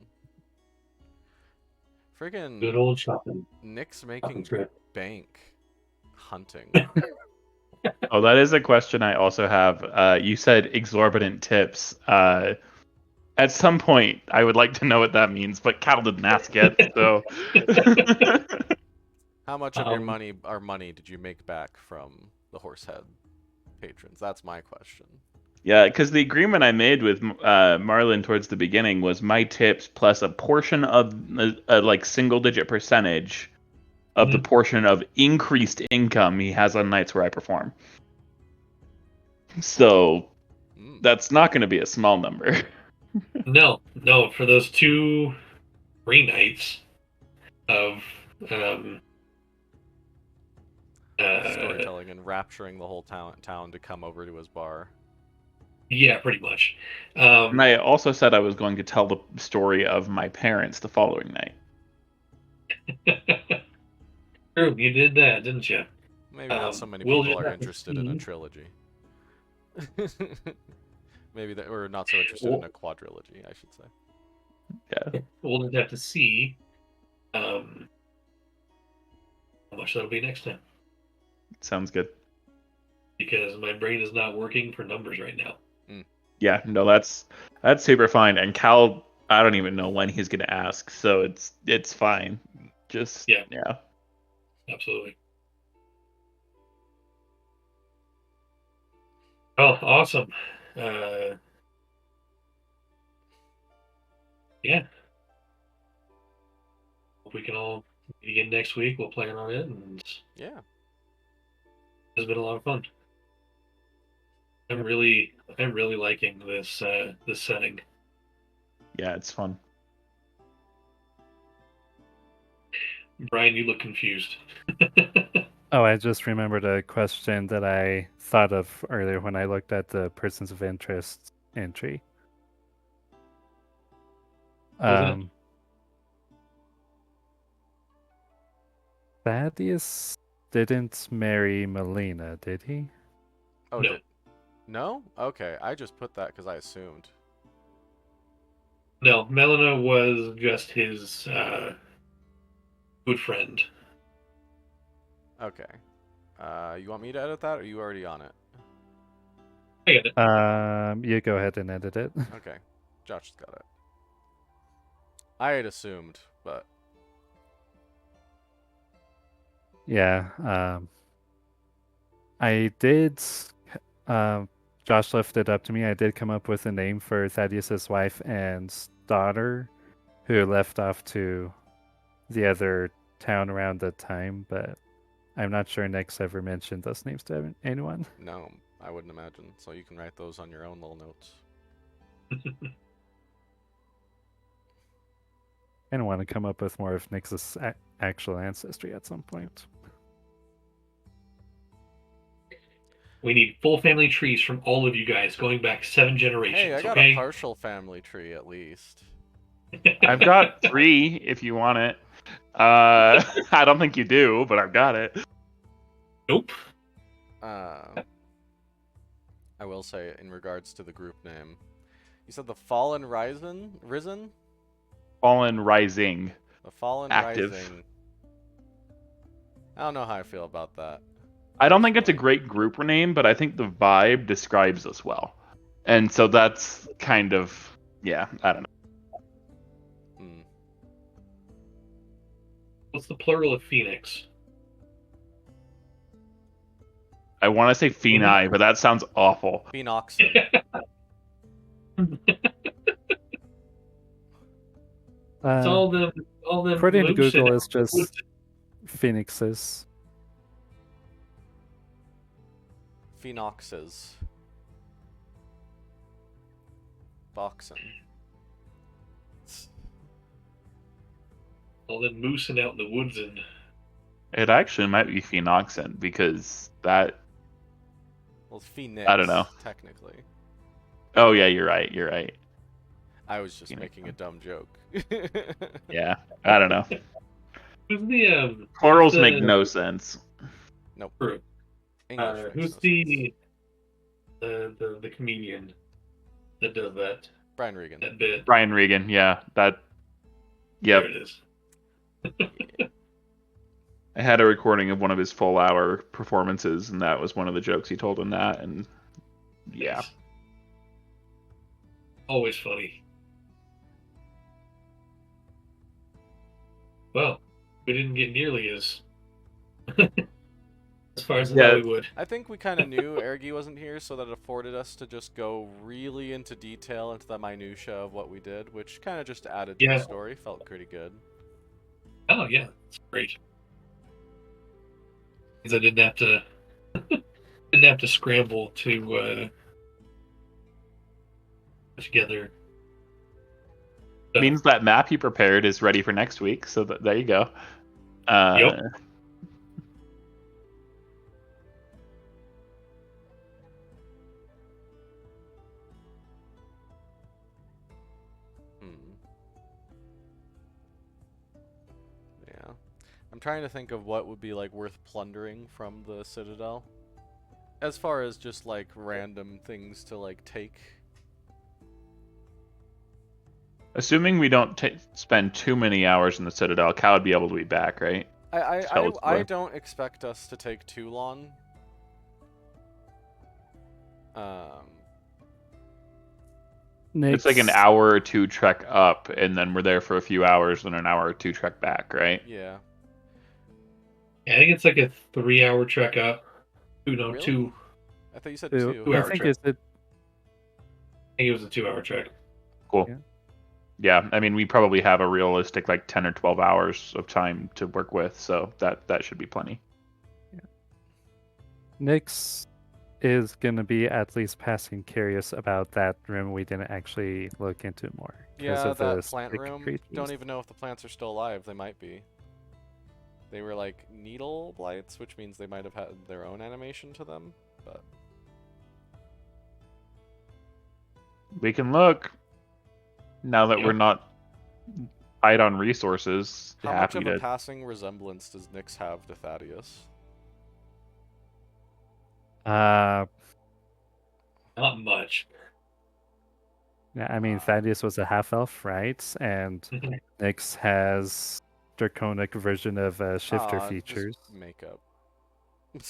Friggin' Good old shopping. Nick's making trip. bank hunting. Oh, that is a question I also have. You said exorbitant tips. At some point, I would like to know what that means, but Cal didn't ask yet, so. How much of your Um, money did you make back from the Horsehead patrons? That's my question. Yeah, because the agreement I made with Marlin towards the beginning was my tips plus a portion of a like single-digit percentage of the portion of increased income he has on nights where I perform. So that's not going to be a small number. no, for those 2 free nights of Storytelling and rapturing the whole town to come over to his bar. yeah, pretty much. And I also said I was going to tell the story of my parents the following night. True, you did that, didn't you? Maybe not so many we'll people just are have to interested in a see. trilogy. Maybe that we're not so interested in a quadrilogy, I should say. Yeah. We'll just have to see how much that'll be next time. Sounds good. Because my brain is not working for numbers right now. Yeah, no, that's super fine. And Cal, I don't even know when he's gonna ask, so it's fine. Just Yeah. yeah. Absolutely. Oh, awesome. Yeah. Hope we can all meet again next week. We'll plan on it, and Yeah. it's been a lot of fun. I'm really liking this this setting. Yeah, it's fun. Brian, you look confused. Oh, I just remembered a question that I thought of earlier when I looked at the persons of interest entry. Was Thaddeus didn't marry Melina, did he? Oh, No. No? Okay, I just put that because I assumed. No, Melina was just his good friend. Okay. You want me to edit that, or are you already on it? I get it. You go ahead and edit it. Okay. Josh's got it. I had assumed, but... Yeah, I did. Josh left it up to me. I did come up with a name for Thaddeus's wife and daughter, who left off to the other town around the time, but I'm not sure Nick's ever mentioned those names to anyone. No, I wouldn't imagine. So you can write those on your own little notes. I don't want to come up with more of Nick's actual ancestry at some point. We need full family trees from all of you guys going back 7 generations. Hey, I got okay? a partial family tree at least. I've got 3 if you want it. I don't think you do, but I've got it. Nope. I will say, in regards to the group name, you said the Fallen Risen? Fallen Rising. The Fallen Active. Rising. I don't know how I feel about that. I don't think it's a great group name, but I think the vibe describes us well. And so that's kind of, yeah, I don't know. What's the plural of Phoenix? I want to say Phenai, but that sounds awful. Phenoxin. It's all them According to lucid Google, it's just phoenixes. Phenoxes. Boxin. all them moosing out in the woods and It actually might be Phenoxin because that. Well, it's Phoenix. I don't know. Technically. Oh yeah, you're right. You're right. I was just making a dumb joke. Yeah, I don't know. who's the Plurals make no sense. Nope. True. English makes Who's no the comedian that does that Brian Regan. that bit? Brian Regan. Yeah, that. Yep. There it is. I had a recording of one of his full hour performances, and that was one of the jokes he told in that. And yeah, It's always funny. Well, we didn't get nearly as far as I thought yeah. we would. I think we kind of knew Ergi wasn't here, so that it afforded us to just go really into detail into the minutia of what we did, which kind of just added to the Yeah. story. Felt pretty good. Oh yeah, it's great. Because I didn't have to scramble to put together. Means that map you prepared is ready for next week. So there you go. Yep. Hmm. Yeah. I'm trying to think of what would be like worth plundering from the Citadel. As far as just like random things to like take. Assuming we don't spend too many hours in the Citadel, Cal would be able to be back, right? I don't expect us to take too long. It's like an hour or two trek up, and then we're there for a few hours, and an hour or two trek back, right? Yeah. I think it's like a 3-hour trek up. Really? Two. I thought you said 2 2. I hour think trek. it. I think it was a 2-hour trek. Cool. Yeah. Yeah, I mean, we probably have a realistic like 10 or 12 hours of time to work with, so that should be plenty. Yeah. Nyx is gonna be at least passing curious about that room we didn't actually look into more. Yeah, Of that the plant stick room. creatures. Don't even know if the plants are still alive. They might be. They were like needle blights, which means they might have had their own animation to them, but We can look now that we're not tight on resources. how much Happy of a to. passing resemblance does Nyx have to Thaddeus? Not much. Yeah, I mean Thaddeus was a half elf, right? And Nyx has draconic version of shifter features. Just makeup. I'm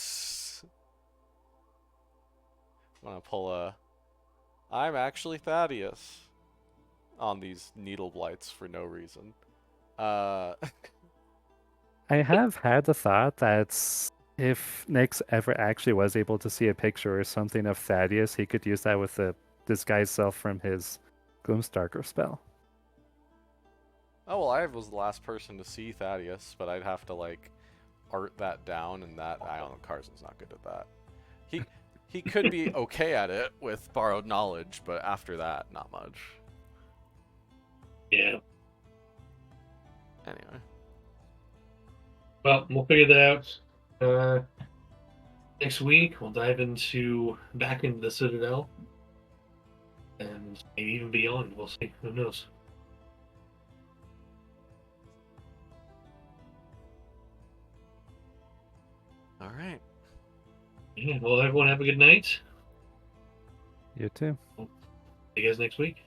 gonna pull a. I'm actually Thaddeus on these needle blights for no reason. I have had the thought that if Nyx ever actually was able to see a picture or something of Thaddeus, he could use that with the disguise self from his Gloomstalker spell. Oh well, I was the last person to see Thaddeus, but I'd have to like art that down, and that I don't know. Carson's not good at that. He could be okay at it with borrowed knowledge, but after that, not much. Yeah. Anyway. Well, we'll figure that out. Next week, we'll dive back into the Citadel, and maybe even beyond. We'll see. Who knows? All right. Yeah. Well, everyone have a good night. You too. See you guys next week.